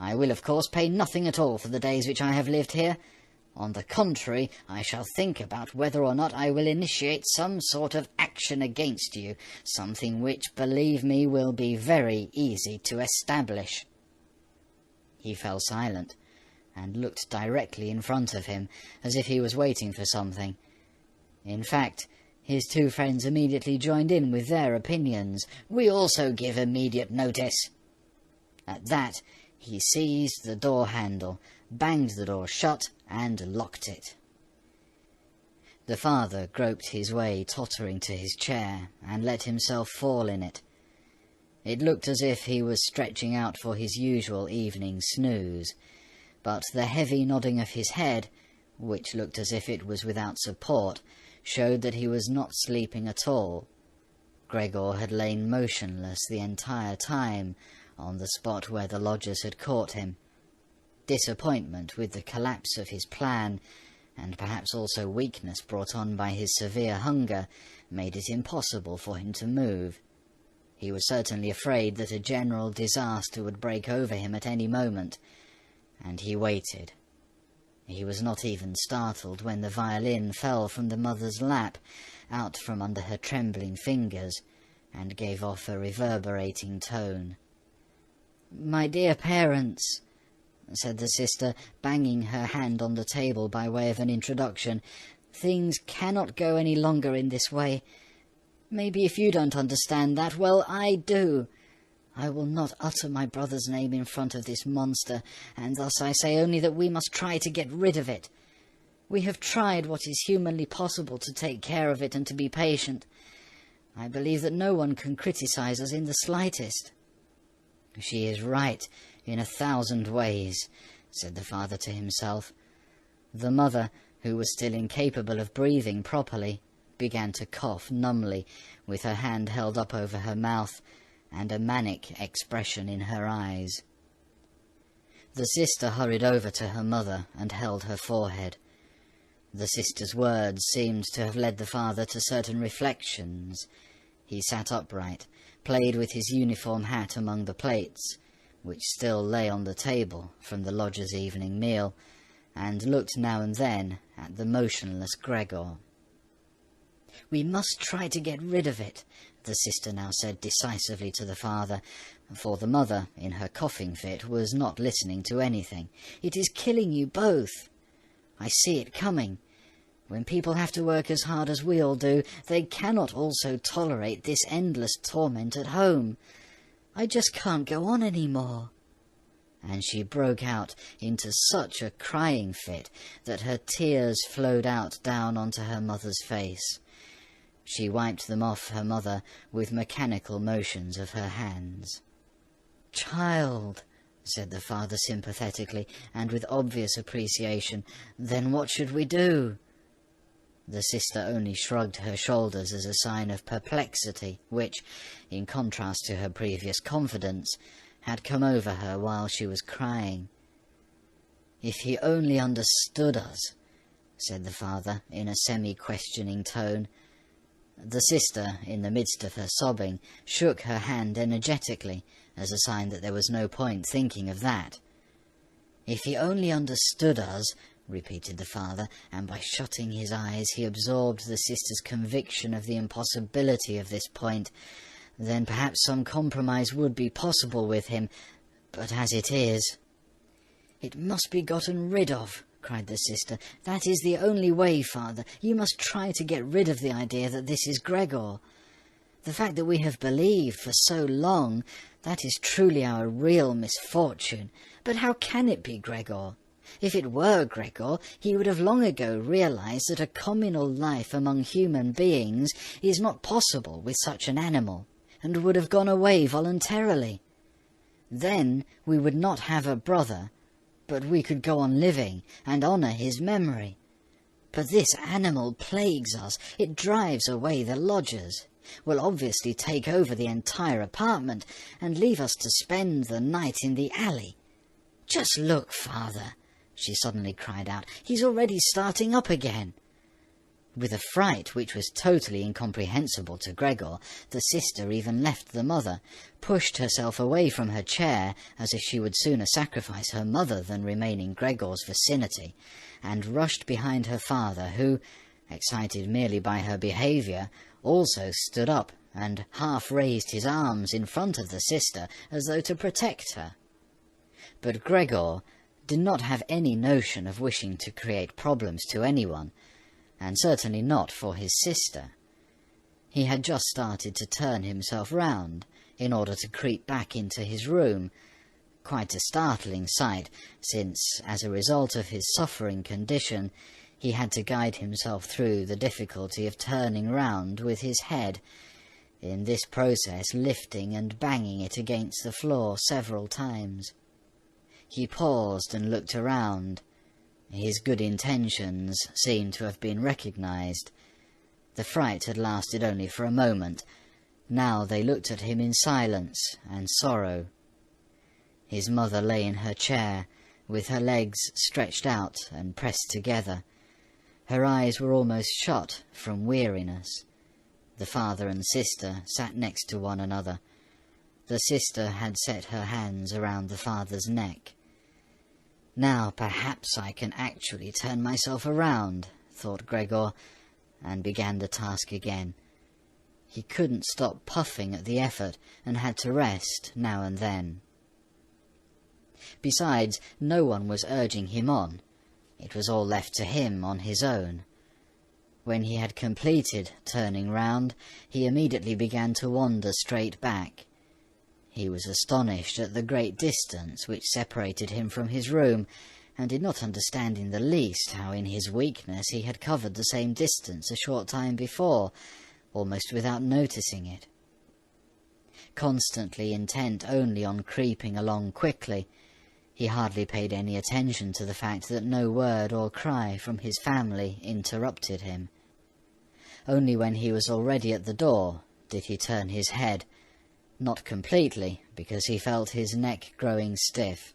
Speaker 2: I will, of course, pay nothing at all for the days which I have lived here. On the contrary, I shall think about whether or not I will initiate some sort of action against you, something which, believe me, will be very easy to establish." He fell silent, and looked directly in front of him, as if he was waiting for something. In fact, his two friends immediately joined in with their opinions. "We also give immediate notice." At that, he seized the door handle, banged the door shut, and locked it. The father groped his way tottering to his chair, and let himself fall in it. It looked as if he was stretching out for his usual evening snooze, but the heavy nodding of his head, which looked as if it was without support, showed that he was not sleeping at all. Gregor had lain motionless the entire time, on the spot where the lodgers had caught him. Disappointment with the collapse of his plan, and perhaps also weakness brought on by his severe hunger, made it impossible for him to move. He was certainly afraid that a general disaster would break over him at any moment, and he waited. He was not even startled when the violin fell from the mother's lap, out from under her trembling fingers, and gave off a reverberating tone. "My dear parents," said the sister, banging her hand on the table by way of an introduction, "things cannot go any longer in this way. Maybe if you don't understand that, well, I do. I will not utter my brother's name in front of this monster, and thus I say only that we must try to get rid of it. We have tried what is humanly possible to take care of it and to be patient. I believe that no one can criticize us in the slightest. She is right in 1,000 ways, said the father to himself. The mother, who was still incapable of breathing properly, began to cough numbly, with her hand held up over her mouth, and a manic expression in her eyes. The sister hurried over to her mother and held her forehead. The sister's words seemed to have led the father to certain reflections. He sat upright, played with his uniform hat among the plates, which still lay on the table from the lodger's evening meal, and looked now and then at the motionless Gregor. "We must try to get rid of it," the sister now said decisively to the father, for the mother, in her coughing fit, was not listening to anything. "It is killing you both. I see it coming. When people have to work as hard as we all do, they cannot also tolerate this endless torment at home. I just can't go on any more." And she broke out into such a crying fit that her tears flowed out down onto her mother's face. She wiped them off her mother with mechanical motions of her hands. "Child," said the father sympathetically, and with obvious appreciation, "then what should we do?" The sister only shrugged her shoulders as a sign of perplexity, which, in contrast to her previous confidence, had come over her while she was crying. "If he only understood us," said the father in a semi-questioning tone. The sister, in the midst of her sobbing, shook her hand energetically, as a sign that there was no point thinking of that. "If he only understood us," repeated the father, and by shutting his eyes he absorbed the sister's conviction of the impossibility of this point, then perhaps some compromise would be possible with him, but as it is— "It must be gotten rid of," cried the sister. "That is the only way, father. You must try to get rid of the idea that this is Gregor. The fact that we have believed for so long, that is truly our real misfortune. But how can it be Gregor? If it were Gregor, he would have long ago realized that a communal life among human beings is not possible with such an animal, and would have gone away voluntarily. Then we would not have a brother, but we could go on living and honour his memory. But this animal plagues us. It drives away the lodgers, will obviously take over the entire apartment, and leave us to spend the night in the alley. Just look, father," she suddenly cried out. "He's already starting up again." With a fright which was totally incomprehensible to Gregor, the sister even left the mother, pushed herself away from her chair as if she would sooner sacrifice her mother than remain in Gregor's vicinity, and rushed behind her father, who, excited merely by her behaviour, also stood up and half raised his arms in front of the sister as though to protect her. But Gregor did not have any notion of wishing to create problems to anyone, and certainly not for his sister. He had just started to turn himself round in order to creep back into his room, quite a startling sight, since, as a result of his suffering condition, he had to guide himself through the difficulty of turning round with his head, in this process lifting and banging it against the floor several times. He paused and looked around. His good intentions seemed to have been recognized. The fright had lasted only for a moment. Now they looked at him in silence and sorrow. His mother lay in her chair, with her legs stretched out and pressed together. Her eyes were almost shut from weariness. The father and sister sat next to one another. The sister had set her hands around the father's neck. "Now perhaps I can actually turn myself around," thought Gregor, and began the task again. He couldn't stop puffing at the effort, and had to rest now and then. Besides, no one was urging him on. It was all left to him on his own. When he had completed turning round, he immediately began to wander straight back. He was astonished at the great distance which separated him from his room, and did not understand in the least how in his weakness he had covered the same distance a short time before, almost without noticing it. Constantly intent only on creeping along quickly, He hardly paid any attention to the fact that no word or cry from his family interrupted him. Only when he was already at the door did he turn his head, not completely, because he felt his neck growing stiff.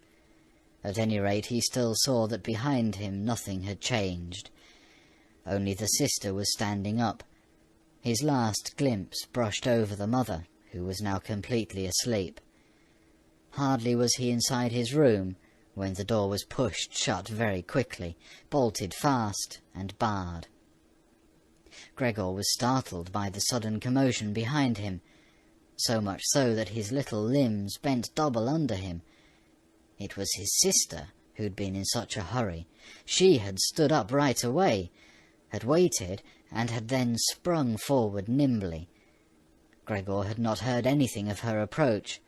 Speaker 2: At any rate, he still saw that behind him nothing had changed. Only the sister was standing up. His last glimpse brushed over the mother, who was now completely asleep. Hardly was he inside his room when the door was pushed shut very quickly, bolted fast, and barred. Gregor was startled by the sudden commotion behind him, so much so that his little limbs bent double under him. It was his sister who'd been in such a hurry. She had stood up right away, had waited, and had then sprung forward nimbly. Gregor had not heard anything of her approach.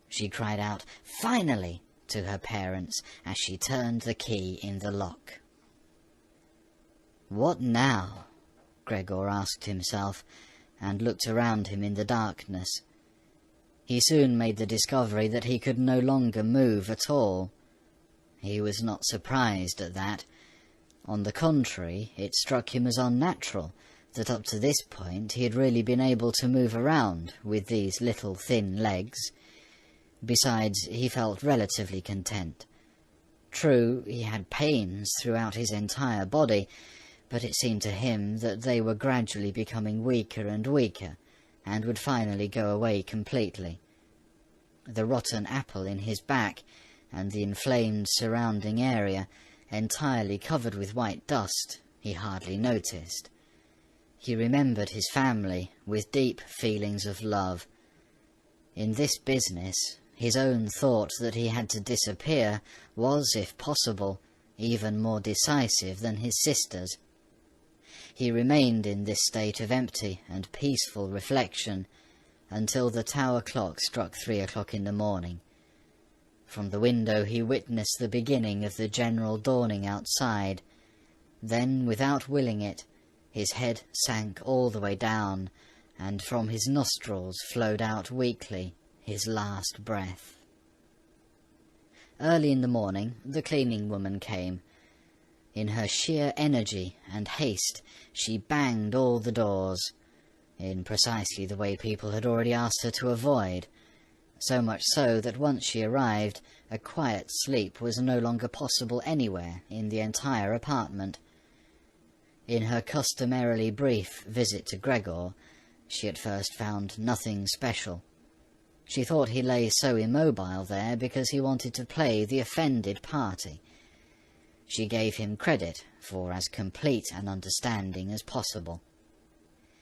Speaker 2: She cried out, "Finally!" to her parents as she turned the key in the lock. "What now?" Gregor asked himself, and looked around him in the darkness. He soon made the discovery that he could no longer move at all. He was not surprised at that. On the contrary, it struck him as unnatural that up to this point he had really been able to move around with these little thin legs. Besides, he felt relatively content. True, he had pains throughout his entire body, but it seemed to him that they were gradually becoming weaker and weaker, and would finally go away completely. The rotten apple in his back, and the inflamed surrounding area, entirely covered with white dust, he hardly noticed. He remembered his family with deep feelings of love. In this business, his own thought that he had to disappear was, if possible, even more decisive than his sister's. He remained in this state of empty and peaceful reflection until the tower clock struck 3 o'clock in the morning. From the window he witnessed the beginning of the general dawning outside. Then, without willing it, his head sank all the way down, and from his nostrils flowed out weakly his last breath. Early in the morning the cleaning woman came. In her sheer energy and haste she banged all the doors, in precisely the way people had already asked her to avoid, so much so that once she arrived, a quiet sleep was no longer possible anywhere in the entire apartment. In her customarily brief visit to Gregor, she at first found nothing special. She thought he lay so immobile there because he wanted to play the offended party. She gave him credit for as complete an understanding as possible.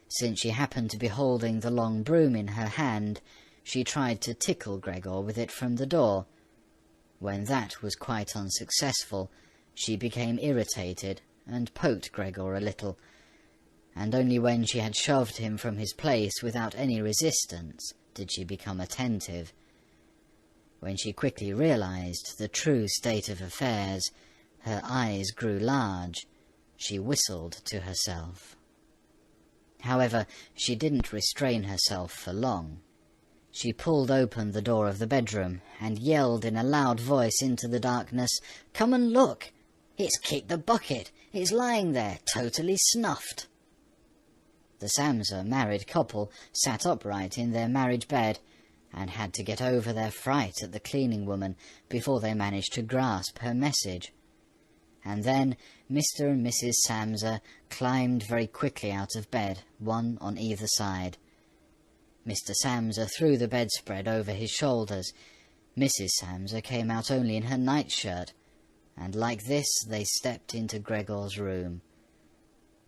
Speaker 2: Since she happened to be holding the long broom in her hand, she tried to tickle Gregor with it from the door. When that was quite unsuccessful, she became irritated and poked Gregor a little, and only when she had shoved him from his place without any resistance did she become attentive. When she quickly realized the true state of affairs, her eyes grew large. She whistled to herself. However, she didn't restrain herself for long. She pulled open the door of the bedroom and yelled in a loud voice into the darkness, "Come and look! It's kicked the bucket! It's lying there, totally snuffed!" The Samsa married couple sat upright in their marriage bed, and had to get over their fright at the cleaning woman before they managed to grasp her message. And then Mr. and Mrs. Samsa climbed very quickly out of bed, one on either side. Mr. Samsa threw the bedspread over his shoulders. Mrs. Samsa came out only in her nightshirt, and like this they stepped into Gregor's room.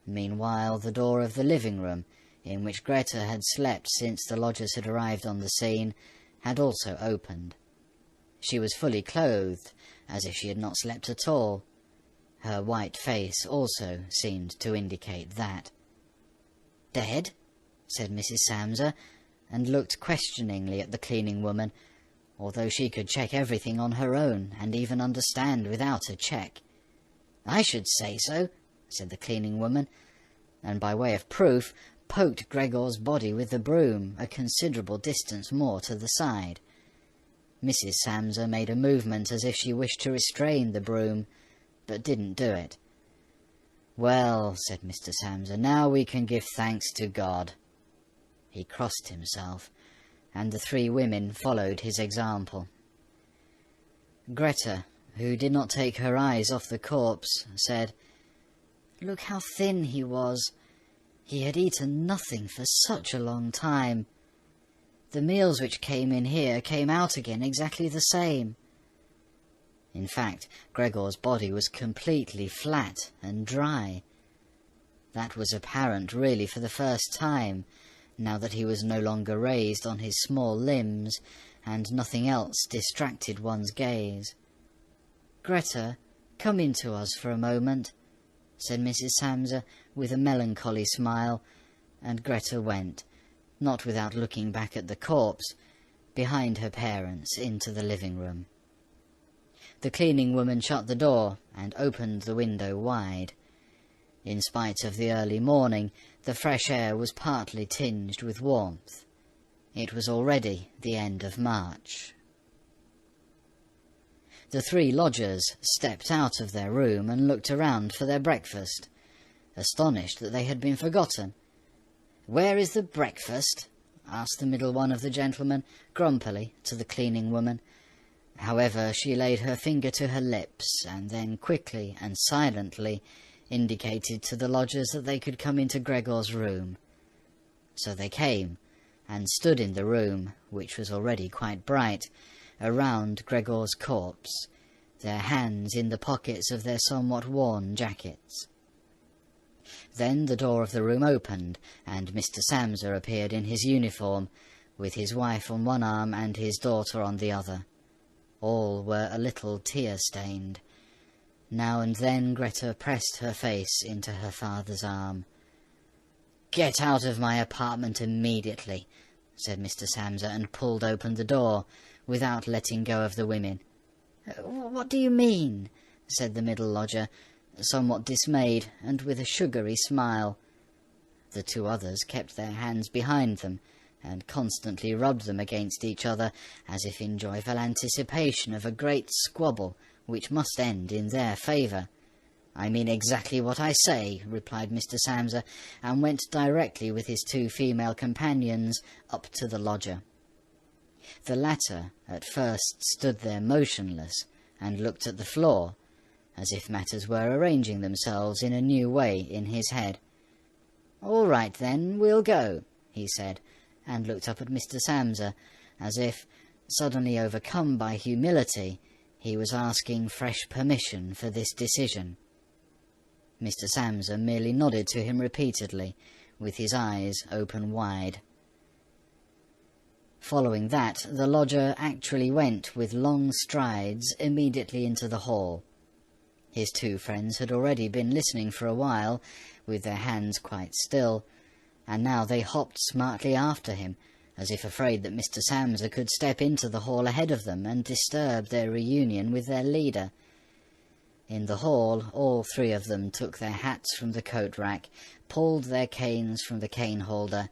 Speaker 2: Meanwhile, the door of the living room, in which Greta had slept since the lodgers had arrived on the scene, had also opened. She was fully clothed, as if she had not slept at all. Her white face also seemed to indicate that. "Dead?" said Mrs. Samsa, and looked questioningly at the cleaning woman, although she could check everything on her own, and even understand without a check. "I should say so," said the cleaning woman, and by way of proof poked Gregor's body with the broom a considerable distance more to the side. Mrs. Samsa made a movement as if she wished to restrain the broom, but didn't do it. "Well," said Mr. Samsa, "now we can give thanks to God." He crossed himself, and the three women followed his example. Greta, who did not take her eyes off the corpse, said, "Look how thin he was. He had eaten nothing for such a long time. The meals which came in here came out again exactly the same." In fact, Gregor's body was completely flat and dry. That was apparent really for the first time, now that he was no longer raised on his small limbs, and nothing else distracted one's gaze. "Greta, come in to us for a moment," said Mrs. Samsa with a melancholy smile, and Greta went, not without looking back at the corpse, behind her parents into the living room. The cleaning woman shut the door and opened the window wide. In spite of the early morning, the fresh air was partly tinged with warmth. It was already the end of March. The three lodgers stepped out of their room and looked around for their breakfast, astonished that they had been forgotten. "Where is the breakfast?" asked the middle one of the gentlemen, grumpily, to the cleaning woman. However, she laid her finger to her lips, and then quickly and silently indicated to the lodgers that they could come into Gregor's room. So they came, and stood in the room, which was already quite bright, around Gregor's corpse, their hands in the pockets of their somewhat worn jackets. Then the door of the room opened, and Mr. Samsa appeared in his uniform, with his wife on one arm and his daughter on the other. All were a little tear-stained. Now and then Greta pressed her face into her father's arm. "Get out of my apartment immediately," said Mr. Samsa, and pulled open the door, without letting go of the women. "What do you mean?" said the middle lodger, somewhat dismayed, and with a sugary smile. The two others kept their hands behind them, and constantly rubbed them against each other, as if in joyful anticipation of a great squabble which must end in their favour. "I mean exactly what I say," replied Mr. Samsa, and went directly with his two female companions up to the lodger. The latter at first stood there motionless, and looked at the floor, as if matters were arranging themselves in a new way in his head. "All right, then, we'll go," he said, and looked up at Mr. Samsa, as if, suddenly overcome by humility, he was asking fresh permission for this decision. Mr. Samsa merely nodded to him repeatedly, with his eyes open wide. Following that, the lodger actually went with long strides immediately into the hall. His two friends had already been listening for a while, with their hands quite still, and now they hopped smartly after him, as if afraid that Mr. Samsa could step into the hall ahead of them and disturb their reunion with their leader. In the hall, all three of them took their hats from the coat-rack, pulled their canes from the cane-holder,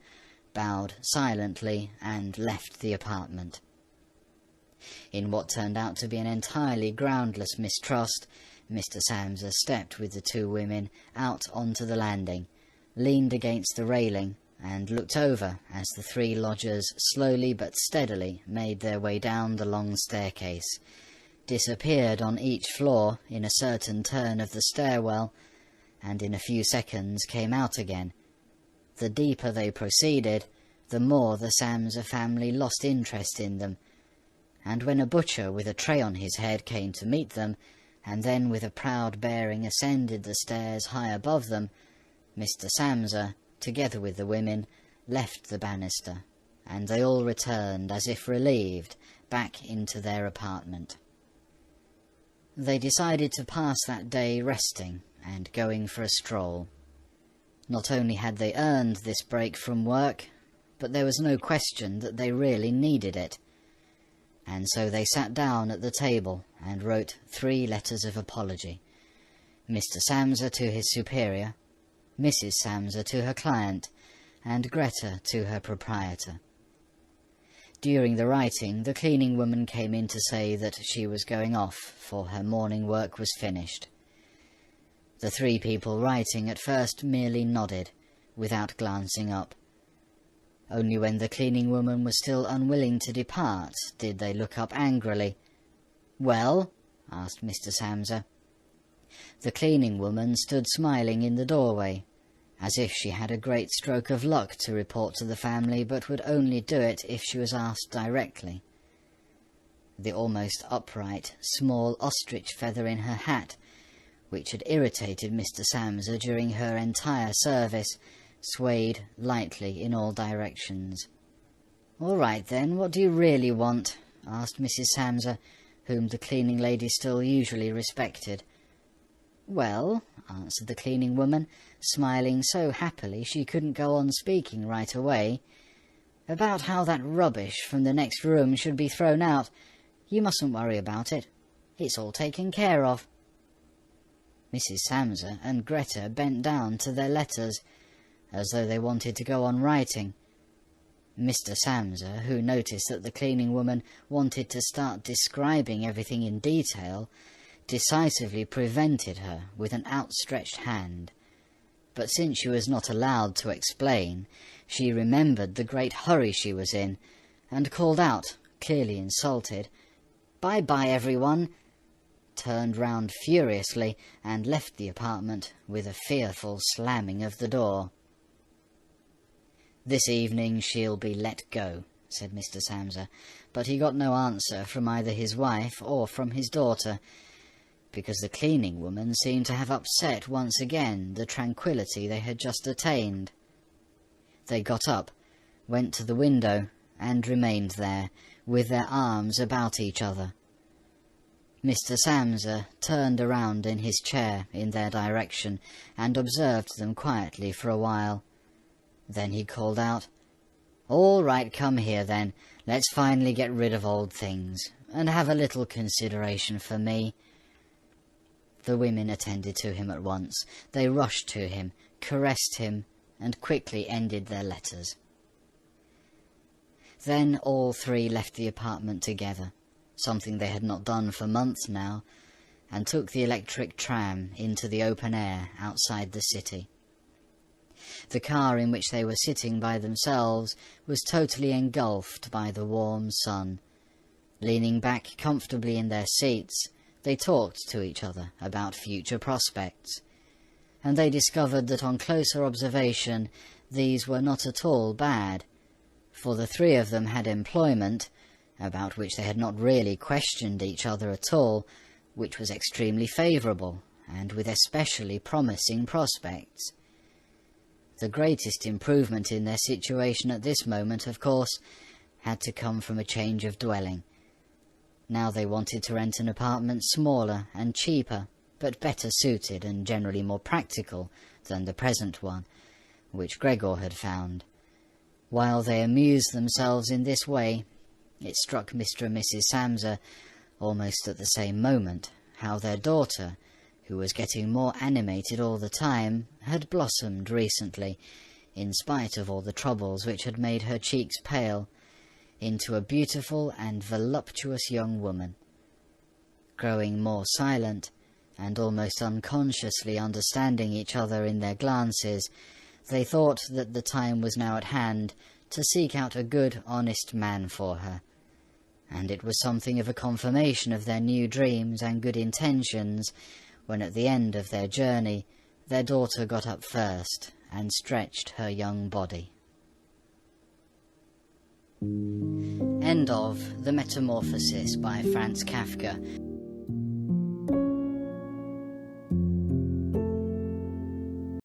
Speaker 2: bowed silently, and left the apartment. In what turned out to be an entirely groundless mistrust, Mr. Samsa stepped with the two women out onto the landing, leaned against the railing, and looked over as the three lodgers slowly but steadily made their way down the long staircase, disappeared on each floor in a certain turn of the stairwell, and in a few seconds came out again. The deeper they proceeded, the more the Samsa family lost interest in them, and when a butcher with a tray on his head came to meet them, and then with a proud bearing ascended the stairs high above them, Mr. Samsa, together with the women, left the banister, and they all returned, as if relieved, back into their apartment. They decided to pass that day resting and going for a stroll. Not only had they earned this break from work, but there was no question that they really needed it. And so they sat down at the table and wrote 3 letters of apology. Mr. Samsa to his superior, Mrs. Samsa to her client, and Greta to her proprietor. During the writing, the cleaning woman came in to say that she was going off, for her morning work was finished. The three people writing at first merely nodded, without glancing up. Only when the cleaning woman was still unwilling to depart did they look up angrily. "Well?" asked Mr. Samsa. The cleaning woman stood smiling in the doorway, as if she had a great stroke of luck to report to the family, but would only do it if she was asked directly. The almost upright, small ostrich feather in her hat, which had irritated Mr. Samsa during her entire service, swayed lightly in all directions. "All right, then, what do you really want?" asked Mrs. Samsa, whom the cleaning lady still usually respected. "Well," answered the cleaning woman, smiling so happily she couldn't go on speaking right away, "about how that rubbish from the next room should be thrown out. You mustn't worry about it. It's all taken care of." Mrs. Samsa and Greta bent down to their letters, as though they wanted to go on writing. Mr. Samsa, who noticed that the cleaning woman wanted to start describing everything in detail, decisively prevented her with an outstretched hand. But since she was not allowed to explain, she remembered the great hurry she was in, and called out, clearly insulted, "Bye-bye, everyone," turned round furiously, and left the apartment with a fearful slamming of the door. "This evening she'll be let go," said Mr. Samsa, but he got no answer from either his wife or from his daughter, because the cleaning woman seemed to have upset once again the tranquillity they had just attained. They got up, went to the window, and remained there, with their arms about each other. Mr. Samsa turned around in his chair in their direction, and observed them quietly for a while. Then he called out, "All right, come here then. Let's finally get rid of old things, and have a little consideration for me." The women attended to him at once. They rushed to him, caressed him, and quickly ended their letters. Then all three left the apartment together, something they had not done for months now, and took the electric tram into the open air outside the city. The car in which they were sitting by themselves was totally engulfed by the warm sun. Leaning back comfortably in their seats, they talked to each other about future prospects, and they discovered that on closer observation these were not at all bad, for the three of them had employment, about which they had not really questioned each other at all, which was extremely favourable, and with especially promising prospects. The greatest improvement in their situation at this moment, of course, had to come from a change of dwelling. Now they wanted to rent an apartment smaller and cheaper, but better suited and generally more practical than the present one, which Gregor had found. While they amused themselves in this way, it struck Mr. and Mrs. Samsa, almost at the same moment, how their daughter, who was getting more animated all the time, had blossomed recently, in spite of all the troubles which had made her cheeks pale, into a beautiful and voluptuous young woman. Growing more silent, and almost unconsciously understanding each other in their glances, they thought that the time was now at hand to seek out a good, honest man for her, and it was something of a confirmation of their new dreams and good intentions when at the end of their journey their daughter got up first and stretched her young body. End of The Metamorphosis by Franz Kafka.